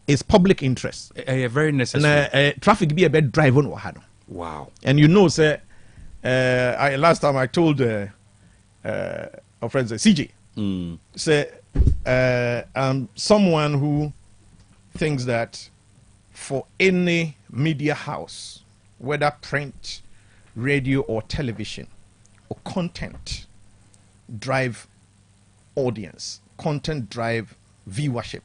It's public interest. Very necessary. And traffic be a bit drive on wa no. Wow. And you know say last time I told our friends CJ say someone who thinks that for any media house, whether print, radio or television, or content drive audience, content drive viewership,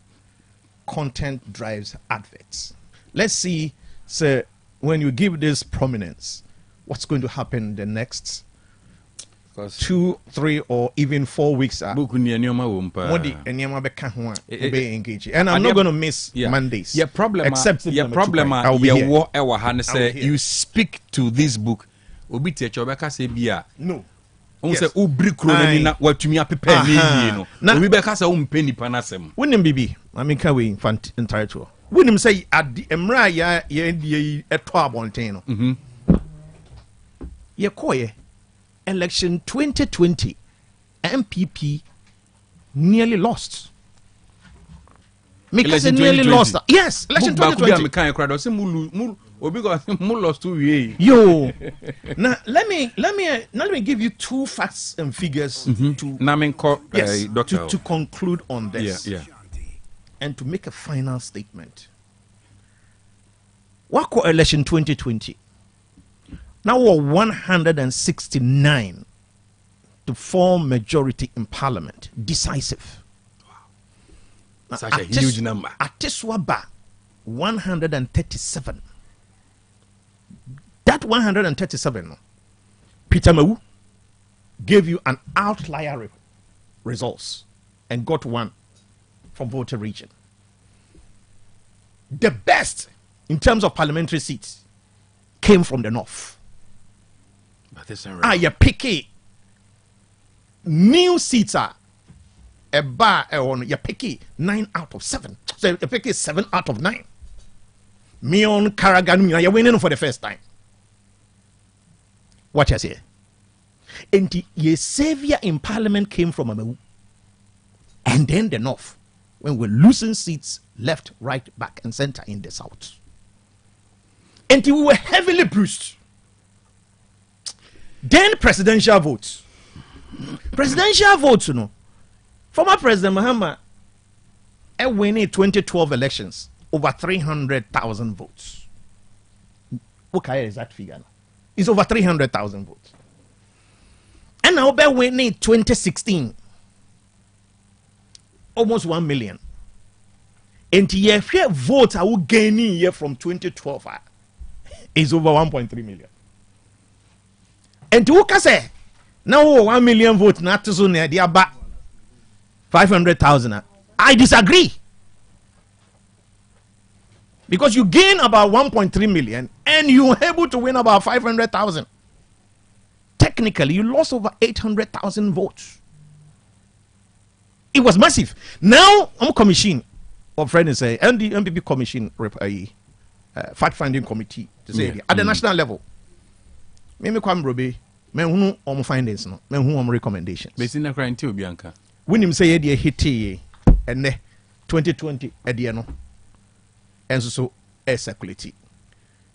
content drives adverts. Let's see, say, when you give this prominence, what's going to happen the next 2, 3, or even 4 weeks? And I'm not going to miss Mondays. Your problem, except your problem, I'll be here. You speak to this book. Obi teacher obeka say bia. No. Say ubri kroni na watumi apepa ni no. Obi beka say umpe nipa na sem. Wonim bibi, amika we infant entitled. Wonim say adi emra ya die eto abonten no. Ye koye election 2020 MPP nearly lost. Because nearly lost. Yes, election 2020. Lost 2 years. Yo, now let me give you 2 facts and figures to conclude on this. And to make a final statement. Wako election 2020. Now we're 169 to form majority in parliament. Decisive. Wow. Such a huge number. Atiswaba 137. That 137, Peter Mawu gave you an outlier results and got one from voter region. The best in terms of parliamentary seats came from the north. You picky new seats are a bar on you picky 9 out of 7. So you picky 7 out of 9. Me on Karaganu, you're winning for the first time. Watch us here. And your savior in parliament came from Amawu. And then the north, when we're losing seats left, right, back, and center in the south. And we were heavily bruised. Then presidential votes. Presidential votes, you know. Former President Mahama winning 2012 elections over 300,000 votes. Okay, is that figure now? It's over 300,000 votes. And now we're winning 2016. Almost 1 million. And the votes are gaining here from 2012 is over 1.3 million. And to say now 1 million votes not to so near the about 500,000. I disagree. Because you gain about 1.3 million and you were able to win about 500,000. Technically, you lost over 800,000 votes. It was massive. Now, I'm commission of friends say, and the MPP commission fact-finding committee to say at the national level. Maybe come Robe, men who on findings, no, men who on recommendations. Basically, crying too, Bianca. When him say the hit and 2020 at the end. And so air circulate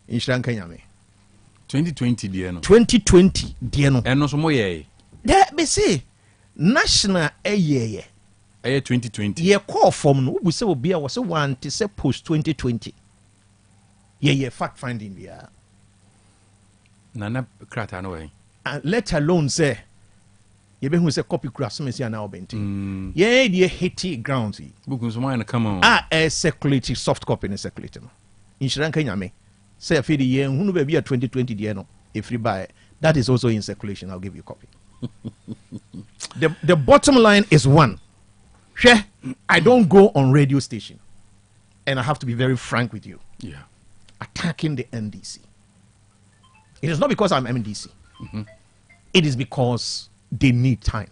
in Sri Lanka. 2020 Diano. 2020 Diano. And no more ye. There be say national a year. 2020. Ye call from no we say will be was one to say post 2020. Ye fact finding there. Nana crata no way. Let alone say yɛbɛhu sɛ copy kura somesi anaa ɔbɛnti yɛdeɛ hate grounds yi books so mine come on circulate soft copy ne circulate no nhyira nka nyame sɛ afei de yɛnhunu baabi a 2020 deɛ no ɛfiri baɛ that is also in circulation. I'll give you a copy. The bottom line is one. I don't go on radio station, and I have to be very frank with you. Yeah, attacking the NDC. It is not because I'm MDC. It is because they need time.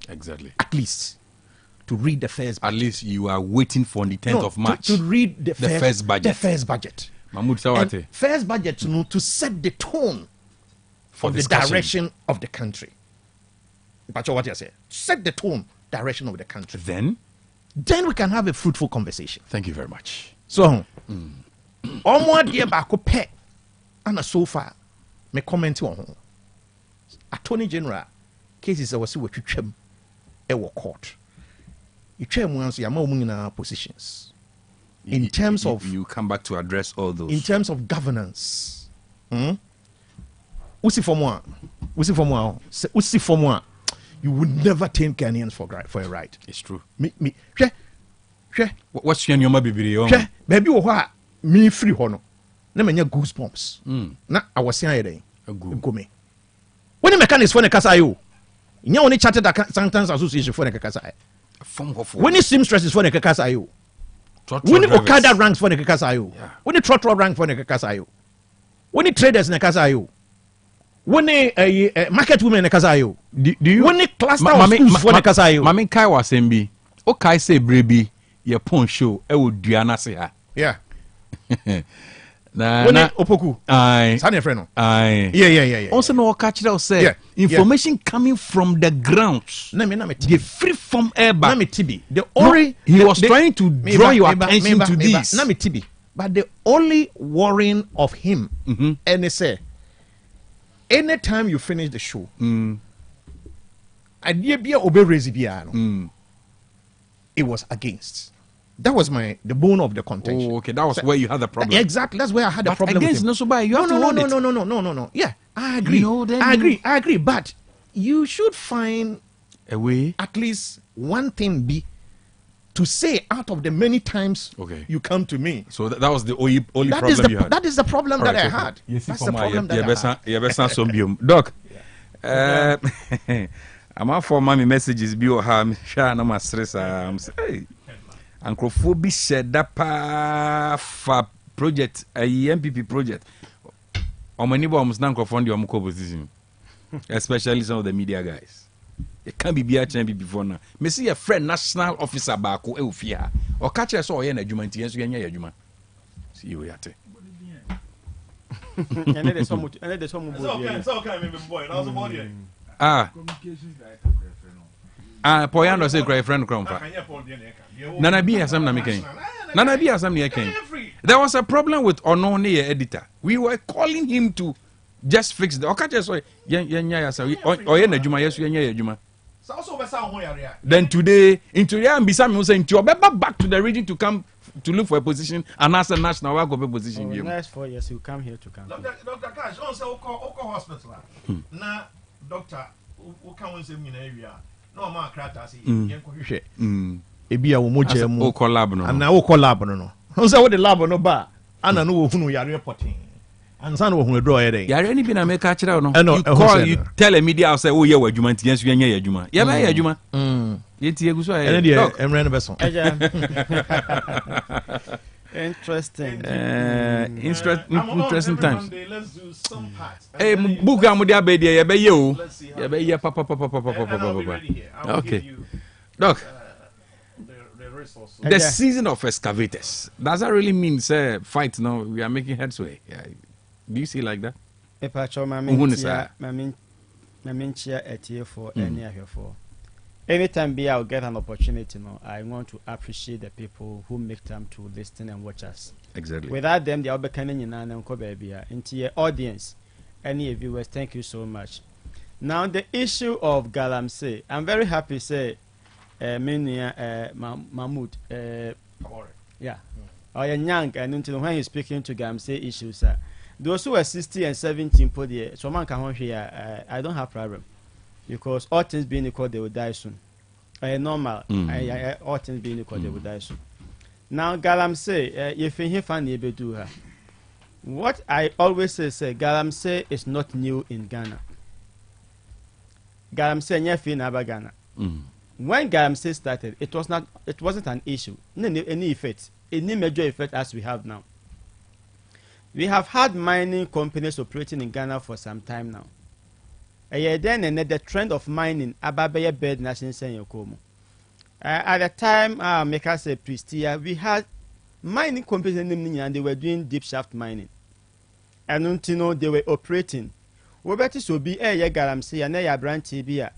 Exactly. At least to read the first budget. At least you are waiting for the 10th of March to read the first budget. The first budget. Mahmoud Sawate. First budget to set the tone for the direction of the country. But what you say? Set the tone, direction of the country. Then we can have a fruitful conversation. Thank you very much. So, almost dear bako pe, and so far, me comment on Attorney General cases I was what you chem court. You chem once you are in our positions. In terms of you come back to address all those. In terms of governance, usi for moi, you would never take Ghanaians for a right. It's true. What's your name, baby? Baby, me free hono. Na menya goosebumps. Na I was saying go me. When the mechanics for the kasa you, nya only chartered accountants association for the kasa. When the seamstresses for the kasa you. When the Okada ranks for the kasa you. When the trotro rank for the kasa you. When the traders in the kasa you. When the market women in the kasa you. Do you when the cluster of schools for the kasa you. Mami kai wasembi. O kai say brebi ye pon show e wo duana se ha. Yeah. na opoku. Aye. Sani friend no. Aye. Yeah. Also no catch that say information coming from the grounds. Na me the free from air back. Na me tibi. The only he was trying to draw your attention to this. Na me tibi. But the only worrying of him and they say anytime you finish the show idea be obey resibiano it was against. That was the bone of the contention. Oh, okay, that was where you had the problem. Exactly, that's where I had the problem. Against with him. You have to hold it. No. Yeah, I agree. I agree. But you should find a way. At least one thing be to say out of the many times you come to me. So that was the only problem you had. That is the problem that I had. That's the problem that I had. Doc, I'm out for mommy messages. Be or ham. Share no more stress. I'm say. Ankrofo bi said that fa project a MPP project. Omani bo almost nankrofo ndi omko position. Especially some of the media guys. It can't be MPP before now. Me see a friend national officer baako e ofia. O ka kire so o ye na adwuma nti enso yenya adwuma. See you yate. And there's some boy. Now some boy. Communications director. Poyando say cry friend cromfa. Nana bi asam na meken. Nana bi asam na ken. There was a problem with Onone editor. We were calling him to just fix the okache so yenya yasa oye na adwuma yeso yenya adwuma. Then today into there and bisa me say into obeba back to the region to come to look for a position and as a national work of a position. The next 4 years you come here to come. Dr. Cash, on say Oko hospital. Na doctor who come say me na area. No ma krata say yenko hwehwe. Ebi a wo moje mu o collab no ana wo collab no no say wo the lab no ba ana no wo hunu yare reporting ansa no wo hunu draw yare yare ni bi na me ka kire no you tell a media say wo ye wadwuma nti yenso yenya yadwuma ye ba yadwuma yeti egu so ene de emre no beso interesting interesting times. Hey, book am dey abedi ye be ye o ye be ye papa. Okay, Doc. The season of excavators. Does that really mean say fight now we are making headway? Yeah. Do you see like that? Anytime I'll get an opportunity, I want to appreciate the people who make time to listen and watch us. Exactly. Without them, they'll be coming in and into your audience, any viewers. Thank you so much. Now the issue of Galamsey, I'm very happy to say. Mahmoud, yeah, or young, and until when he's speaking to Galamsey issues, those who are 60 and 17 put the so man can here. I don't have problem. because all things being equal, they will die soon. Normal. All things being equal, they will die soon. Now, Galamsey, if you find you do her. What I always say, Galamsey is not new in Ghana. Galamsey never in Ghana. When Galamsey started, it wasn't an issue. Any effect, any major effect as we have now. We have had mining companies operating in Ghana for some time now. Then the trend of mining, Ababaya Bed Nation Senyokomo. At the time, Meka say Pristia, we had mining companies in Nimni and they were doing deep shaft mining. And until they were operating. Wobeti so be Galamsey and a branch TBA.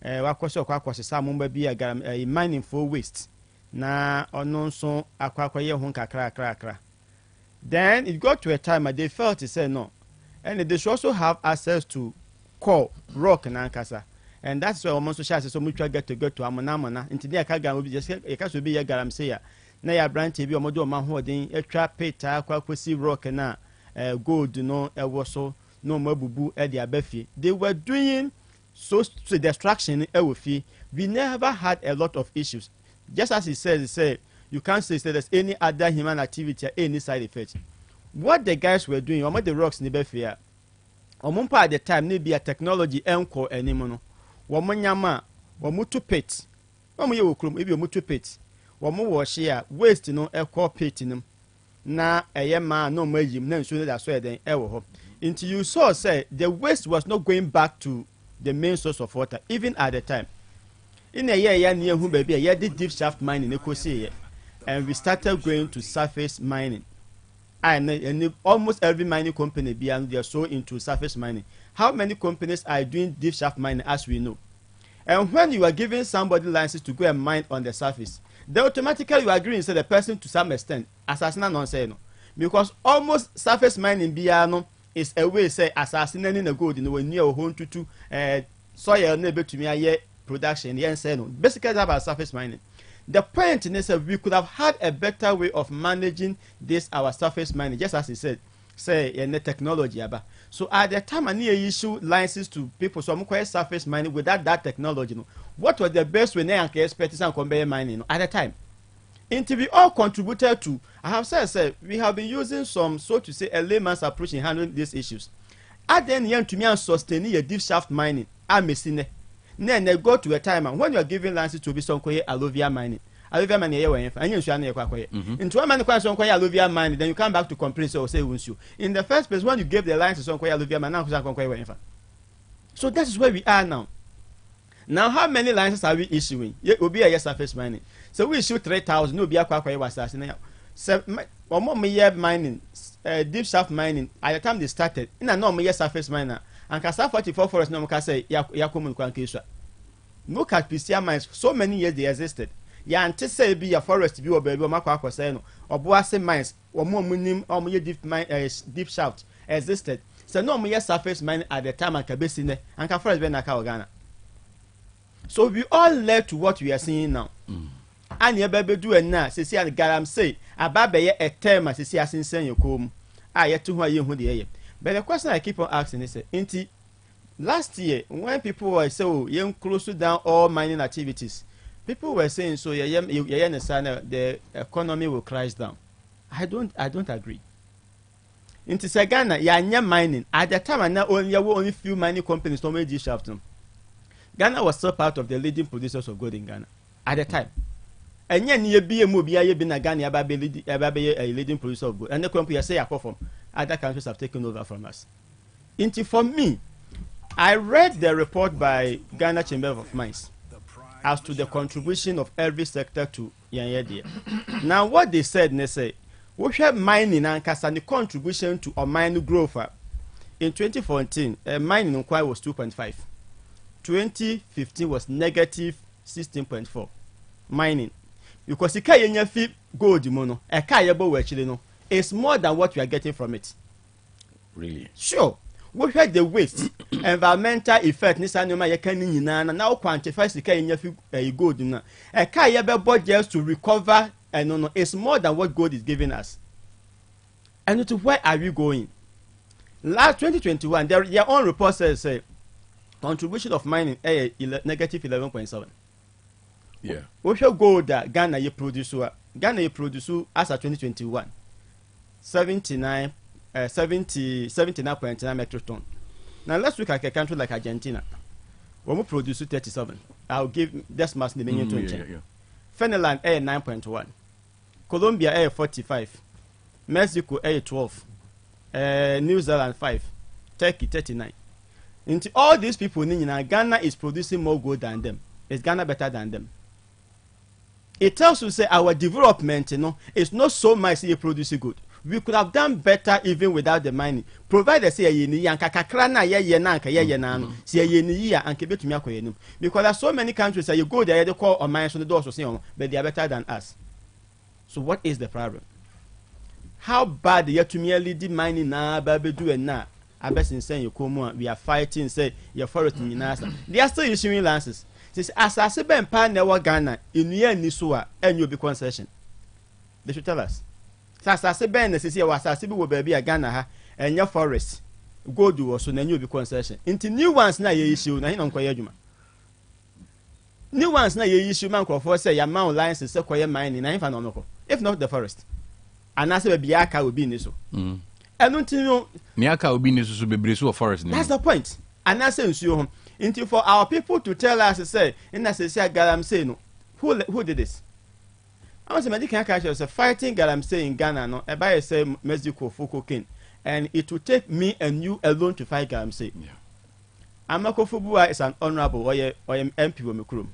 Wakwasho Samumba be a mining for waste. Na onon so akwaye honka kra. Then it got to a time they felt to say no. And they should also have access to coal, rock and ankasa. And that's why almost so much get to Amonamona. Into the Akaga will be just a case will be a Galamsey. Na branch TB or Modo Mahodin, a trap peta, quaquisi rock and gold, no, so no mabubu at the abefi. They were doing so to destruction we never had a lot of issues. Just as he said, you can't say there's any other human activity or any side effect. What the guys were doing, the rocks in the Befia, at the time, maybe a technology encore anymore. Womanyama, Wamutu pit, maybe a mutu pit, Wamu was here, waste no echo pit in them. Na a yama no majim, no sooner that's where they ever. Until you saw, say, the waste was not going back to the main source of water, even at the time. In a year near whom baby, a year did deep shaft mining, and we started going to surface mining. And almost every mining company beyond they are so into surface mining. How many companies are doing deep shaft mining as we know? And when you are giving somebody license to go and mine on the surface, they automatically you agree and say the person to some extent, assassinate non say no. Because almost surface mining beyond is a way say assassinating the gold in the near home to soil neighbor to me a production, yes, say no. Basically about surface mining. The point is that we could have had a better way of managing this our surface mining, just as he said, say in the technology. So at the time I issue licenses to people, so I'm quite surface mining without that technology. What was the best way they expect and conveyor mining at the time? Until we all contributed to, I have said, we have been using some, so to say, a layman's approach in handling these issues. At the end, to me, and sustaining a deep shaft mining, I'm missing it. Then they go to a time when you are giving license to be some alluvia mining. Alluvia mining, and you should into a man question alluvia mining, then you come back to complain, so say, you. In the first place, when you gave the license to alluvia mining, so that is where we are now. Now, how many licenses are we issuing? It will be a surface mining. So we issue 3,000. No, be a quack was assassin. Or more year mining, deep shaft mining. At the time they started, in a normal year surface miner, and Casa 44 forest no can say Yakumun Kwankisha. Look at PCA mines, so many years they existed. Ya anticipate be a forest view of Baby Macquaco Seno, or Boase mines, or more minim or more deep shaft existed. So no more surface mining at the time and Cabesine and Cafres Benaka. So we all led to what we are seeing now. And your baby do and now, say, Galam say, a baby a term as he has in saying you come. I yet to you who the air. But the question I keep on asking is, Inti, last year, when people were so young, close down all mining activities, people were saying, so the economy will crash down. I don't agree. Inti Sagana, ya mining. At the time, and now only few mining companies don't make this shaft. Ghana was still part of the leading producers of gold in Ghana at the time. And yet, near be a movie, I have been a Ghana a leading producer of gold. And the company say apart from other countries have taken over from us. Into for me, I read the report by Ghana Chamber of Mines as to the contribution of every sector to Yanyadia. Now, what they said, they say, we have mining and the contribution to our mining growth. In 2014, mining inquiry was 2.5. 2015 was negative 16.4 mining because the kaya fi gold mono a kaya bo actually no it's more than what we are getting from it. Really? Sure. We had the waste environmental effect ni sanoma ye kan ni na now quantify the kaya fi gold na a kaya be budget to recover and no it's more than what gold is giving us. And to where are we going? Last 2021 their own report says contribution of mining negative 11.7. Yeah. We shall go that Ghana you produce as of 2021 79.9 metric ton. Now let's look at a country like Argentina. When we produce 37, I'll give this mass the menu 20. Finland 9.1, Colombia 45, Mexico 12, New Zealand 5, Turkey 39. Into all these people, Ghana is producing more gold than them. Is Ghana better than them? It tells you say our development, is not so much you produce good. We could have done better even without the mining. Provided say because there are so many countries that you go there, they call on mines on the doors, but they are better than us. So what is the problem? How bad you to merely the mining now, baby do and now? I bet in saying you come on, we are fighting, say your forest in NASA. They are still issuing lances. This as I say, Ben Pan never Ghana in year Nisua and you'll be concession. They should tell us. Sasa Ben the CC was a civil baby a Ghana and your forest go do also then you'll be concession. Into new ones now ye issue, na on Koyajuma. New ones now ye issue man for say your mount lines is sequoia mining, na phenomenal. If not the forest. And as a Biaka will be in this. And don't you know Niaka will be in this be forest. That's the point. And I say you until for our people to tell us say in as say Galam say no. Who did this? I was a medical catcher was a fighting Galamsey in Ghana, no, a buyer say Mexico for cocaine, and it will take me and you alone to fight Galamsey. Yeah. Amako Fubua is an honorable or MP Womikrum.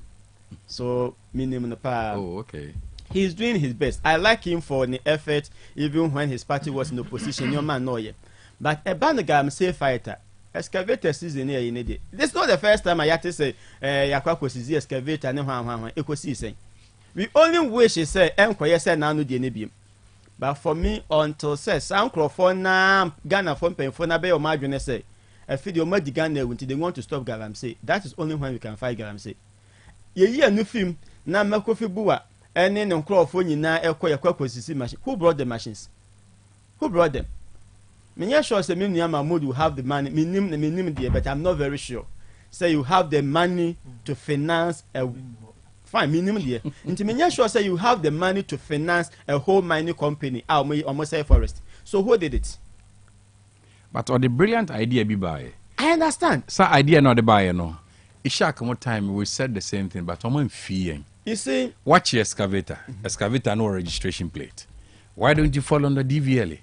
So, minimum the power. Oh, okay. He's doing his best. I like him for the effort, even when his party was in opposition. Your man, no, yeah. But a band Galamsey fighter, excavator season here in it. This is not the first time I had to say, Yakwako is excavator and ecosystem. We only wish he say enquire say now no die but for me until say Sancrophone na Ghana phone pen for na be o madwene say a video ma di Ghana until they want to stop Galamsey. That is only when we can fight Galamsey. Ye a new film na Makofi Bua ene ne nkrofo nyina ekoye kwakosisi machine. Who brought the machines? Who brought them? Me sure say me Mahmoud will have the money. Minim there, but I'm not very sure. Say you have the money to finance a fine minimum there. Into me sure say you have the money to finance a whole mining company. Almost say forest. So who did it? But or the brilliant idea be by. I understand. So idea not the buyer no. It shall come time we said the same thing, but I'm feeling. You see, watch your excavator. Excavator no registration plate. Why don't you fall under DVLA?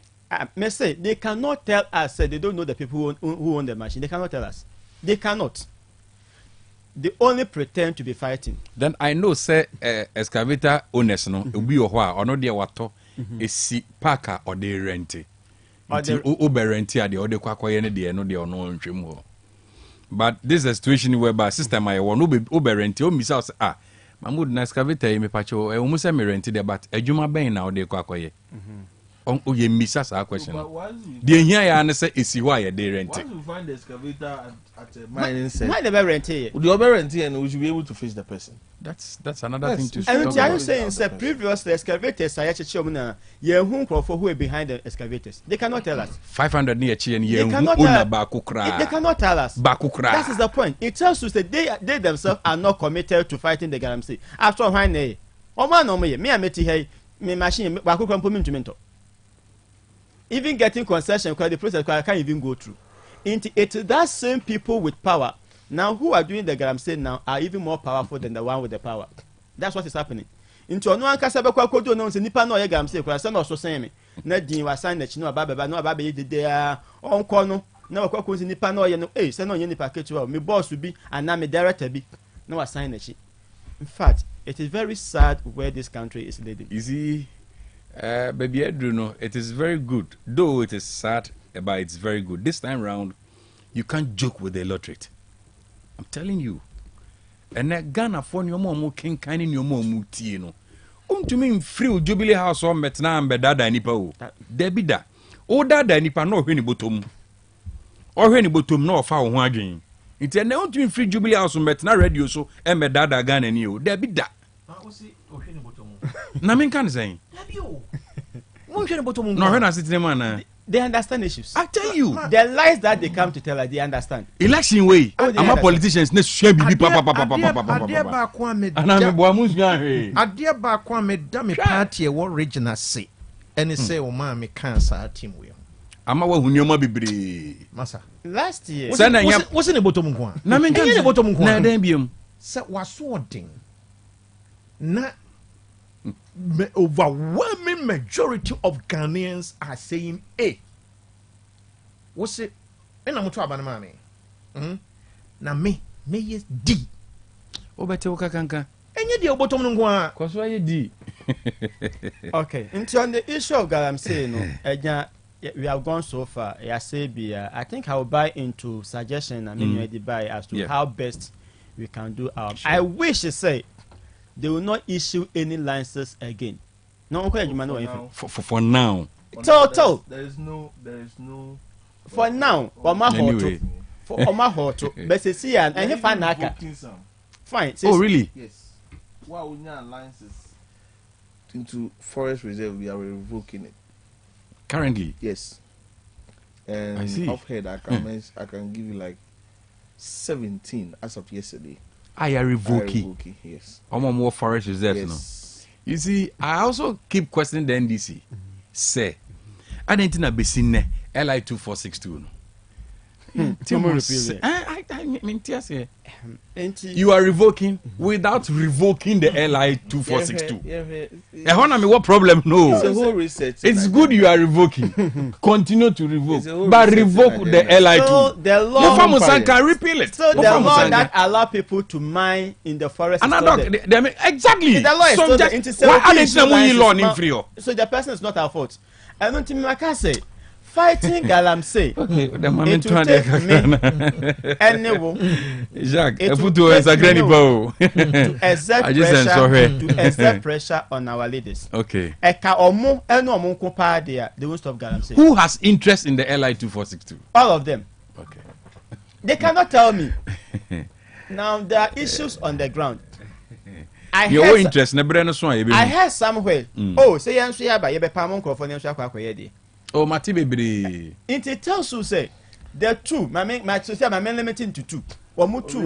May say they cannot tell us. Say they don't know the people who own the machine. They cannot tell us. They cannot. They only pretend to be fighting. Then I know say excavator owners no will be your or no dear water is see parker or they rent it. Uber rent here the other quack any day no they are no trim. But this is a situation whereby system I want Uber rent you miss out Mahmoud na excavator me pacho almost me rented there but a juma ben now they quack on you miss us our question. The here I say is why they rent it. Once you find the excavator at a mining set, why never rent here? The other rent here and we should be able to face the person. That's another thing to and are you saying say previously excavators are actually who are behind the excavators? They cannot tell us. 500 near Chi and they cannot tell us. That is the point. It tells us that they themselves are not committed to fighting the Galamsey. After a while, me I met here, me machine Bakukra. Even getting concession because the process can't even go through. It's that same people with power now who are doing the Galamsey now are even more powerful than the one with the power. That's what is happening. Into no one can say Bakwako no say nipa no ye Galamsey because say no so say me. Na din wa sign the chino ababa no ababa ye de on kono na Bakwako nipa no ye no say no ye nipa ketu me boss will be and na me director be no assign the chi. In fact, it is very sad where this country is leading. Easy. Baby Edruno, it is very good. Though it is sad, but it's very good. This time round, you can't joke with the electorate. I'm telling you. And that Ghana for your mom can kind in your mom no. To me free Jubilee House on Metna and Bedada Nipa. Debbie da. Oh dada nipa no when bottom. Or when bottom no foul wagging. It's a no to free Jubilee House on Metna radio so and Bedada Ghana and you. Debbie da. Namin can say. No, when I sit in man. They understand issues. I tell you, the lies that they come to tell us, they understand. Election way. I'm a politicians. Next should be papa. Adia ba kwa me da me party e wo regional say. Any say o ma me kan sa team we. Ama wa hunyoma bibre. Masa. Last year. What's in the bottom nko? Na me the bottom nko. Na den biom. Say wasoding. Na overwhelming majority of Ghanaians are saying A. What's it? And I'm trying to mammy. Na me yes D. Obete ukakanka. Enye di obotom no nko. Cause why D? Okay. Into on the issue of Galamsey, no, we have gone so far. I think I will buy into suggestion. I mean, you buy as to how best we can do our. Sure. I wish to say they will not issue any licenses again. No, for now. Total. There is no. For now, anyway. For Omahoto, but see, and any fanaka. Fine. Oh, really? Yes. Well, we need licenses into forest reserve. We are revoking it currently. Yes. And I see. Offhead, I can give you like 17 as of yesterday. I are revoking. Yes. More forest reserves. Yes. No. You see, I also keep questioning the NDC. Say, I didn't know Besine LI 2462. You are revoking without revoking the LI 2462. What problem? No. It's a whole research. It's good you are revoking. Continue to revoke, but revoke the LI 2. So the law can repeal it. So the law that allow people to mine in the forest. Exactly. The law is so the person is not our fault. I don't think I can say. Fighting Galamsey. Okay, the moment to take me Jacques, to exert pressure on our leaders. Okay. They won't stop Galamsey. Who has interest in the LI 2462? All of them. Okay. They cannot tell me. Now there are issues on the ground. Your interest, I heard somewhere. Oh, say I'm sure by Oh, Mati baby. It tells you say the two. My limiting to two. Or more two.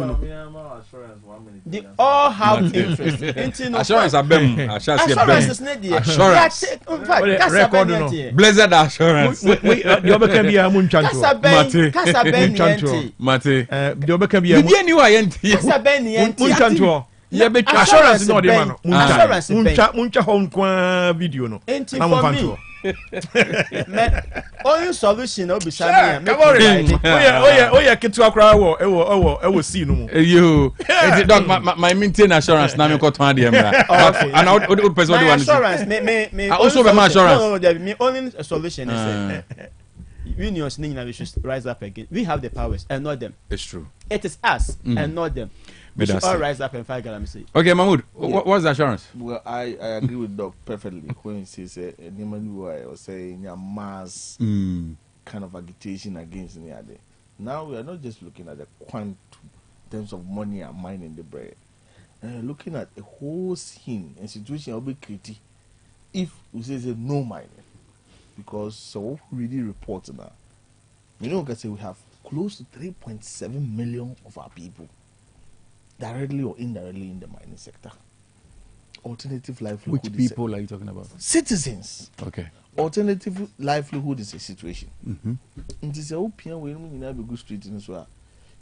They all have interest. Assurance assurance is not there. Assurance. Blessed assurance. You can be a munchanto. Mate. You can be a munchanto. Yeah, but assurance is not the man. Muncha home video no. Only solution no be come on. Oh yeah, ketu akra wo e see no. You dog my maintain assurance na me ko ton de mra. And old person do one. Assurance me also be my assurance. No, me only solution is unions we should rise up again. We have the powers and not them. It's true. It is us and not them. We should all rise up and fight Galamsey. Okay, Mahmoud, what's the assurance? Well, I agree with Doc perfectly when he says I was saying a mass kind of agitation against the other. Now we are not just looking at the quantum in terms of money and mining the bread. Looking at a whole scene and situation will be critical if we say no mining. Because so really reports now. You know, we have close to 3.7 million of our people directly or indirectly in the mining sector. Alternative livelihood. Which people are you talking about? Citizens. Okay. Alternative livelihood is a situation. Mm-hmm. It is a open way you have a good street in Israel.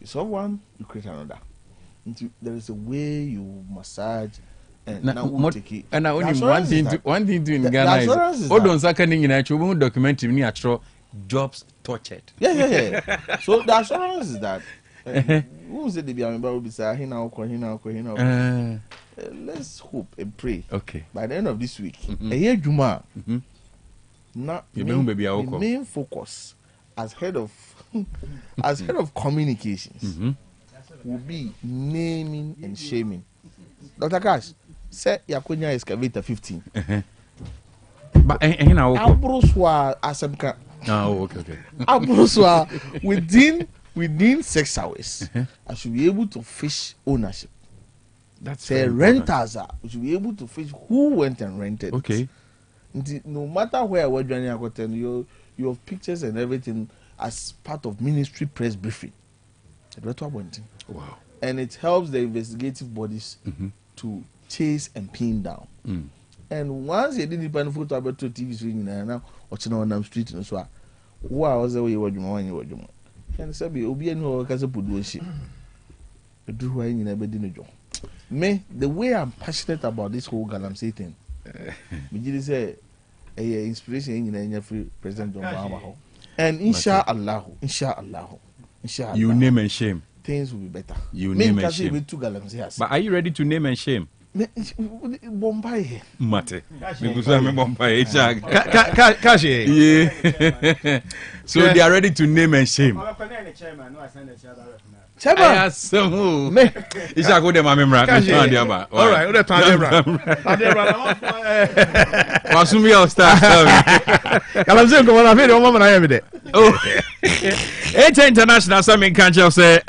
You solve one, you create another. There is a way you massage and now we take it. And only one thing to in Ghana is all those happening in actual documentary ni actual jobs tortured. Yeah. So the assurance is that who said the member will be saying let's hope and pray. Okay. By the end of this week, a year Juma, the main focus as head of communications will be naming and shaming. Dr. Cash, say Yakunya excavator 15. But Abroswa Asemka. Oh, okay. Abroswa within 6 hours, I should be able to fish ownership. That's say renters are. We should be able to fish who went and rented. Okay. No matter where we're joining, I can tell you your pictures and everything as part of ministry press briefing. Wow. And it helps the investigative bodies to chase and pin down. And once you didn't find photo about TV screen now, watching on them street and so on. Wow, was the way you were doing. And so be obedient or because of Pudushi. Do why you never did a job. Me, the way I'm passionate about this whole Galamsey thing, we did say a inspiration in your free President John Mahama. And inshallah, you name and shame. Things will be better. You name and shame. But are you ready to name and shame? Bombay. Mate. Because I'm Bombay. Yeah. So they are ready to name and shame. Chairman. Isa go dem amemra. All right, we tell Wasumi all star. Kalamse ko na fe o mama na yebe. Oh. HA International Summit Council say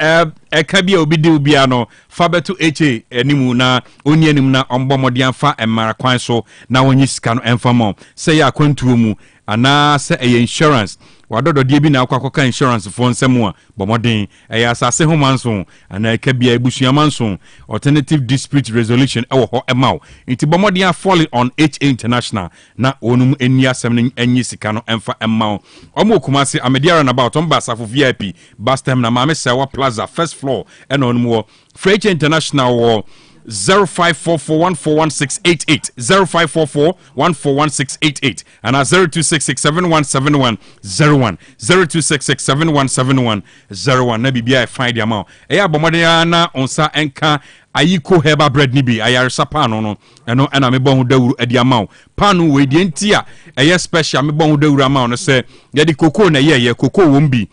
ka bia obi de obi ano fa beto HA enimu na oni enimu na ombomodian fa emara kwan so na wonyi sika no enfamo say ya kwantuo mu ana say insurance wadodo die bi na akwakoka insurance fo nsemu a bomodin asase ho manso ana ka bia ebusuama manso alternative dispute resolution ewo ho emaw nti bomodin fall on HA International na onum eni asem enyi sika no emfa emaw omo kumase amediara na about omba safo VIP bastem na mame sewa plaza first floor and onum wo HA International wo 0544141688 0544141688 and 0266717101 0266717101 na bibia find the amount eya bomodea na onsa enka ayiko heba bread ni bi ayaresa pano no eno na mebon hu dawuru adi amount pano we die ntia eye special mebon hu dawuru amount no se ye di cocoa na ye cocoa wom bi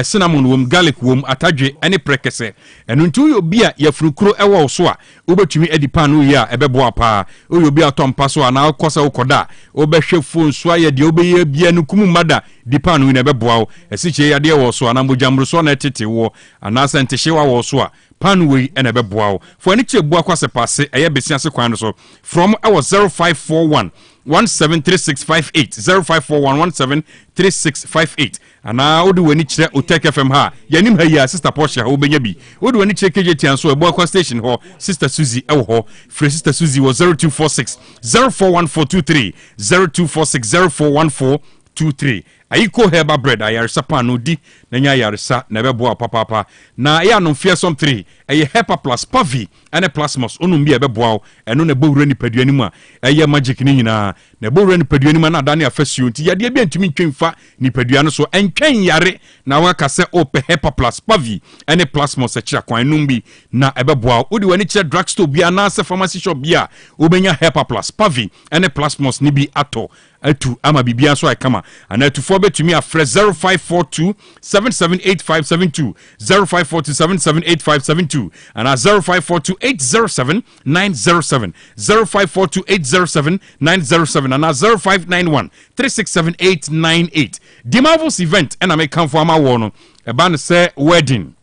cinnamon wom garlic wom atadwe ene prekese eno ntu yo bia ya frukuro ewo so a obetumi edi pano yi a ebebo apa oyo bia tompa so na akosa ukoda obehwe phone so aye de obeye bia nukumu mada di pano yi na ebebo a esiche ya de wo so na mbojamro so na tete wo anasa ntehyewa wo so a panway and a beboa for any check boa kwase passe eye besia se kwan so from our 0541 173658 0541 173658 ana odu wani kire OTEC FM ha yanim ha ya sister Portia ho benya bi odu wani kire KJT anso ebo akwa station ho sister Suzy ewo ho free sister Suzy was 0246 041423 0246 041423 ayiko heba bread ayaresa pano di na nya ayaresa na bebo papa na ya no fearsome 3 eye hepa plus pavi ene plasmos onum bi ebebo eno na bowura ni paduani mu a eye magic ni nyina na bowura ni paduani mu na dane afasuo nti yade bi antumi ntwemfa ni paduani so entwen yare na waka se ope hepa plus pavi ene plasmos e kira kwan num bi na ebebo odi wani kira drugstore bia na se pharmacy shop bia obenya hepa plus pavi ene plasmos ni bi ato atu ama bibia so aikama anatu for betumi afre 0542 778572 0542 778572 and 0542 807 907 0542 807 907 and 0591 367898 the Marvel's event and I may come for my one a band say wedding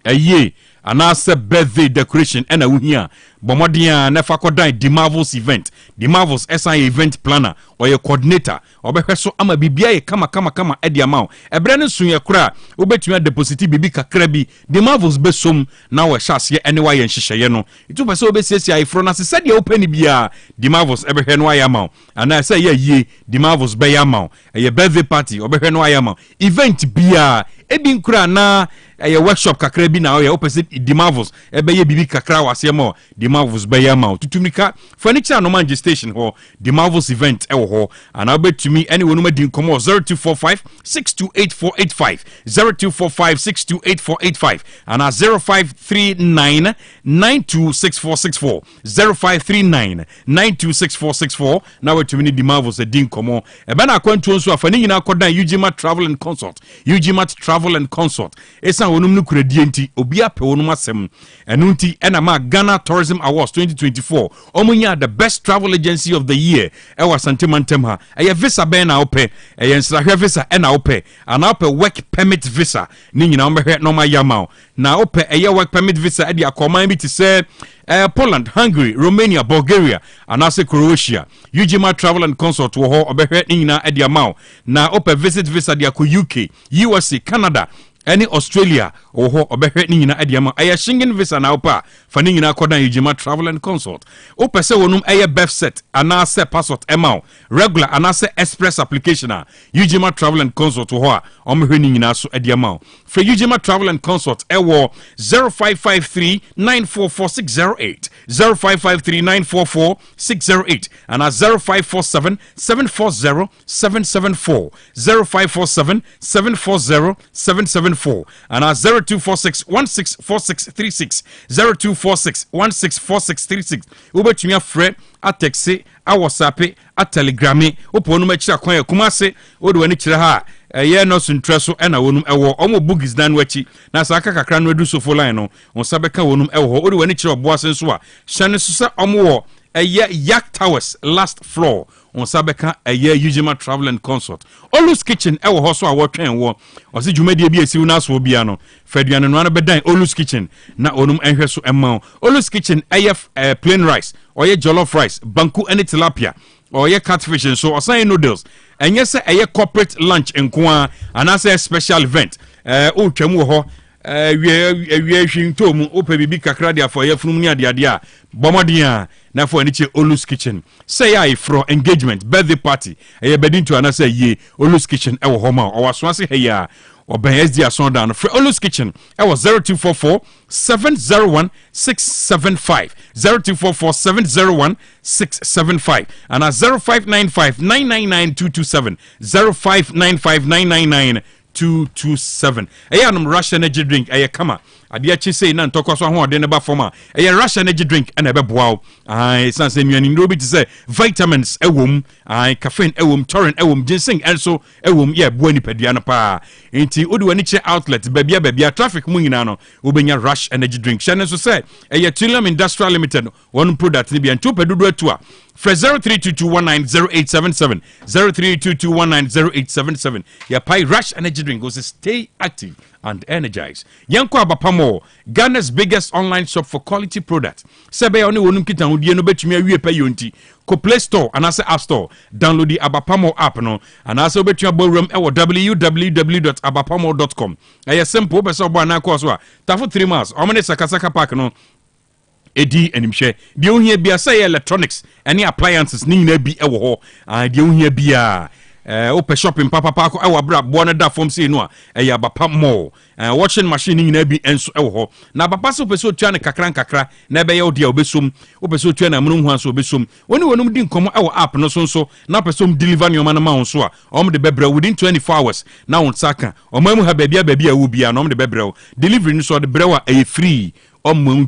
a year and I say birthday decoration and a here Bomodia never could die the Marvel's event the Marvel's SI event planner or your coordinator or be so ama bibia kama edi amount e brand sunya kura obetumi deposit bibi kakrabi the Marvel's besom na we shase anyway yen hyehyeye no itu pese obesiesia ifro na se said open bia the Marvel's ebe hwe no ayama and I say ye the Marvel's be yama e birthday party obe hwe no ayama event bia ebi nkura na a workshop kakra bi na o opposite the Marvel's ebe ye bibi kakra wase mo the Marvel's be yama tutumika furniture no man station ho the Marvel's event e wo ho and abetumi anyone no madin komo 0245 628485 0245 628485 and 0539 926464 0539 926464 na wetumi the Marvel's edin komo ebe na akwantu nso afani nyina akodan Ugmat Travel and Consult Ugmat Travel and Consult esa wonum no kuradie nti obi ape wonum asem enu nti ena ma Ghana Tourism Awards 2024 omunya the best travel agency of the year ewa Santimantem ha eye visa ben na ope eye nsrahwe visa e na ope ana ope work permit visa ni nyina ombehwe no ma yamao na ope eye work permit visa e di akoman bi ti say Poland, Hungary, Romania, Bulgaria, and also Croatia. Ujima Travel and Consult wo ho obehwe ni nyina e di amao na ope visit visa di ako UK, USA, Canada, any Australia oho obehwe ni nyina adiama aya Schengen visa na opa fa ni nyina kodan Ujima Travel and Consult opese wonum eye birth set ana se passport emao regular ana se express application a Ujima Travel and Consult ho a omhwe ni nyina so adiama for Ujima Travel and Consult ewo 0553944608 0553944608 and 0547740774 0547740774 and 0246164636 0246164636 ubetumi afre atexi a WhatsApp a Telegram opo no machira kwan akumase ode wani kire ha ye no suntre ena wonum ewo omo bugis dan wachi na saka kakra no edu sofo line no on sabeka wonum ewo ode wani kire obo asenso a hyane so se omo wo Yak Towers last floor on Sabeka Ujima Travel and Consult. Olus Kitchen ewo ho so a wotwen wo osi dwumade bi esi una so bia no Fedian no na bedan Olus Kitchen na onum enhwe so emma Olus Kitchen plain rice or jollof rice banku and tilapia or catfish and so osan noodles and yes corporate lunch enko anase special event o twam ho we hwinto mu opa bibi kakra dia for yefunum ni ade a bomodin na for ani che Olus Kitchen say I for engagement birthday party bedin to anase ye Olus Kitchen e wo homa o waso ase heya oben SD ason down for Olus Kitchen e was 0244 701 675 0244 701 675 and 0595 999 227 0595 999 227 ayanum Russian energy drink kama ade achi sei na ntokwaso ho ode ne ba forma Russian energy drink na be boaw sanse nnuani ndo bi ti say vitamins ewom caffeine ewom taurine ewom ginseng also ewom boa ni padua no pa enti odi wani che outlet babia traffic mu nyina no obenya Rush energy drink shane so say Trillium Industrial Limited one product ni bia nto pedudu atu a for 0322190877 0322190877 ya pai Rush energy drink go stay active and energized. Yanko Abapamo, Ghana's biggest online shop for quality products. Sebe oni wonum kita hodie no betumi awie pa yonti. Ko Play Store and ase App Store. Download the Abapamo app no. And ase obetumi Dwabrem www.abapamo.com. Aya simple be so bo na ko so a. Tafo 3 miles. Omene sakasaka park no. Edi enimhwe. De ohia bia say electronics, any appliances ni nyina bi ewo ho. De ohia bia open shopping papa ko ewa bra bo na da form say no a Abapamo washing machine nyina bi enso ewo ho na papa so peso tua ne kakra na be ye odi a obesom opeso tua na munu hu anso obesom woni wonum di nkomo ewo app no so na pesom deliver nyoma na ma won so a de bebra within 24 hours na won saka omamu ha babia a wo bia na de bebra delivery no so de brewa free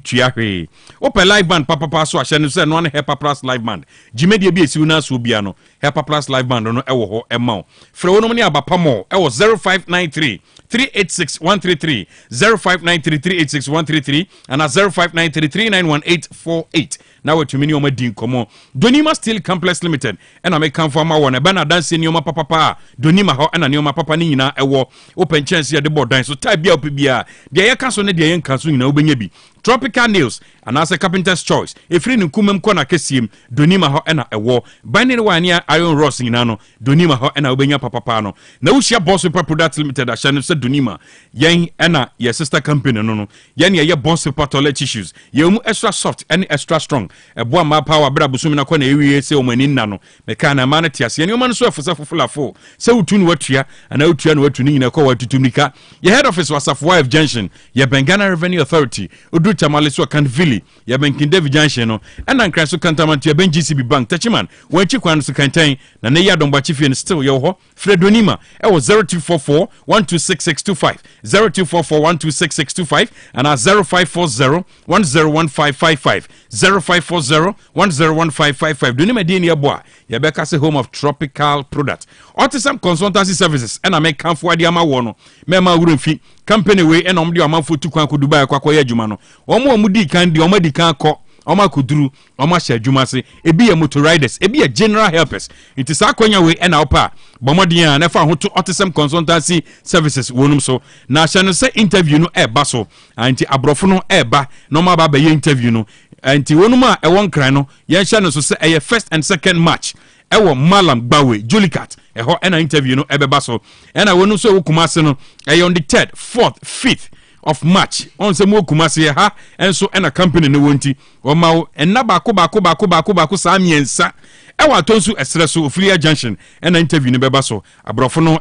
tuahwe open live band papa so ahye no se no na Hepa Plus live band jimedie bi esi una so bia no Hepa Plus live band no ewo ho ema frɛ wonom ne Abapamo ewo 0593 386133 0593 386133 and 0593 391848 now what you mean your din komo Donima Steel Complex Limited and I make come for my one e bana dance ni oma papa Donima ho and ni papa ni nyina ewo open chance ya de board dan so type bia opibia de ye kaso ne de ye nkaso nyina obenya bi Tropical Nails and as a Carpenter's Choice if free nkumem kona kesim Donima ho and ewo binding one near Iron Ross nyina Donima ho and obenya papa no na wo share boss paper products limited a channel said Donima yen ena your sister company no yen ye boss paper toilet tissues ye mu extra soft and extra strong eboa ma power bra busumi na kona ewie se o mani nna no meka na ma na tiase ne o man so afusa fufulafo se wutu ni watua ana wutua na watu ni nyina kwa watutumika ye head office was Wife Junction ye Bengana Revenue Authority odu tamale so Kanvili ye Benkin David Junction no ena nkran so Kantamantu ye GCB Bank tachiman wanchi kwan so kantan na ne ya domba chief still ye ho Fredonima e was 0244 126625 0244 126625 and 0540 101555 0540 101555 Donima dini ya boa ya beka se home of tropical product autism consultancy services and I make kamfo adi ama wono mema urumfi company we and omdi amafo tu kwan ko Dubai kwa ya adwuma no omo di kan di omo di kan ko oma kuduru oma hye adwuma se ebi ye motor riders ebi ye general helpers nti sa akwanya we na opa bomodin a na fa ho to autism consultancy services wonum so na hye no se interview no eba so anti abrofo no eba no ma ba ba ye interview no anti wonum a ewon kran no ye hye no so se eye first and second match ewo Malam Gbawe Julicat eho ena interview no ebeba so ena wonu so wokumase no on the 3rd 4th 5th of March on se mo kumase ha enso ena company no wonti o ma enna baako sa miensa ewa atonsu esreso Ofilia Junction ena interview no beba so abrofo no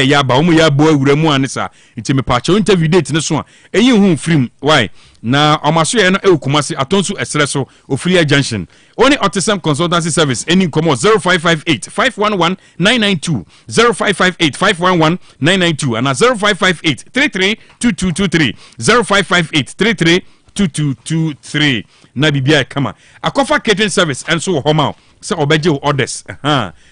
yaba omo ya bo awuramu anisa ntime pacho interview date ne so a eyi hu film why na omaso ye no ewukumase atonsu esreso Ofilia Junction only autism consultancy service any come 0558 511 992 0558 511 992 and 0558 332223 0558 332223 na bibia kama akofa catering service and so homa se obeje orders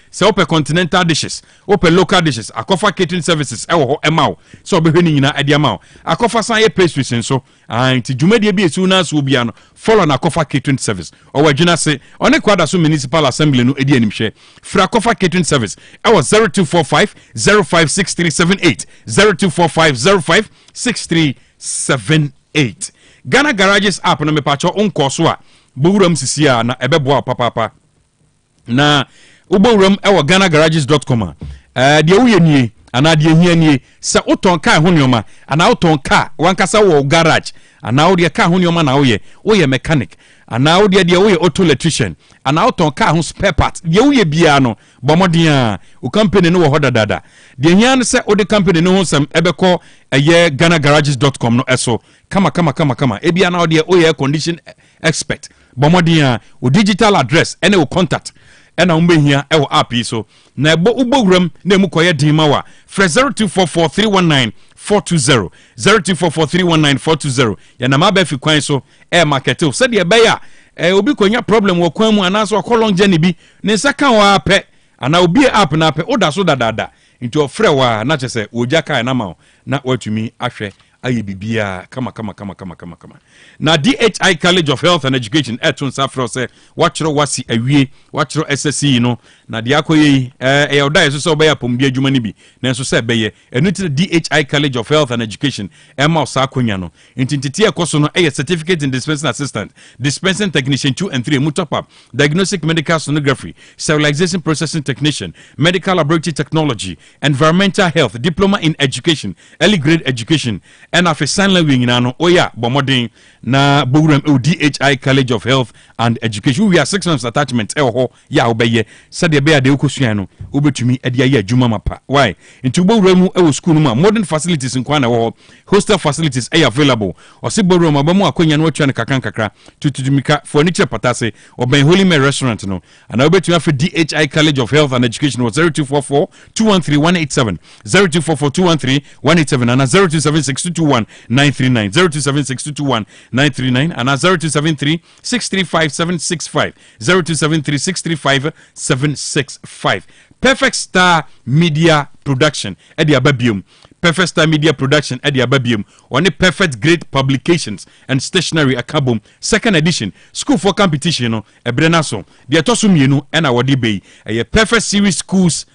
se open continental dishes open local dishes akofa catering services ewo emao so obehwe nyina ade amao akofa san ye pastries so anti dwumade bi esu na so bia no follow na akofa catering service owagina se one kwada so municipal assembly no edi animhwe fra akofa catering service ewo 0245 056378 0245 056378 Ghana Garages app no mepacho onko so a bowuram sisia na ebeboa papa na ubowuram ewo ghanagarages.com de wo nie ana de hia nie se uton ka ho nyoma ana uton ka wankasa wo garage ana wo de ka ho nyoma na wo ye mechanic ana wo de wo ye auto electrician ana uton ka ho spare part de wo ye bia no bomodin a o company no wo hodadada de hia no se o de company no ho sam ebeko eye ghanagarages.com no eso kama ebia na wo de wo ye condition expert bomodin a o digital address ene o contact ena umbehia ewo app so na ebo ubowuram na emu koye dima wa fra 0244319420 0244319420 ya na mabe fi kwan so marketo se de beya obi konya problem wo kwan mu anaso long journey bi ne saka wa pe ana obi app na pe oda so dadada nti ofre wa na chese oja kai na ma na watumi ahwe aye bibia kama na DHI College of Health and Education etun safro se wachro wasi awie wachro SSC no na de akoye oda so so be apombi adwuma ni bi na so se beye enuti DHI College of Health and Education ema osakonya no intintiti ekoso no certificate in dispensing assistant dispensing technician 2 and 3 mutop up diagnostic medical sonography sterilization processing technician medical laboratory technology environmental health diploma in education early grade education and afi sanla wingina no oya bomodin na bowuram DHI College of Health and Education we are 6 months attachment ho ya obeye sade be ade okosua no obetumi ade aye adwuma mapa why into bowuram school no modern facilities nkwana ho hostel facilities available ose bowuram abamu akonya no atwa ne kakra tutudumika furniture patase oben Holy Mary restaurant no and obetumi afi DHI College of Health and Education 0244 213 187 0244 213 187 and 0276 939 0276 939 and 0273 635 765 0273 635 765 Perfect Star Media Production Eddie Ababium Perfect Star Media Production Eddie Ababium on a Perfect Grade Publications and Stationery Akabum second edition School for Competition no ebrenaso de atosumienu na wodi bei Perfect Series Schools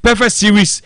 Perfect Series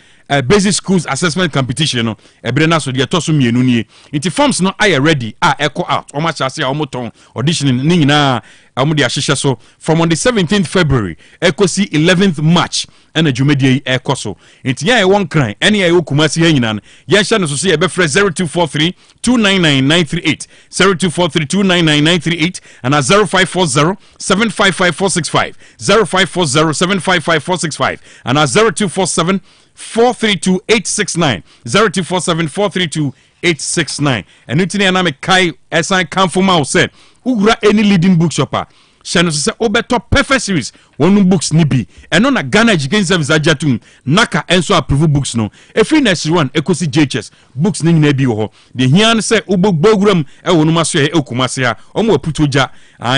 basic schools assessment competition no ebrena so de toso mienu nie nti forms no are ready echo out o ma chase a o moton auditioning ni nyina amu de ahihye so from on the 17th February ekosi 11th March and adwumadi echo so nti ya won kran ene ya okumasi ha nyina ya hye no so se ye be frɛ 0243 299938 0243 299938 and 0540 755465 0540 755465 and 0247 432-869 0247-432-869 and nutini aname kai esan kanfo ma say ugura any leading bookshop shano say obeto perfect series one books ni bi eno na Ghana Education Service ajatum naka enso approve books no every next one ekosi JHS books ni nyina bi ho de hian say ubogboguram e wonu maso e okumase ha omo aputoja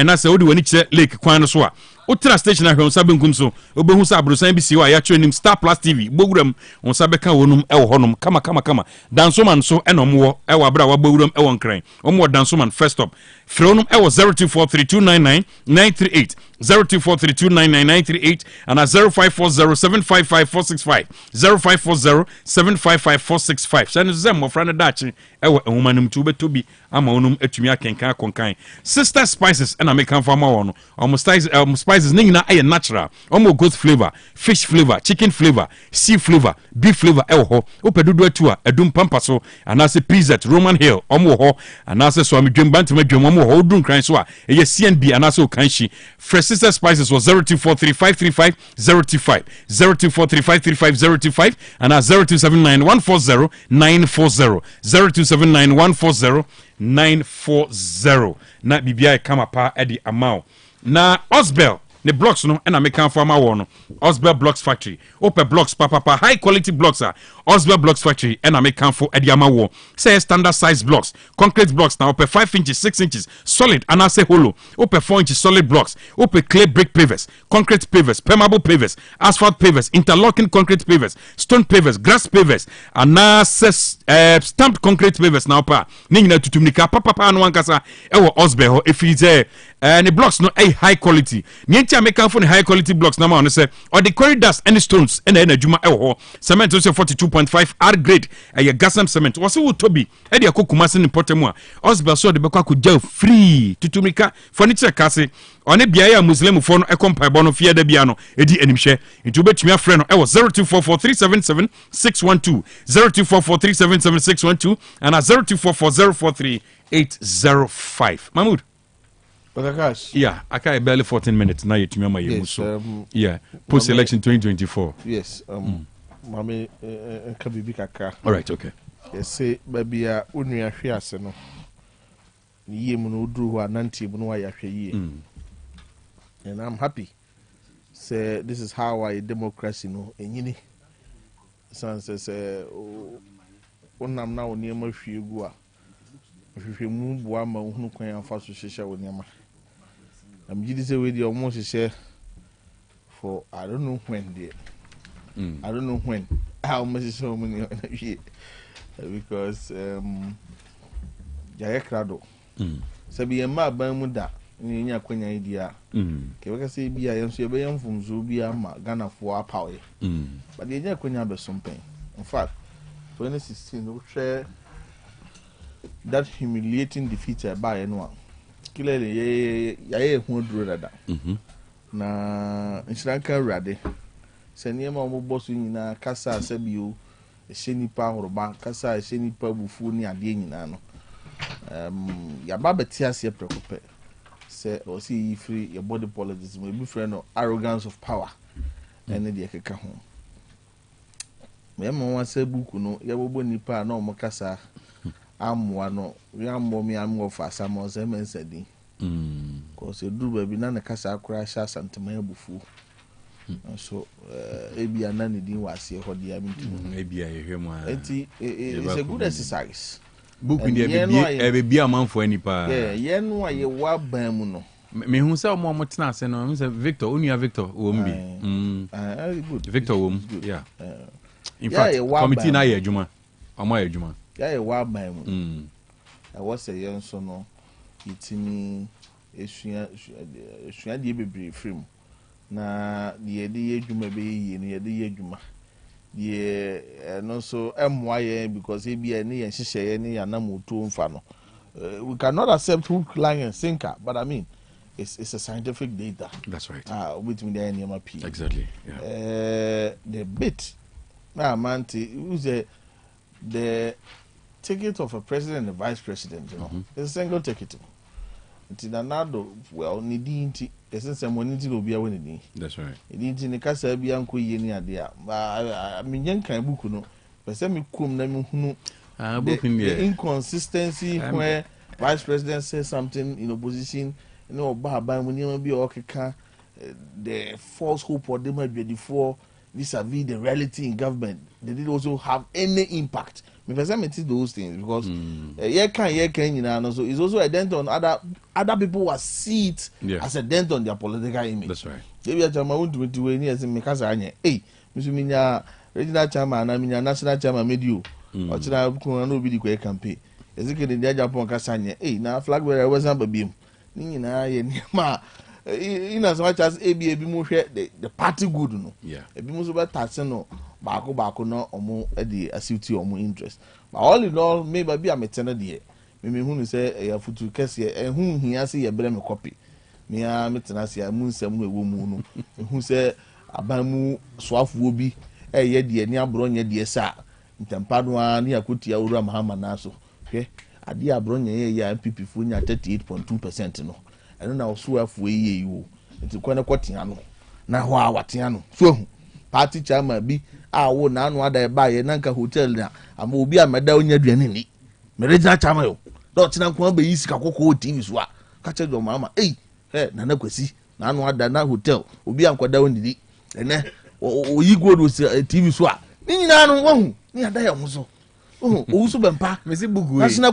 na say odi wani kire lake kwan no so a Ultra station ahwe on sabe nkum so obehu sa abrosan bi si wa ya training Star Plus TV boguram on sabe kan wonum e wo honom kama dansoman so enom wo e wa bra wa boguram e won kran omo dansoman first stop fronum e wo 0243299938 0243299938 and 0540755465 0540755465 sane zem mo frana dachi e wo humanum tu betobi ama onum atumi akenkan konkan Sister Spices and American farmer one spices ningina aye natural omo goat flavor fish flavor chicken flavor sea flavor beef flavor e ho opedudu atu a edum pampa so anase pizza Roman Hill omo ho anase so amedwem bantima dwem omo ho odun kran so a eye CNB anase okanshi Fresh Sister Spices was 0243535025 0243535025 and 0279140940 0279140940 na bibia kama pa edi amount na Osbel the blocks no and American farmer one Osbel Blocks Factory open blocks papa high quality blocks are Osbel Blocks Factory and American for Ediama war say standard size blocks concrete blocks now open 5 inches 6 inches solid and I say hollow open 4 inches solid blocks open clay brick pavers concrete pavers permeable pavers asphalt pavers interlocking concrete pavers stone pavers grass pavers and stamped concrete pavers now pa ningina tutumnika papa no ankasa ewo Osbel ho efize and the blocks no a high quality nienti American for high quality blocks na ma on say or the corridors and stones and na adwuma ewo cement so 42.5 R grade a gasam cement was wo tobi e de akokuma se ni potemu a Osbel so de bekwa ko free tutumika furniture kase one bia ya muslim for no ekompa bo no fie da bia no edi animhwe nti obetumi afre no ewo 0244377612 0244377612 and 0244043805 Mahmoud. Yeah, I can't barely 14 minutes now. You tell me my so yeah, post election 2024. Yes, Mami Kabibi Kaka. All right, okay. Yes, say baby, unuya fiase no. Ye munu do wa nanti munu wa ya ye. And I'm happy. Say this is how I democracy no. Enyini. San say onam na oni ma hwie gu a. Hwie mu boa ma hunu kwan afa so hyehyɛ oni ma. I'm just say with your almost share for I don't know when dear. I don't know when how much is so many because Jaya Crado. Sabi ma bamuda ni nya kwanya idea. Ke waka say bia yen so be yen fum zo bia ma Ghana for apawe. But the nya kwanya be something. In fact, 2016 we share that humiliating defeat by anyone. Clearly, ya hu duro dada. Na nshranka rade. Se niema mo bosu nyina kasa asabio ehye nipa horoba kasa ehye nipa bufu ni ade nyina no. Ya ba beti ase prekope. Se o si free your body politics may be friend of arrogance of power. Ene de keka ho. Me mo wan se buku no ya bobo nipa na o mo kasa amwa no ya mo mi amwo fa samo se mensadi ko se duru ba bi na ne kasa akura sha santema abufu so ebi anani din wase ho dia mi ebi ayehwemu a it's a good exercise book ndi e be amanfo anipa ye no aye wa ban mu no me hu se omo tena ase no me se Victor onua Victor wo mbi good Victor wo yeah in fact committee na ye adwuma omo ye adwuma ya ye wa ban mu I was say yen so no itimi esua de bebre frem na de de adwuma be yi ne de adwuma de no so emwa ye because e bia ne yen hihye ye ne yanamoto mfa no we cannot accept hook line and sinker but I mean it's a scientific data. That's right. With me there near P. Exactly. Yeah. The bit now manti who's the ticket of a president and a vice president, you know. It's a single ticket. Ntinanado well nidinti essence money no bia wenini. That's right. Nidinti ne kasa bia nko ye ni ade a. Menyen kan buku no. Pese me kum na me hunu the inconsistency where vice president says something in opposition, you know, ba money be okeka the false hope for them before vis-a-vis the reality in government. They did also have any impact me person me those things because you can you know so it's also a dent on other people who see it as a dent on their political image. That's right. Maybe a chairman won't do it as in because I hey Mr. Regional chairman and national chairman made you or no be the campaign. Ezekiel in the Japan Casanya, now flag where I wasn't a beam. Nina, in as much as ABA the party good no. Yeah. A bimus about Tassano, Bako no or more at the activity or more interest. But all in all, maybe be a maternity. Maybe who say a foot to Cassia and whom he has a brem copy. Me a metenasia moon some woman who say a bamu swaf will be a yet near Bronya dear sa. In Tampadua near Kutia Ura Mahamanaso. Okay, I dear Bronya ya MPP Funya 38.2% no. I don't know so if we you. It's a quite a quatiano. Now, watiano. So, party chairman be I won't know what I buy a Nanka hotel now. I will be a Madonia Drenini. Merida Chamayo. Don't know what be easy Coco TV swap. Catch your mamma. Eh, Nanaquesi. None what that hotel will be uncle down the D. And then, or you go to a TV swap. Nina, one near Diamoso. Oh, also Bampa, Mr. Bugu, National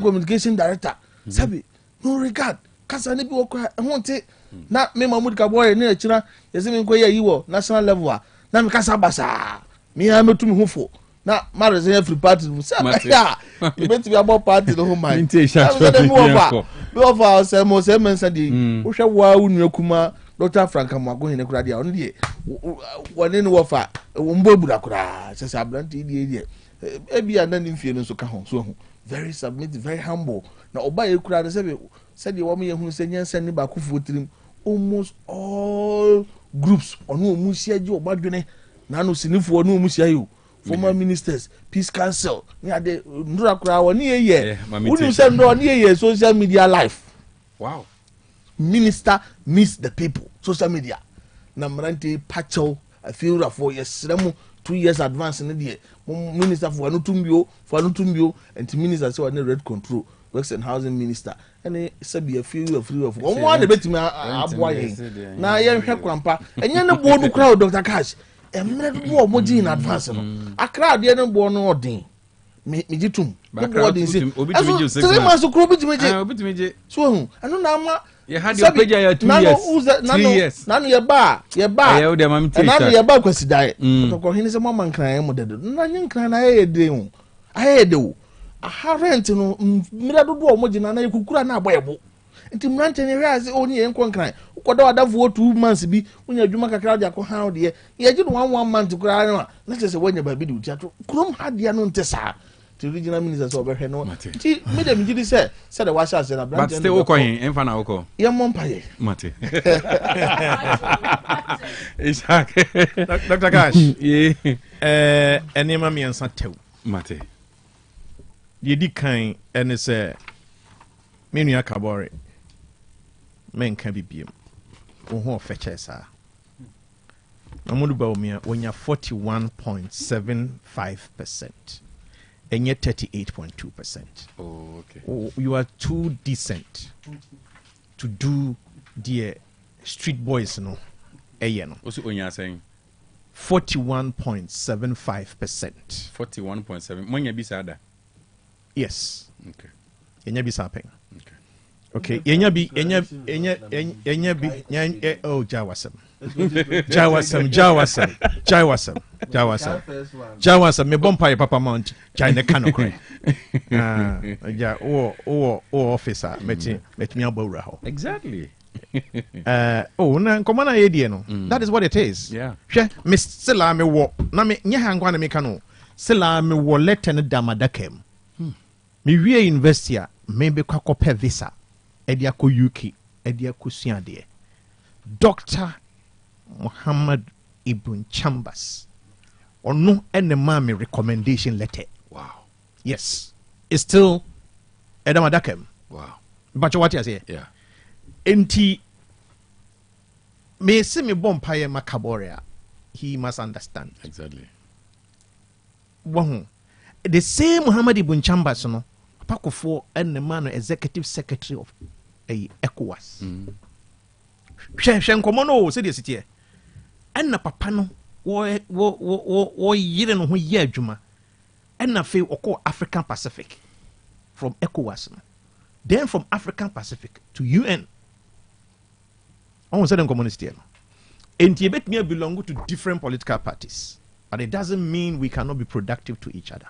Communication Director. Sabi. No regard. Kasa ne bi wo kwa ehonte na me Mahmoud Kaboy ne achira yesemi nkoye yiwo national level a na me kasa basa me ha metum hofo na marese every party mu say ya you bet be about party no home mind be over say mo say mensa di wo hwe wa unu akuma Dr. Frank Amago hene kura dia on die wone ne wo fa wo mbobura kura say abranti die ebi anan mfie no so ka ho so very submissive, very humble. Now, Oba Ekura said, "You want me who say yes, and Baku almost all groups on whom Musia Joe Badune, Nano Sinifu, no Musia, you, former ministers, Peace Council, near the Ndrakra, or near year. Wouldn't you say no near year social media life? Wow. Minister miss the people, social media. Namrante Pacho, I feel that for yes, 2 years advance in the year. Minister for Anutumbio, and the minister so any red control, works and housing minister. And it said be a few of one the bit me now I am Grandpa, and you're not born to crowd Dr. Cash. And not more moji in advance. A crowd, you're not born or ding. Mijitum, but what is it? 3 months to crop it. So, I don't know. You had your page 2 years. None your bar, and none your bar was died. He is a woman crying. Nothing can I do. I do. A harrent no Mirado Mojina, you could not buy a book. Until Manton has only and crying. What do I have for 2 months be when you do make a crowd? How dear, you didn't want man to cry. Let us say when you baby do. Crum had the unknown Tessa. To regional ministers over here, no. Madam, did say, said the washers and a brand. But still, coin, and Fanauco. Young Mompaye. Mate. Dr. Cash, and Mammy and Santo. Mate. You did kind, and it's a Minia Cabore. Men can be beam. Oh, fetches are. I'm going to bow me when you're 41.75%. And yet 38.2%. Oh, okay. Oh, you are too decent to do the street boys, no? No. What's what you're saying? 41.75%. 41.7. When you be sad? Yes. Okay. Enya be sapping. Okay. Enya be oh Jawasam. Jawasam. Me bompa papa mount. China cano cry. Ja, officer. Met me about exactly. Oh, na komana idea no. That is what it is. Yeah. Miss Silla me wo. Na me nyahangwana me kano. Silla me wo letter damadakem. Me wie university me be kwakope visa. Edia ko UK. Edia ko suade. Dr. Muhammad Ibn Chambers. Or no any mommy recommendation letter. Wow. Yes. It's still Edamadakem. Wow. But what you say? Yeah. Enti me see me bompaye makaborea. He must understand. Exactly. Wow. The same Muhammad Ibn Chambers, no, Pakofo and the man executive secretary of ECOWAS. Shenkomono said yes, it and the papa no, wo yere no ho ye adwuma ɛna afei ɔkɔ African Pacific from ECOWAS no, then from African Pacific to UN. Ɔmo sɛ den communist no. Enti ebetumi belong to different political parties, but it doesn't mean we cannot be productive to each other.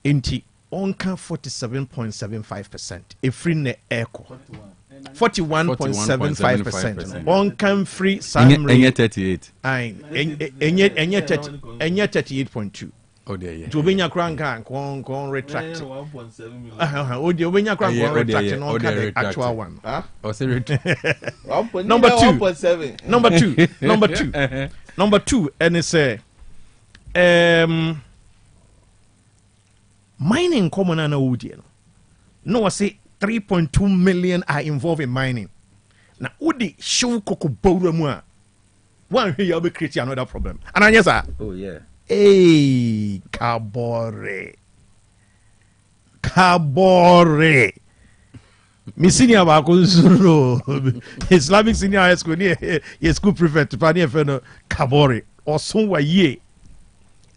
Enti onka 47.75%. Efri ne echo. 41.75%. Onka free Samri. Enye 38. Enye 38.2. Oh dear, yeah. To obenya kranka kon retract. Odi obenya kranka kon retract no the actual one. Oh, say Number 2 and it's mining common and Udian. No, I say 3.2 million are involved in mining. Now, Udi show Coco Bowramua. One here you'll be creating another problem. And I yes, oh yeah. Hey, Kabore. Mi senior ba ko zuro Islamic senior high school ni school prefect pa ni no Kabore osun wa ye.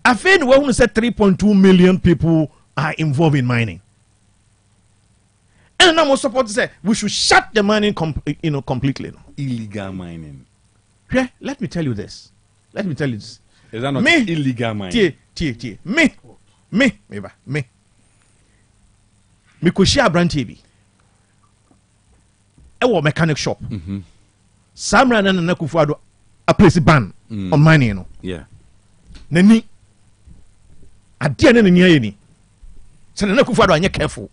Afen we who said 3.2 million people are involved in mining. And now most support say we should shut the mining completely. Illegal mining. Yeah, let me tell you this. Is that not illegal mining? Tie. Me. Me ko share branch bi. Ewo mechanic shop. Samra na Kufuado a place ban on mining no. Yeah. Nani adia na nia ni. Se na Kufuado anya careful.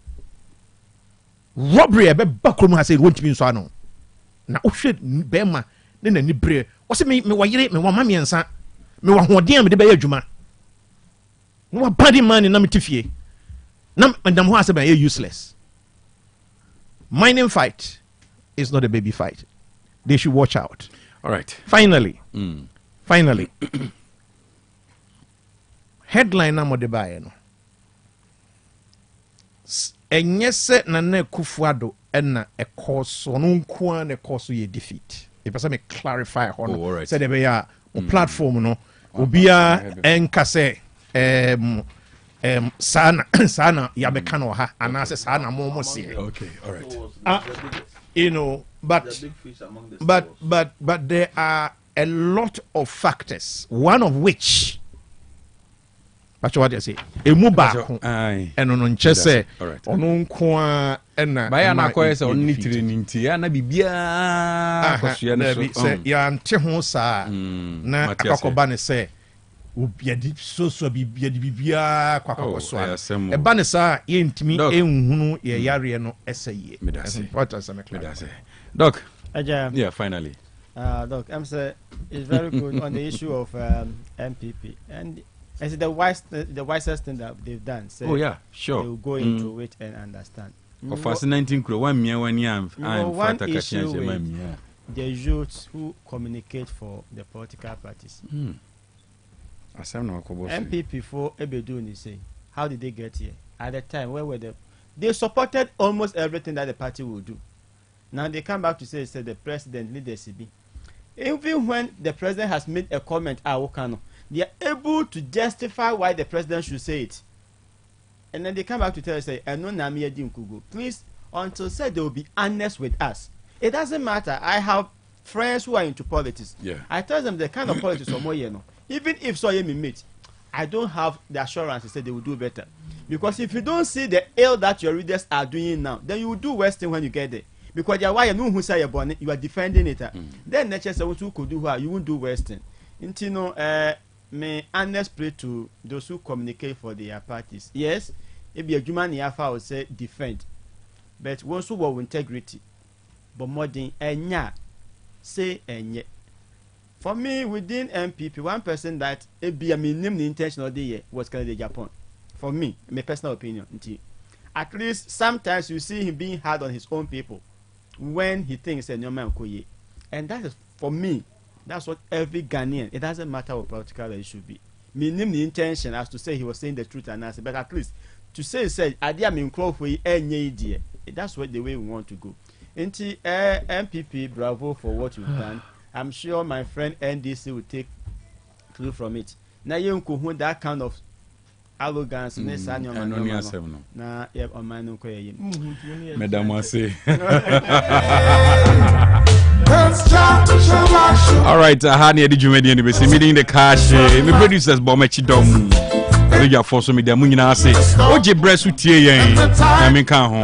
Robbery ebe bakrom ha say won't be so ano. Na ohwe be ma ne nani bre. O se me wayere me wa mamiensa. Me wa hoden me de be adwuma. No wa body man na me tifie. Na madam ho ase be useless. Mining fight is not a baby fight. They should watch out. All right. Finally. Headline na mo de bae no. Enye se na na Kufuado na ekoso no nko na ekoso ye defeat. E pesa me clarify ho. Right. Say de be ya platform no obia enka se sana ya be kan ha anase sana mo se. Okay, all right. You know, but there are a lot of factors, one of which that's what I say. Emu baako eno no nche se ono nko a na ba ya na ko se oni training ti ya na bibia akosua ne so se ya nte ho saa na akokoba ne se obiadi so bibia kwakoso e ba ne saa ye ntimi enhunu ye yare no eseye important some class. Doc, yeah, finally. Doc, I'm say it's very good on the issue of MPP, and it's the wisest thing that they've done. Oh yeah, sure. They'll go into it and understand. Of course, 19 crore, 1 year, 1 year. One issue with the youths who communicate for the political parties. MPP for Ebeduni say, how did they get here? At the time, where were they? They supported almost everything that the party will do. Now they come back to say the president lead the CB. Even when the president has made a comment, they are able to justify why the president should say it. And then they come back to tell us, please, until said they will be honest with us. It doesn't matter. I have friends who are into politics. Yeah. I tell them the kind of politics or more, even if so me meet, I don't have the assurance to say they will do better. Because if you don't see the ill that your readers are doing now, then you will do worse thing when you get there. Because you're why you know who say you are defending it. Then nature say what you could do you won't do worse thing. May honest play to those who communicate for their parties. Yes, it be a human yafa will say defend. But once who with integrity, but more than say and for me within MPP, one person that it be a minimum intentional day was Canada Japan. For me, my personal opinion. At least sometimes you see him being hard on his own people when he thinks a new man koye. And that is for me. That's what every Ghanaian, it doesn't matter what political it should be. Minimum the intention as to say he was saying the truth and answer, but at least to say idea mean crowd for any idea. That's what the way we want to go. MPP, bravo for what you've done. I'm sure my friend NDC will take clue from it. Now you could that kind of arrogance ne saa nneɛma no na ɔman no nkɔ yɛyɛ Madam Wase. All right, Hani edi jumedi ni besi meeting the cash. Me producers Bomechi Dom. Radio Force Media mu nyina ase. Oje breast tie yen. Na me kan ho.